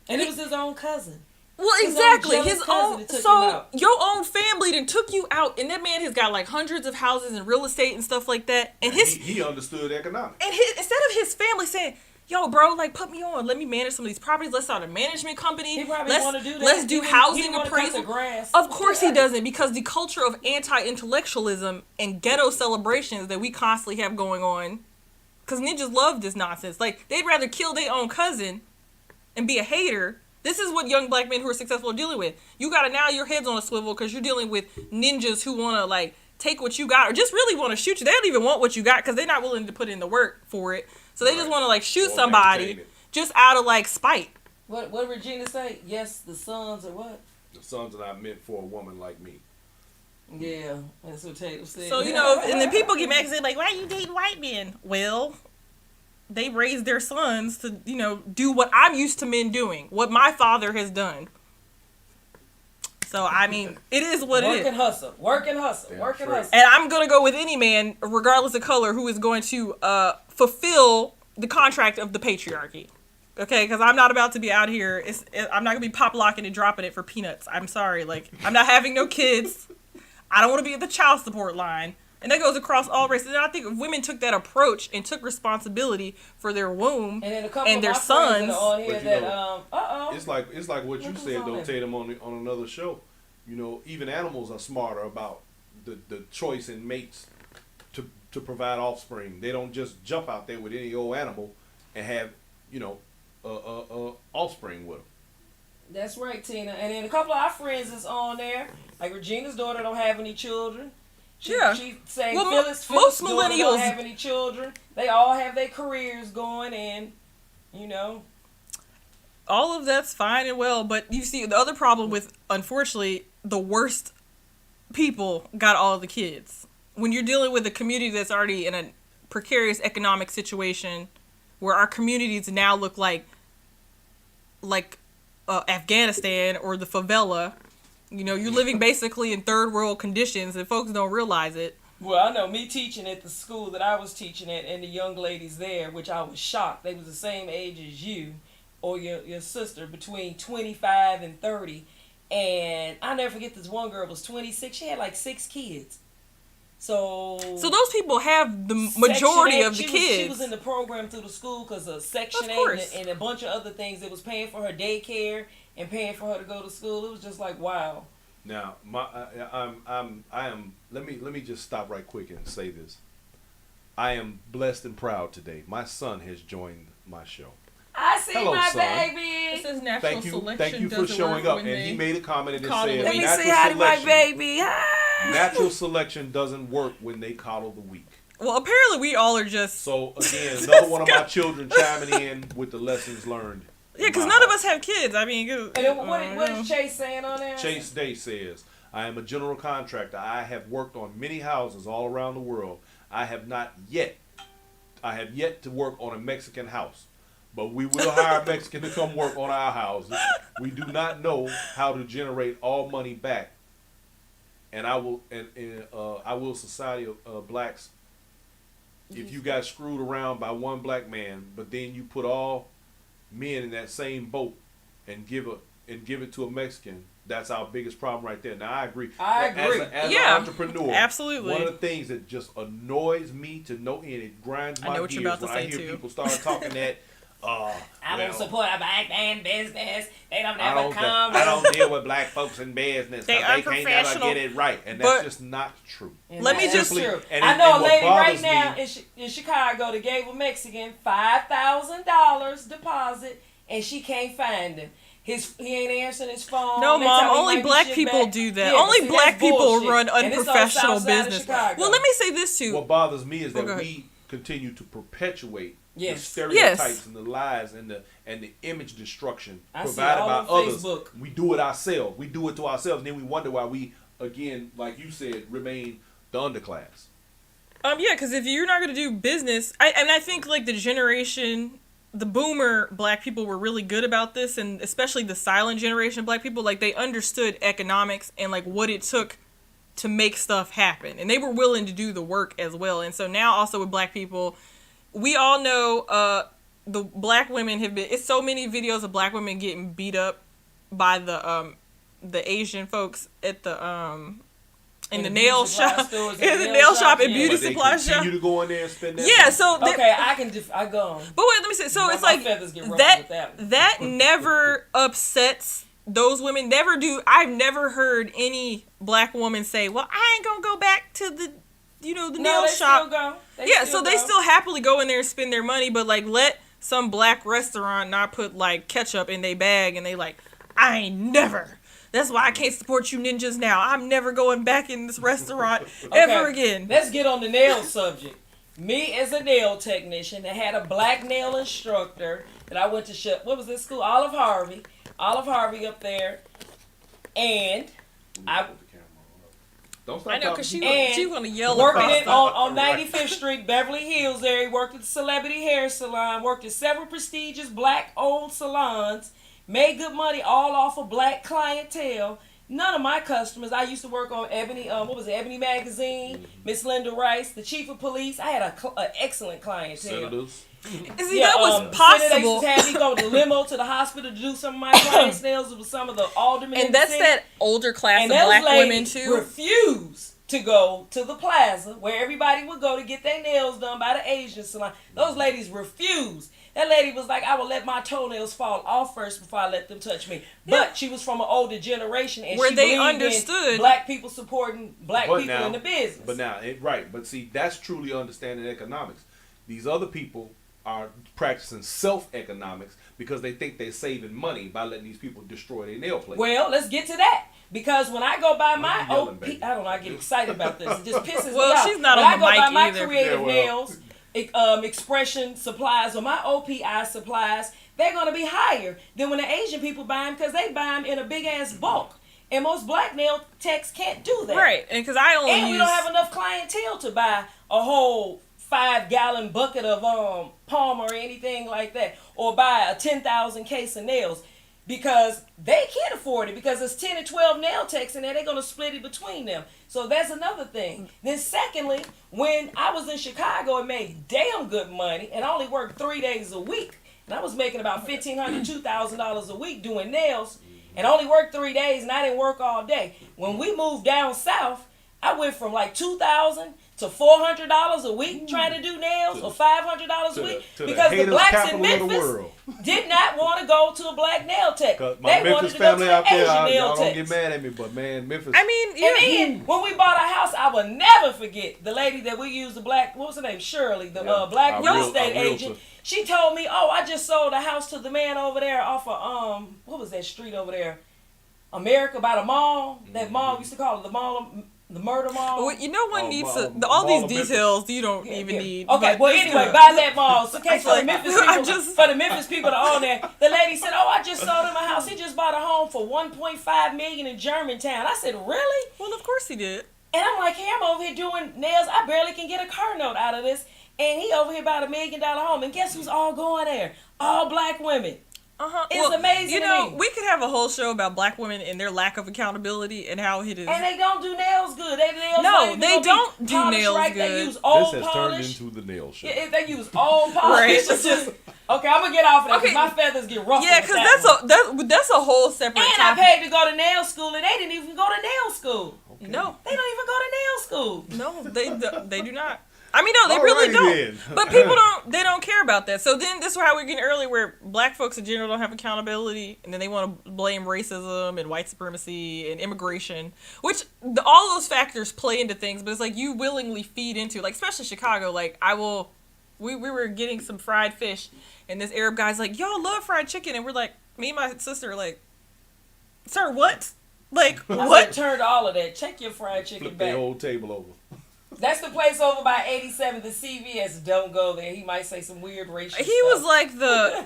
[SPEAKER 3] And it was his own cousin.
[SPEAKER 2] well,
[SPEAKER 3] His own
[SPEAKER 2] exactly,
[SPEAKER 3] jealous
[SPEAKER 2] his
[SPEAKER 3] cousin
[SPEAKER 2] own.
[SPEAKER 3] that took him
[SPEAKER 2] So
[SPEAKER 3] out.
[SPEAKER 2] your own family then took you out, and that man has got like hundreds of houses and real estate and stuff like that, and his
[SPEAKER 1] He understood economics.
[SPEAKER 2] and his, instead of his family saying, "Yo, bro, like put me on, let me manage some of these properties. Let's start a management company.
[SPEAKER 3] He probably
[SPEAKER 2] let's
[SPEAKER 3] want to do that.
[SPEAKER 2] let's do
[SPEAKER 3] He
[SPEAKER 2] housing
[SPEAKER 3] wanna cut the
[SPEAKER 2] appraisal."
[SPEAKER 3] grass.
[SPEAKER 2] Of course he doesn't, because the culture of anti-intellectualism and ghetto celebrations that we constantly have going on, because ninjas love this nonsense. Like, they'd rather kill their own cousin and be a hater. This is what young black men who are successful are dealing with. You gotta, now your head's on a swivel because you're dealing with ninjas who want to, like, take what you got or just really want to shoot you. They don't even want what you got because they're not willing to put in the work for it. So they just
[SPEAKER 1] Right.
[SPEAKER 2] want to, like, shoot
[SPEAKER 1] Or
[SPEAKER 2] somebody
[SPEAKER 1] entertain it.
[SPEAKER 2] just out of, like, spite.
[SPEAKER 3] What did Regina say? Yes, the sons or what?
[SPEAKER 1] The sons are not meant for a woman like me.
[SPEAKER 3] Yeah, that's what Tatum said.
[SPEAKER 2] So, you know, and then people get mad and say, like, why you dating white men? Well, they raised their sons to, you know, do what I'm used to men doing, what my father has done. So, I mean, it is what it
[SPEAKER 3] work
[SPEAKER 2] is.
[SPEAKER 3] and hustle, work and hustle,
[SPEAKER 1] Damn
[SPEAKER 3] work and
[SPEAKER 1] straight.
[SPEAKER 3] hustle.
[SPEAKER 2] And I'm going to go with any man, regardless of color, who is going to fulfill the contract of the patriarchy. Okay? Because I'm not about to be out here. I'm not going to be pop locking and dropping it for peanuts. I'm sorry. Like, I'm not having no kids. I don't want to be at the child support line. And that goes across all races. And I think if women took that approach and took responsibility for their womb
[SPEAKER 3] And then a couple
[SPEAKER 2] and
[SPEAKER 3] of
[SPEAKER 2] their
[SPEAKER 3] my friends that
[SPEAKER 2] sons.
[SPEAKER 3] are on here
[SPEAKER 1] But you
[SPEAKER 3] that
[SPEAKER 1] know, It's like what you
[SPEAKER 3] What was
[SPEAKER 1] said
[SPEAKER 3] on
[SPEAKER 1] though,
[SPEAKER 3] there?
[SPEAKER 1] Tatum, on another show. You know, even animals are smarter about the choice in mates to provide offspring. They don't just jump out there with any old animal and have, you know, offspring with them.
[SPEAKER 3] That's right, Tina. And then a couple of our friends is on there. Like Regina's daughter don't have any children.
[SPEAKER 2] Yeah.
[SPEAKER 3] She saying
[SPEAKER 2] Well,
[SPEAKER 3] Phyllis'
[SPEAKER 2] most
[SPEAKER 3] daughter don't
[SPEAKER 2] millennials-
[SPEAKER 3] have any children. They all have their careers going and, you know.
[SPEAKER 2] All of that's fine and well, but you see, the other problem with, unfortunately, the worst people got all the kids. When you're dealing with a community that's already in a precarious economic situation, where our communities now look like Afghanistan or the favela, you know, you're living basically in third world conditions, and folks don't realize it.
[SPEAKER 3] Well, I know me teaching at the school that I was teaching at, and the young ladies there, which I was shocked. They was the same age as you or your sister, between 25 and 30. And I never forget, this one girl was 26. She had like 6 kids. So
[SPEAKER 2] those people have the
[SPEAKER 3] Section
[SPEAKER 2] majority
[SPEAKER 3] 8,
[SPEAKER 2] of the
[SPEAKER 3] she
[SPEAKER 2] kids.
[SPEAKER 3] was in the program through the school because of Section
[SPEAKER 2] Of
[SPEAKER 3] 8
[SPEAKER 2] course.
[SPEAKER 3] and a bunch of other things. It was paying for her daycare and paying for her to go to school. It was just like, wow.
[SPEAKER 1] Now, I am. Let me just stop right quick and say this. I am blessed and proud today. My son has joined my show.
[SPEAKER 3] I see
[SPEAKER 1] Hello,
[SPEAKER 3] my
[SPEAKER 1] son.
[SPEAKER 3] baby.
[SPEAKER 2] This is natural
[SPEAKER 1] Thank you
[SPEAKER 2] selection.
[SPEAKER 1] for showing
[SPEAKER 2] work
[SPEAKER 1] up.
[SPEAKER 2] when
[SPEAKER 1] And he
[SPEAKER 2] they-
[SPEAKER 1] made a comment and it
[SPEAKER 2] coddle
[SPEAKER 1] said,
[SPEAKER 2] the
[SPEAKER 3] Let me
[SPEAKER 1] natural
[SPEAKER 3] say hi to my
[SPEAKER 1] selection.
[SPEAKER 3] baby. Hi.
[SPEAKER 1] Natural selection doesn't work when they coddle the weak.
[SPEAKER 2] Well, apparently we all are just...
[SPEAKER 1] So again, another one of my children chiming in with the lessons learned.
[SPEAKER 2] Yeah, because none of us have kids. I mean...
[SPEAKER 3] And then what is Chase saying on there?
[SPEAKER 1] Chase Day says, I am a general contractor. I have worked on many houses all around the world. I have yet to work on a Mexican house. But we will hire a Mexican to come work on our houses. We do not know how to generate all money back. And I will Society of Blacks, if you got screwed around by one black man, but then you put all men in that same boat and give and give it to a Mexican, that's our biggest problem right there. Now I agree.
[SPEAKER 3] I agree.
[SPEAKER 1] As
[SPEAKER 2] Yeah,
[SPEAKER 1] an entrepreneur,
[SPEAKER 2] absolutely.
[SPEAKER 1] one of the things that just annoys me to no end, it grinds
[SPEAKER 2] I
[SPEAKER 1] my
[SPEAKER 2] know what
[SPEAKER 1] gears
[SPEAKER 2] you're about
[SPEAKER 1] when
[SPEAKER 2] to
[SPEAKER 1] I
[SPEAKER 2] say,
[SPEAKER 1] hear
[SPEAKER 2] too.
[SPEAKER 1] people start talking that.
[SPEAKER 3] I don't support a black man business. They don't
[SPEAKER 1] I
[SPEAKER 3] ever
[SPEAKER 1] don't,
[SPEAKER 3] come.
[SPEAKER 1] I don't deal with black folks in business.
[SPEAKER 2] They
[SPEAKER 1] 'Cause they can't never
[SPEAKER 2] unprofessional.
[SPEAKER 1] get it right, and
[SPEAKER 2] But-
[SPEAKER 1] that's just not true.
[SPEAKER 2] Let me
[SPEAKER 3] That's
[SPEAKER 2] just-
[SPEAKER 3] true.
[SPEAKER 1] And
[SPEAKER 3] I
[SPEAKER 1] it-
[SPEAKER 3] know
[SPEAKER 1] and
[SPEAKER 3] a
[SPEAKER 1] what
[SPEAKER 3] lady right
[SPEAKER 1] bothers
[SPEAKER 3] now
[SPEAKER 1] me-
[SPEAKER 3] in Chicago that gave a Mexican $5,000 deposit, and she can't find him. He ain't answering his phone.
[SPEAKER 2] No,
[SPEAKER 3] They
[SPEAKER 2] Mom,
[SPEAKER 3] tell me
[SPEAKER 2] only
[SPEAKER 3] like he
[SPEAKER 2] black
[SPEAKER 3] shit
[SPEAKER 2] people
[SPEAKER 3] back.
[SPEAKER 2] do that.
[SPEAKER 3] Yeah,
[SPEAKER 2] Only
[SPEAKER 3] but see,
[SPEAKER 2] black
[SPEAKER 3] that's
[SPEAKER 2] people
[SPEAKER 3] bullshit.
[SPEAKER 2] run
[SPEAKER 3] And it's on the
[SPEAKER 2] unprofessional
[SPEAKER 3] south side of
[SPEAKER 2] business.
[SPEAKER 3] Chicago.
[SPEAKER 2] Well, let me say this too.
[SPEAKER 1] What bothers me is
[SPEAKER 2] Oh,
[SPEAKER 1] that
[SPEAKER 2] go ahead.
[SPEAKER 1] we continue to perpetuate the
[SPEAKER 3] Yes.
[SPEAKER 1] stereotypes and the lies and the image destruction
[SPEAKER 3] I see
[SPEAKER 1] provided
[SPEAKER 3] all
[SPEAKER 1] by
[SPEAKER 3] on
[SPEAKER 1] others.
[SPEAKER 3] Facebook.
[SPEAKER 1] We do it ourselves. We do it to ourselves, and then we wonder why we, again, like you said, remain the underclass.
[SPEAKER 2] Yeah, because if you're not gonna do business, I think like the boomer black people were really good about this, and especially the silent generation of black people, like they understood economics and like what it took to make stuff happen, and they were willing to do the work as well. And so now also with black people, we all know the black women have been. It's so many videos of black women getting beat up by the Asian folks at the in the nail shop, in the nail shop and beauty
[SPEAKER 1] But they
[SPEAKER 2] supply shop.
[SPEAKER 1] continue to go in there and spend that
[SPEAKER 2] Yeah,
[SPEAKER 1] money.
[SPEAKER 2] so they,
[SPEAKER 3] Okay, I go on.
[SPEAKER 2] but wait, let me say. So
[SPEAKER 3] My
[SPEAKER 2] it's like
[SPEAKER 3] feathers get ruffled
[SPEAKER 2] that.
[SPEAKER 3] with that one.
[SPEAKER 2] That never upsets those women. Never do. I've never heard any black woman say, "Well, I ain't gonna go back to the, the
[SPEAKER 3] No,
[SPEAKER 2] nail
[SPEAKER 3] they
[SPEAKER 2] shop."
[SPEAKER 3] still go.
[SPEAKER 2] Yeah, so they
[SPEAKER 3] go.
[SPEAKER 2] still happily go in there and spend their money, but like let some black restaurant not put like ketchup in their bag, and they like, I ain't never. That's why I can't support you ninjas now. I'm never going back in this restaurant ever again.
[SPEAKER 3] Let's get on the nail subject. Me as a nail technician that had a black nail instructor that I went to what was this school? Olive Harvey up there, and I
[SPEAKER 1] Don't stop
[SPEAKER 2] I know,
[SPEAKER 1] talking.
[SPEAKER 2] because
[SPEAKER 3] And
[SPEAKER 2] she was gonna yell
[SPEAKER 3] working
[SPEAKER 2] across
[SPEAKER 3] it
[SPEAKER 2] the-
[SPEAKER 3] on 95th Street, Beverly Hills area. Worked at the Celebrity Hair Salon. Worked at several prestigious black owned salons. Made good money all off of black clientele. None of my customers. I used to work on Ebony. Ebony Magazine. Miss Linda Rice, the chief of police. I had an excellent clientele.
[SPEAKER 1] Senators.
[SPEAKER 2] See, that was
[SPEAKER 3] They
[SPEAKER 2] possible.
[SPEAKER 3] used to have me go with the limo to the hospital to do some of my clients' nails with some of the aldermen. in
[SPEAKER 2] And
[SPEAKER 3] the
[SPEAKER 2] that's
[SPEAKER 3] city.
[SPEAKER 2] that older class
[SPEAKER 3] And
[SPEAKER 2] of
[SPEAKER 3] those
[SPEAKER 2] black women
[SPEAKER 3] ladies
[SPEAKER 2] too.
[SPEAKER 3] refused to go to the plaza where everybody would go to get their nails done by the Asian salon. Those ladies refused. That lady was like, I will let my toenails fall off first before I let them touch me. But she was from an older generation, and
[SPEAKER 2] Where
[SPEAKER 3] she
[SPEAKER 2] they
[SPEAKER 3] believed
[SPEAKER 2] understood-
[SPEAKER 3] in black people supporting black
[SPEAKER 1] But
[SPEAKER 3] people
[SPEAKER 1] now-
[SPEAKER 3] in the business.
[SPEAKER 1] But see, that's truly understanding economics. These other people are practicing self-economics because they think they're saving money by letting these people destroy their nail plate.
[SPEAKER 3] Well, let's get to that. Because when I go by my
[SPEAKER 1] you yelling,
[SPEAKER 3] OP,
[SPEAKER 1] baby?
[SPEAKER 3] I don't know, I get excited about this. It just pisses
[SPEAKER 2] Well,
[SPEAKER 3] me off.
[SPEAKER 2] she's not
[SPEAKER 3] when
[SPEAKER 2] on
[SPEAKER 3] I
[SPEAKER 2] the
[SPEAKER 3] go
[SPEAKER 2] mic
[SPEAKER 3] by my
[SPEAKER 2] either.
[SPEAKER 3] creative
[SPEAKER 1] Yeah, well.
[SPEAKER 3] nails, expression supplies, or my OPI supplies, they're going to be higher than when the Asian people buy them because they buy them in a big-ass bulk. And most black nail techs can't do that.
[SPEAKER 2] Right, and because I only
[SPEAKER 3] And we
[SPEAKER 2] use
[SPEAKER 3] don't have enough clientele to buy a whole 5-gallon bucket of Palmer or anything like that, or buy a 10,000 case of nails, because they can't afford it, because there's 10 or 12 nail techs in there. They're going to split it between them. So that's another thing. Then secondly, when I was in Chicago and made damn good money and I only worked 3 days a week, and I was making about $1,500, $2,000 a week doing nails, and only worked 3 days, and I didn't work all day. When we moved down south, I went from like $2,000 to $400 a week trying to do nails, or $500 a week, because the blacks in Memphis did not want to go to a black nail tech.
[SPEAKER 1] My
[SPEAKER 3] They wanted
[SPEAKER 1] Memphis
[SPEAKER 3] to go to
[SPEAKER 1] family out
[SPEAKER 3] the
[SPEAKER 1] there,
[SPEAKER 3] Asian nail
[SPEAKER 1] y'all don't
[SPEAKER 3] techs.
[SPEAKER 1] get mad at me, but man, Memphis.
[SPEAKER 2] I mean,
[SPEAKER 3] And then when we bought our house, I will never forget the lady that we used, the black, what was her name, Shirley, the black
[SPEAKER 1] our
[SPEAKER 3] real estate
[SPEAKER 1] realtor.
[SPEAKER 3] agent. She told me, "Oh, I just sold a house to the man over there off of what was that street over there, America, by the mall. That mall we used to call it the mall, the murder mall."
[SPEAKER 2] well, you know one
[SPEAKER 1] Oh,
[SPEAKER 2] needs
[SPEAKER 1] all
[SPEAKER 2] to all these
[SPEAKER 1] Memphis.
[SPEAKER 2] details you don't
[SPEAKER 3] Yeah,
[SPEAKER 2] even
[SPEAKER 3] yeah.
[SPEAKER 2] need.
[SPEAKER 3] Okay,
[SPEAKER 2] but
[SPEAKER 3] well
[SPEAKER 2] it's
[SPEAKER 3] anyway,
[SPEAKER 2] good.
[SPEAKER 3] by that mall. So, okay,
[SPEAKER 2] I
[SPEAKER 3] for the
[SPEAKER 2] feel
[SPEAKER 3] Memphis
[SPEAKER 2] like-
[SPEAKER 3] people,
[SPEAKER 2] I just-
[SPEAKER 3] for the Memphis people that own there, the lady said, "Oh, I just sold him a house. He just bought a home for $1.5 million in Germantown." I said, "Really?"
[SPEAKER 2] Well, of course he did.
[SPEAKER 3] And I'm like, "Hey, I'm over here doing nails. I barely can get a car note out of this." And he over here bought $1 million home. And guess who's all going there? All black women. It's amazing
[SPEAKER 2] You
[SPEAKER 3] to
[SPEAKER 2] know,
[SPEAKER 3] me.
[SPEAKER 2] we could have a whole show about black women and their lack of accountability and how it is.
[SPEAKER 3] And they don't do nails good. They nails
[SPEAKER 2] No,
[SPEAKER 3] not even
[SPEAKER 2] they
[SPEAKER 3] gonna be
[SPEAKER 2] don't do
[SPEAKER 3] polished
[SPEAKER 2] nails
[SPEAKER 3] right.
[SPEAKER 2] good.
[SPEAKER 3] They use
[SPEAKER 1] This
[SPEAKER 3] old
[SPEAKER 1] has
[SPEAKER 3] polish.
[SPEAKER 1] turned into the nail show.
[SPEAKER 3] Yeah, they use old polish.
[SPEAKER 2] Right.
[SPEAKER 3] It's just okay. I'm gonna get off of that because
[SPEAKER 2] Okay.
[SPEAKER 3] my feathers get ruffled.
[SPEAKER 2] Yeah,
[SPEAKER 3] with
[SPEAKER 2] because
[SPEAKER 3] that one.
[SPEAKER 2] that's a whole separate
[SPEAKER 3] And
[SPEAKER 2] topic.
[SPEAKER 3] I paid to go to nail school, and they didn't even go to nail school.
[SPEAKER 1] Okay.
[SPEAKER 2] No,
[SPEAKER 3] They don't even go to nail school.
[SPEAKER 2] no, they do not. I mean, no, they really
[SPEAKER 1] Alrighty
[SPEAKER 2] don't.
[SPEAKER 1] then.
[SPEAKER 2] But people they don't care about that. So then this is how we're getting earlier, where black folks in general don't have accountability, and then they want to blame racism and white supremacy and immigration, which all those factors play into things. But it's like you willingly feed into, like, especially Chicago. Like we were getting some fried fish, and this Arab guy's like, "Y'all love fried chicken," and we're like, me and my sister are like, "Sir, what? Like
[SPEAKER 3] I said,
[SPEAKER 2] what?"
[SPEAKER 3] turn to all of that. Check your fried chicken
[SPEAKER 1] Flip
[SPEAKER 3] back.
[SPEAKER 1] the whole table over.
[SPEAKER 3] That's the place over by 87th and CVS. Don't go there. He might say some weird racial
[SPEAKER 2] He
[SPEAKER 3] stuff.
[SPEAKER 2] was like
[SPEAKER 3] Then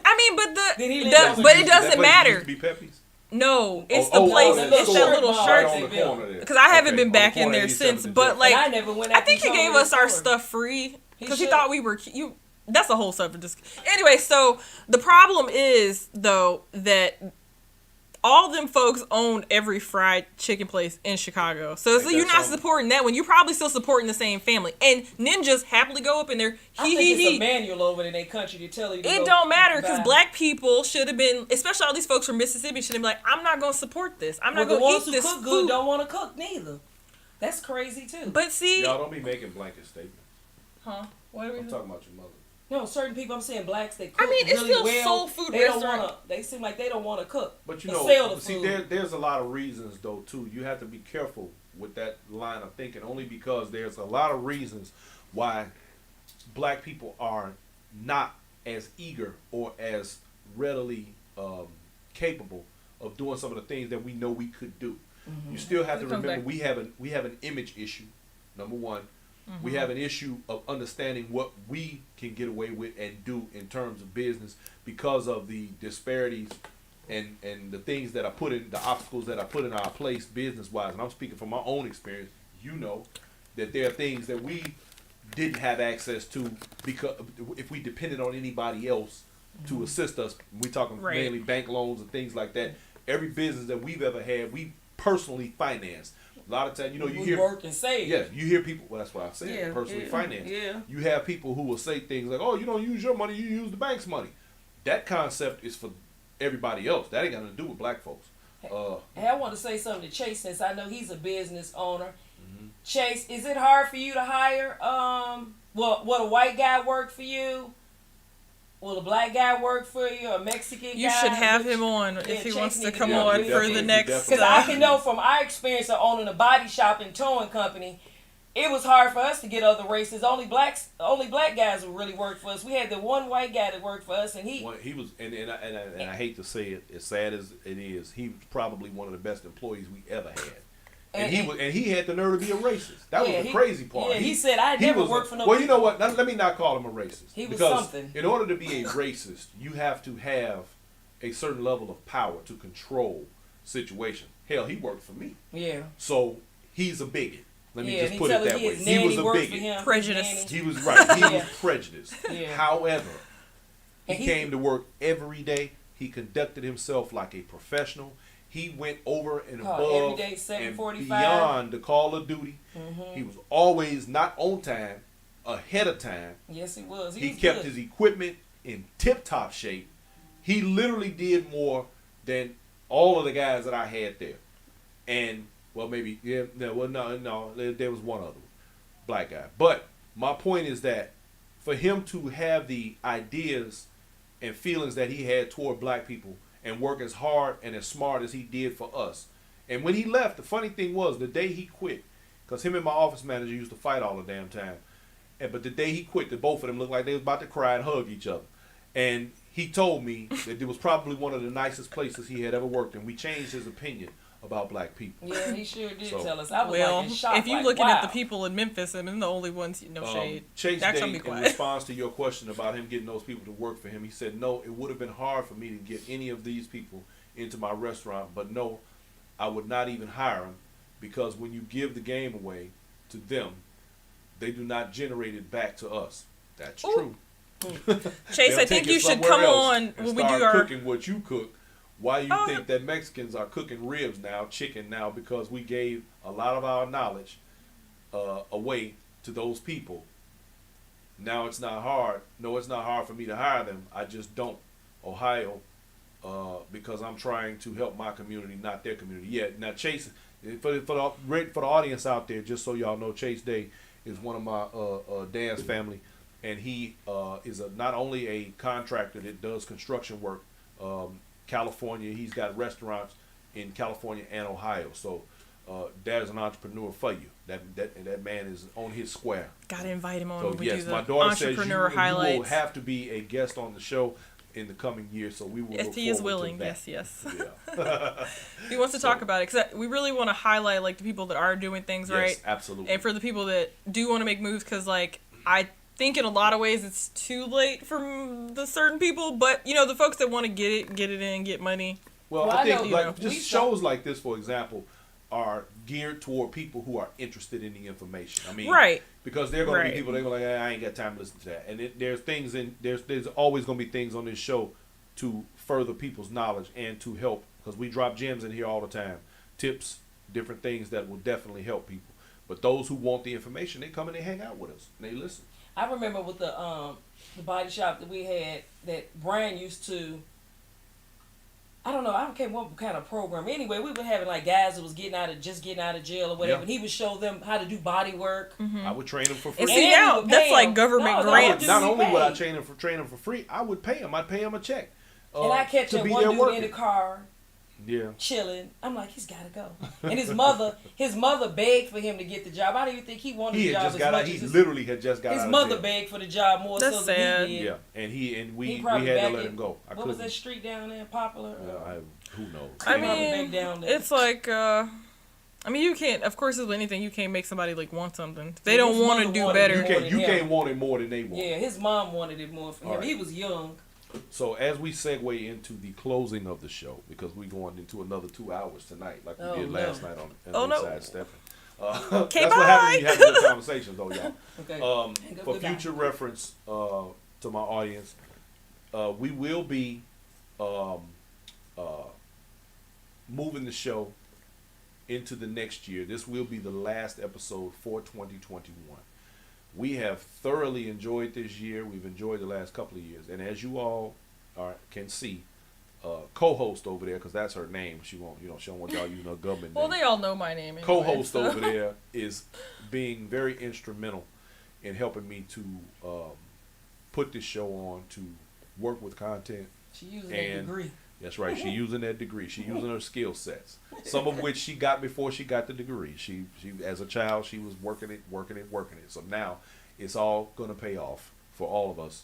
[SPEAKER 3] he
[SPEAKER 2] the,
[SPEAKER 3] lived
[SPEAKER 2] but it
[SPEAKER 1] That
[SPEAKER 2] doesn't
[SPEAKER 1] place
[SPEAKER 2] matter.
[SPEAKER 1] used to be Pepe's?
[SPEAKER 2] No, it's
[SPEAKER 1] Oh,
[SPEAKER 2] the place.
[SPEAKER 3] the
[SPEAKER 2] It's
[SPEAKER 3] little
[SPEAKER 2] that
[SPEAKER 3] shirt
[SPEAKER 2] little
[SPEAKER 3] mall
[SPEAKER 2] shirt.
[SPEAKER 3] right
[SPEAKER 1] on the
[SPEAKER 3] they built.
[SPEAKER 1] corner there.
[SPEAKER 2] Because I haven't
[SPEAKER 1] Okay,
[SPEAKER 2] been
[SPEAKER 1] on the
[SPEAKER 2] back in
[SPEAKER 1] corner
[SPEAKER 2] there
[SPEAKER 1] 87th
[SPEAKER 2] since.
[SPEAKER 1] and
[SPEAKER 2] But
[SPEAKER 1] Jeff.
[SPEAKER 2] like,
[SPEAKER 3] And I never went
[SPEAKER 2] I
[SPEAKER 3] after
[SPEAKER 2] think he
[SPEAKER 3] told
[SPEAKER 2] gave
[SPEAKER 3] me
[SPEAKER 2] us
[SPEAKER 3] the
[SPEAKER 2] our
[SPEAKER 3] story.
[SPEAKER 2] stuff free because he
[SPEAKER 3] should.
[SPEAKER 2] thought we were you. That's a whole subject. Anyway, so the problem is though that all them folks own every fried chicken place in Chicago. So
[SPEAKER 1] Ain't
[SPEAKER 2] you're
[SPEAKER 1] that
[SPEAKER 2] not
[SPEAKER 1] something?
[SPEAKER 2] supporting that one. You're probably still supporting the same family. And ninjas happily go up in there.
[SPEAKER 3] I think it's a manual over in their country to tell you to
[SPEAKER 2] It
[SPEAKER 3] go
[SPEAKER 2] don't matter because
[SPEAKER 3] buy.
[SPEAKER 2] black people should have been, especially all these folks from Mississippi, should have been like, I'm not going to support this. I'm
[SPEAKER 3] Well,
[SPEAKER 2] not
[SPEAKER 3] the
[SPEAKER 2] going
[SPEAKER 3] ones
[SPEAKER 2] to
[SPEAKER 3] who
[SPEAKER 2] eat this
[SPEAKER 3] cook good
[SPEAKER 2] food.
[SPEAKER 3] don't want to cook neither. That's crazy too.
[SPEAKER 2] But see,
[SPEAKER 1] Y'all don't be making blanket statements.
[SPEAKER 2] huh? What are we
[SPEAKER 1] I'm
[SPEAKER 2] doing?
[SPEAKER 1] talking about your mother.
[SPEAKER 3] No, certain people I'm saying blacks they cook
[SPEAKER 2] I mean, it's
[SPEAKER 3] really
[SPEAKER 2] still
[SPEAKER 3] well.
[SPEAKER 2] soul food
[SPEAKER 3] They don't
[SPEAKER 2] restaurant.
[SPEAKER 3] want to. They seem like they don't want to cook.
[SPEAKER 1] But you
[SPEAKER 3] They
[SPEAKER 1] know,
[SPEAKER 3] sell the
[SPEAKER 1] see,
[SPEAKER 3] food.
[SPEAKER 1] there's a lot of reasons though too. You have to be careful with that line of thinking, only because there's a lot of reasons why black people are not as eager or as readily capable of doing some of the things that we know we could do. You still have to
[SPEAKER 2] It comes
[SPEAKER 1] remember
[SPEAKER 2] back.
[SPEAKER 1] we have an image issue. Number one, we have an issue of understanding what we can get away with and do in terms of business because of the disparities and the things that I put in, the obstacles that I put in our place business wise. And I'm speaking from my own experience. You know that there are things that we didn't have access to because if we depended on anybody else to assist us, we talking
[SPEAKER 2] Right.
[SPEAKER 1] mainly bank loans and things like that. Every business that we've ever had, we personally financed. A lot of times, you know, you
[SPEAKER 3] We
[SPEAKER 1] hear
[SPEAKER 3] work and save.
[SPEAKER 1] yeah, you hear people. Well, that's what I said.
[SPEAKER 3] Yeah,
[SPEAKER 1] Personally
[SPEAKER 3] yeah,
[SPEAKER 1] financed.
[SPEAKER 3] yeah.
[SPEAKER 1] You have people who will say things like, "Oh, you don't use your money; you use the bank's money." That concept is for everybody else. That ain't got nothing to do with black folks.
[SPEAKER 3] Hey, I want to say something to Chase since I know he's a business owner.
[SPEAKER 1] Mm-hmm.
[SPEAKER 3] Chase, is it hard for you to hire? Will a white guy work for you? Will a black guy work for you? A Mexican guy?
[SPEAKER 2] You should have
[SPEAKER 3] Which-
[SPEAKER 2] him on
[SPEAKER 3] Yeah,
[SPEAKER 2] if he
[SPEAKER 3] Chase
[SPEAKER 2] wants to
[SPEAKER 3] need to
[SPEAKER 2] come
[SPEAKER 3] be on.
[SPEAKER 2] on
[SPEAKER 3] We
[SPEAKER 2] for
[SPEAKER 1] definitely-
[SPEAKER 2] the
[SPEAKER 1] we
[SPEAKER 2] next.
[SPEAKER 1] definitely-
[SPEAKER 3] Because I can know from our experience of owning a body shop and towing company, it was hard for us to get other races. Only black guys would really work for us. We had the one white guy that worked for us, and he
[SPEAKER 1] He was, and I hate to say it, as sad as it is, he was probably one of the best employees we ever had. And he had the nerve to be a racist. That was the crazy part.
[SPEAKER 3] Yeah, he said I never
[SPEAKER 1] was
[SPEAKER 3] worked for no.
[SPEAKER 1] Well, you know what? Let me not call him a racist.
[SPEAKER 3] He was
[SPEAKER 1] because
[SPEAKER 3] something.
[SPEAKER 1] in order to be a racist, you have to have a certain level of power to control situations. Hell, he worked for me,
[SPEAKER 3] Yeah.
[SPEAKER 1] so he's a bigot. Let me just
[SPEAKER 3] he
[SPEAKER 1] put it
[SPEAKER 3] tell
[SPEAKER 1] that
[SPEAKER 3] us
[SPEAKER 1] way.
[SPEAKER 3] his
[SPEAKER 1] He
[SPEAKER 3] nanny
[SPEAKER 1] was a
[SPEAKER 3] worked for
[SPEAKER 1] bigot.
[SPEAKER 3] him, his
[SPEAKER 2] Prejudiced.
[SPEAKER 3] nanny.
[SPEAKER 1] He was right. He
[SPEAKER 3] Yeah.
[SPEAKER 1] was prejudiced.
[SPEAKER 3] Yeah.
[SPEAKER 1] However, he
[SPEAKER 3] And
[SPEAKER 1] came to work every day. He conducted himself like a professional. He went over and
[SPEAKER 3] Oh,
[SPEAKER 1] above
[SPEAKER 3] every day,
[SPEAKER 1] and
[SPEAKER 3] 7:45.
[SPEAKER 1] beyond the call of duty. He was always not on time, ahead of time.
[SPEAKER 3] Yes, he was.
[SPEAKER 1] He
[SPEAKER 3] was
[SPEAKER 1] kept
[SPEAKER 3] good.
[SPEAKER 1] his equipment in tip-top shape. He literally did more than all of the guys that I had there. And, well, maybe, yeah, no, there was one other black guy. But my point is that for him to have the ideas and feelings that he had toward black people and work as hard and as smart as he did for us. And when he left, the funny thing was, the day he quit, because him and my office manager used to fight all the damn time. But the day he quit, the both of them looked like they was about to cry and hug each other. And he told me that it was probably one of the nicest places he had ever worked in. We changed his opinion about black people.
[SPEAKER 3] Yeah, he sure did
[SPEAKER 1] So-
[SPEAKER 3] tell us. I was
[SPEAKER 2] Well,
[SPEAKER 3] like in shock.
[SPEAKER 2] if you're
[SPEAKER 3] like,
[SPEAKER 2] looking at the
[SPEAKER 3] wow.
[SPEAKER 2] people in Memphis, and they're the only ones, no shade.
[SPEAKER 1] Chase
[SPEAKER 2] That's
[SPEAKER 1] Day,
[SPEAKER 2] gonna be
[SPEAKER 1] in
[SPEAKER 2] quiet.
[SPEAKER 1] response to your question about him getting those people to work for him, he said, no, it would have been hard for me to get any of these people into my restaurant, but no, I would not even hire them, because when you give the game away to them, they do not generate it back to us. That's
[SPEAKER 2] Ooh.
[SPEAKER 1] true.
[SPEAKER 2] Chase, I think you should come on when we do our
[SPEAKER 1] cooking what you cook. Why you think that Mexicans are cooking ribs now, chicken now? Because we gave a lot of our knowledge away to those people. Now it's not hard. No, it's not hard for me to hire them. I just don't. Ohio, because I'm trying to help my community, not their community. Yeah. Now Chase, for the audience out there, just so y'all know, Chase Day is one of my Dan's family, and he is not only a contractor that does construction work. California, he's got restaurants in California and Ohio. So Dad's an entrepreneur for you. That man is on his square.
[SPEAKER 2] Gotta invite him on.
[SPEAKER 1] So yes, my daughter says you will have to be a guest on the show in the coming year. So we will.
[SPEAKER 2] If he is willing, yes.
[SPEAKER 1] Yeah.
[SPEAKER 2] He wants to talk about it because we really want to highlight like the people that are doing things right.
[SPEAKER 1] Yes, absolutely.
[SPEAKER 2] And for the people that do want to make moves, because like I think in a lot of ways it's too late for the certain people, but you know the folks that want to get it in, get money.
[SPEAKER 1] Well, I think just shows like this, for example, are geared toward people who are interested in the information. I mean,
[SPEAKER 2] right?
[SPEAKER 1] Because there are going to be people that go like, I ain't got time to listen to that, and there's always going to be things on this show to further people's knowledge and to help, because we drop gems in here all the time, tips, different things that will definitely help people. But those who want the information, they come and they hang out with us and they listen.
[SPEAKER 3] I remember with the body shop that we had that Brian used to. I don't know. I don't care what kind of program. Anyway, we were having like guys that was getting out of jail or whatever. Yeah. And he would show them how to do body work.
[SPEAKER 2] Mm-hmm.
[SPEAKER 1] I would train them for free.
[SPEAKER 2] And see now that's like government grants.
[SPEAKER 1] Not only would I train them for free, I would pay them. I'd pay them a check.
[SPEAKER 3] And I catch that one dude in the car.
[SPEAKER 1] Yeah.
[SPEAKER 3] Chilling. I'm like, he's got to go. And his mother begged for him to get the job. I don't even think he wanted the job as much as
[SPEAKER 1] he literally had just got out of jail.
[SPEAKER 3] His mother begged for the job more so than he did.
[SPEAKER 1] Yeah, and we had to let him go.
[SPEAKER 3] What was that street down there, Popular?
[SPEAKER 1] Who knows?
[SPEAKER 2] I mean, it's like, I mean, you can't, of course, with anything, you can't make somebody like want something. They don't want to do better.
[SPEAKER 1] You can't want it more than they want.
[SPEAKER 3] Yeah, his mom wanted it more for him. Right. He was young.
[SPEAKER 1] So as we segue into the closing of the show, because we're going into another 2 hours tonight, like we did last night on Inside Stepping. That's what happens when you have good conversations, though, y'all. Okay. For future reference to my audience, we will be moving the show into the next year. This will be the last episode for 2021. We have thoroughly enjoyed this year. We've enjoyed the last couple of years. And as you all can see, co-host over there, because that's her name. She won't, she don't want y'all using her government name.
[SPEAKER 2] Well, they all know my name anyway,
[SPEAKER 1] co-host over there is being very instrumental in helping me to put this show on, to work with content.
[SPEAKER 3] She using that degree.
[SPEAKER 1] That's right. She's using that degree. She's using her skill sets. Some of which she got before she got the degree. She as a child, she was working it. So now it's all going to pay off for all of us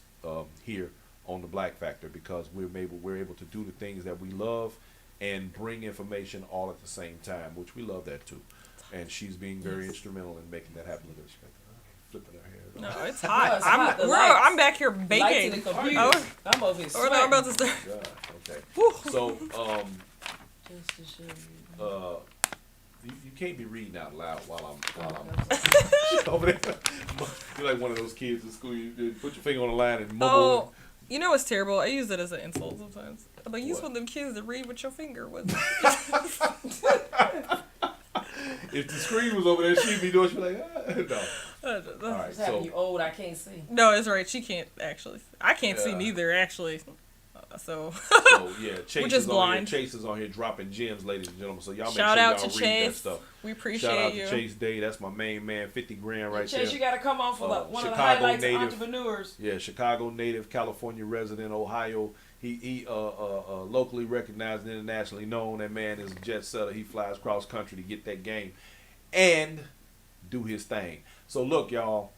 [SPEAKER 1] here on the Black Factor, because we're able to do the things that we love and bring information all at the same time, which we love that too. And she's being very instrumental in making that happen. Look at her. Flipping her hair.
[SPEAKER 2] No, it's hot. I'm back here baking.
[SPEAKER 3] I'm over here sweating.
[SPEAKER 2] I'm about to start.
[SPEAKER 1] Okay. So,
[SPEAKER 3] just to show you.
[SPEAKER 1] You can't be reading out loud while I'm over there. You're like one of those kids in school. You put your finger on the line and mumble.
[SPEAKER 2] Oh, you know what's terrible? I use it as an insult sometimes. I'm like, use one of them kids that read with your finger.
[SPEAKER 1] If the screen was over there, she'd be doing. She'd be like, no.
[SPEAKER 3] All right, so you old, I can't see.
[SPEAKER 2] No, it's right. She can't actually. I can't see neither actually. So
[SPEAKER 1] yeah, Chase is blind. Chase is on here dropping gems, ladies and gentlemen. So y'all make sure y'all read that stuff.
[SPEAKER 2] We appreciate
[SPEAKER 1] Shout out
[SPEAKER 2] you.
[SPEAKER 1] to Chase Day. That's my main man. 50 grand right there.
[SPEAKER 3] Chase, you got to come on for one of the highlights of entrepreneurs.
[SPEAKER 1] Yeah, Chicago native, California resident, Ohio. He locally recognized and internationally known. That man is a jet setter. He flies cross country to get that game and do his thing. So look, y'all,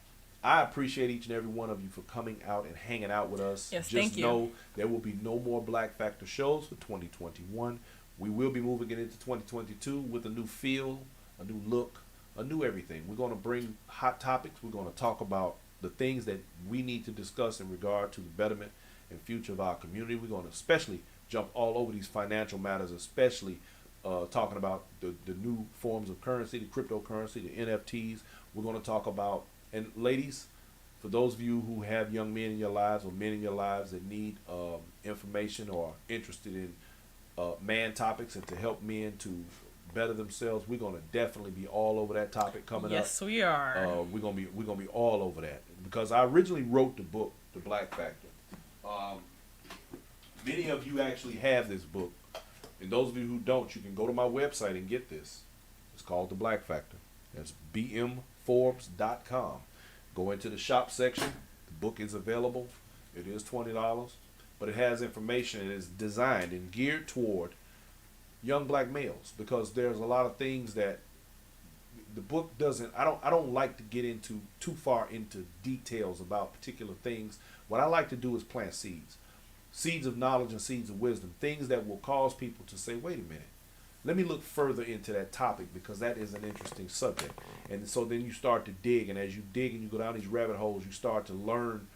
[SPEAKER 1] I appreciate each and every one of you for coming out and hanging out with us.
[SPEAKER 2] Yes,
[SPEAKER 1] Just know there will be no more Black Factor shows for 2021. We will be moving it into 2022 with a new feel, a new look, a new everything. We're going to bring hot topics. We're going to talk about the things that we need to discuss in regard to the betterment and future of our community. We're going to especially jump all over these financial matters, especially talking about the new forms of currency, the cryptocurrency, the NFTs. We're going to talk about, and ladies, For those of you who have young men in your lives or men in your lives that need information or are interested in man topics and to help men to better themselves, we're gonna definitely be all over that topic coming up.
[SPEAKER 2] Yes, we are.
[SPEAKER 1] We're gonna be all over that because I originally wrote the book, The Black Factor. Many of you actually have this book, and those of you who don't, you can go to my website and get this. It's called The Black Factor. That's bmforbes.com. Go into the shop section. The book is available. It is $20, but it has information and is designed and geared toward young black males because there's a lot of things that the book doesn't. I don't like to get into too far into details about particular things. What I like to do is plant seeds of knowledge and seeds of wisdom, things that will cause people to say, wait a minute, let me look further into that topic because that is an interesting subject. And so then you start to dig, and as you dig and you go down these rabbit holes, you start to learn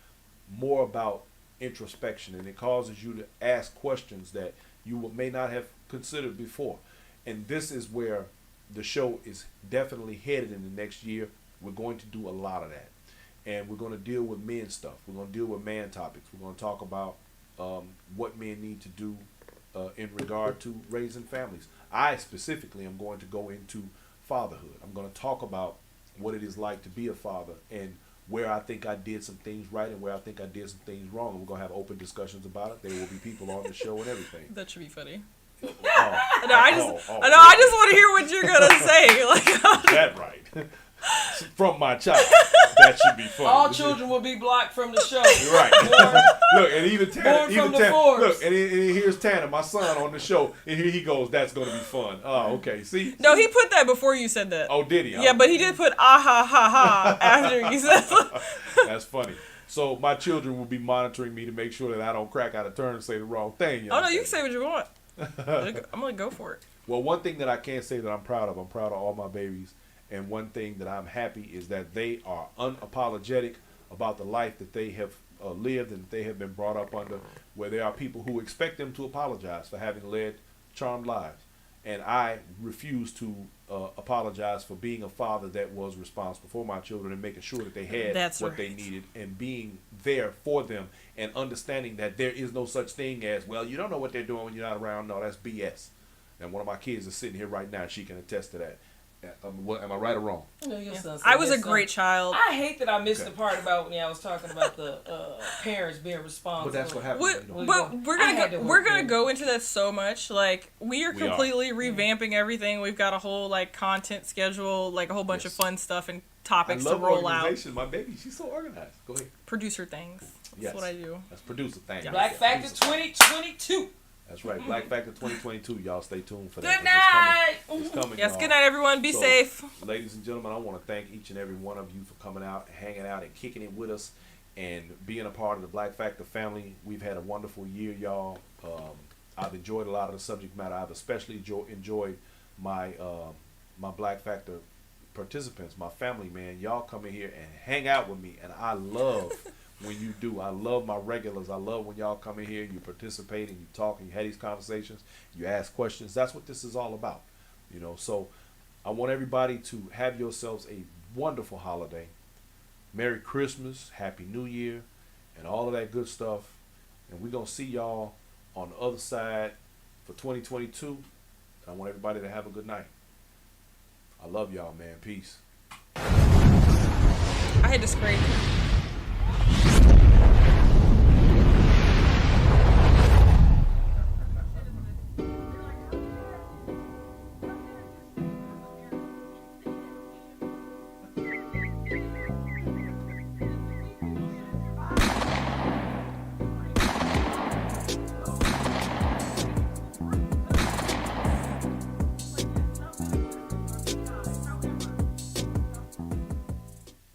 [SPEAKER 1] more about introspection, and it causes you to ask questions that you may not have considered before. And this is where the show is definitely headed in the next year. We're going to do a lot of that, and we're going to deal with men stuff. We're going to deal with man topics. We're going to talk about what men need to do in regard to raising families. I specifically am going to go into fatherhood. I'm going to talk about what it is like to be a father and where I think I did some things right and where I think I did some things wrong. And we're going to have open discussions about it. There will be people on the show and everything.
[SPEAKER 2] That should be funny.
[SPEAKER 1] I
[SPEAKER 2] just want to hear what you're gonna say. Like
[SPEAKER 1] that right. From my child. That should be funny.
[SPEAKER 3] All children will be blocked from the show.
[SPEAKER 1] Right. Look, and even Tanner,
[SPEAKER 3] born from the force.
[SPEAKER 1] look, and here's Tanner, my son, on the show, and here he goes. That's gonna be fun. Oh, okay. See?
[SPEAKER 2] No, he put that before you said that.
[SPEAKER 1] Oh, did he?
[SPEAKER 2] Yeah, but he did put ah ha ha ha after you said that.
[SPEAKER 1] That's funny. So my children will be monitoring me to make sure that I don't crack out of turn and say the wrong thing.
[SPEAKER 2] Oh no, you can say what you want. I'm gonna go for it.
[SPEAKER 1] Well, one thing that I can say that I'm proud of all my babies. And one thing that I'm happy is that they are unapologetic about the life that they have lived and they have been brought up under, where there are people who expect them to apologize for having led charmed lives. And I refuse to apologize for being a father that was responsible for my children and making sure that they had they needed and being there for them and understanding that there is no such thing as, well, you don't know what they're doing when you're not around. No, that's BS. And one of my kids is sitting here right now. She can attest to that. Am I right or wrong?
[SPEAKER 3] No, your son said
[SPEAKER 2] I was
[SPEAKER 3] his
[SPEAKER 2] a
[SPEAKER 3] son.
[SPEAKER 2] great child.
[SPEAKER 3] I hate that I missed the part about when I was talking about the parents being responsible.
[SPEAKER 1] But that's what happened.
[SPEAKER 2] But we're gonna go into that so much. Like we are completely revamping everything. We've got a whole like content schedule, like a whole bunch of fun stuff and topics to roll out.
[SPEAKER 1] My baby, she's so organized. Go ahead.
[SPEAKER 2] Producer things. That's what I do.
[SPEAKER 1] That's producer things.
[SPEAKER 3] Black Factor 2022.
[SPEAKER 1] That's right. Black Factor 2022. Y'all stay tuned for that.
[SPEAKER 3] Good night.
[SPEAKER 1] It's coming.
[SPEAKER 2] Yes,
[SPEAKER 1] y'all.
[SPEAKER 2] good night, everyone. Be safe.
[SPEAKER 1] Ladies and gentlemen, I want to thank each and every one of you for coming out, hanging out, and kicking it with us, and being a part of the Black Factor family. We've had a wonderful year, y'all. I've enjoyed a lot of the subject matter. I've especially enjoyed my my Black Factor participants, my family, man. Y'all come in here and hang out with me, and I love when you do. I love my regulars. I love when y'all come in here, you participate and you talk and you have these conversations, you ask questions. That's what this is all about, you know. So I want everybody to have yourselves a wonderful holiday. Merry Christmas, Happy New Year, and all of that good stuff. And we're going to see y'all on the other side for 2022. And I want everybody to have a good night. I love y'all, man. Peace.
[SPEAKER 2] I had to scrape.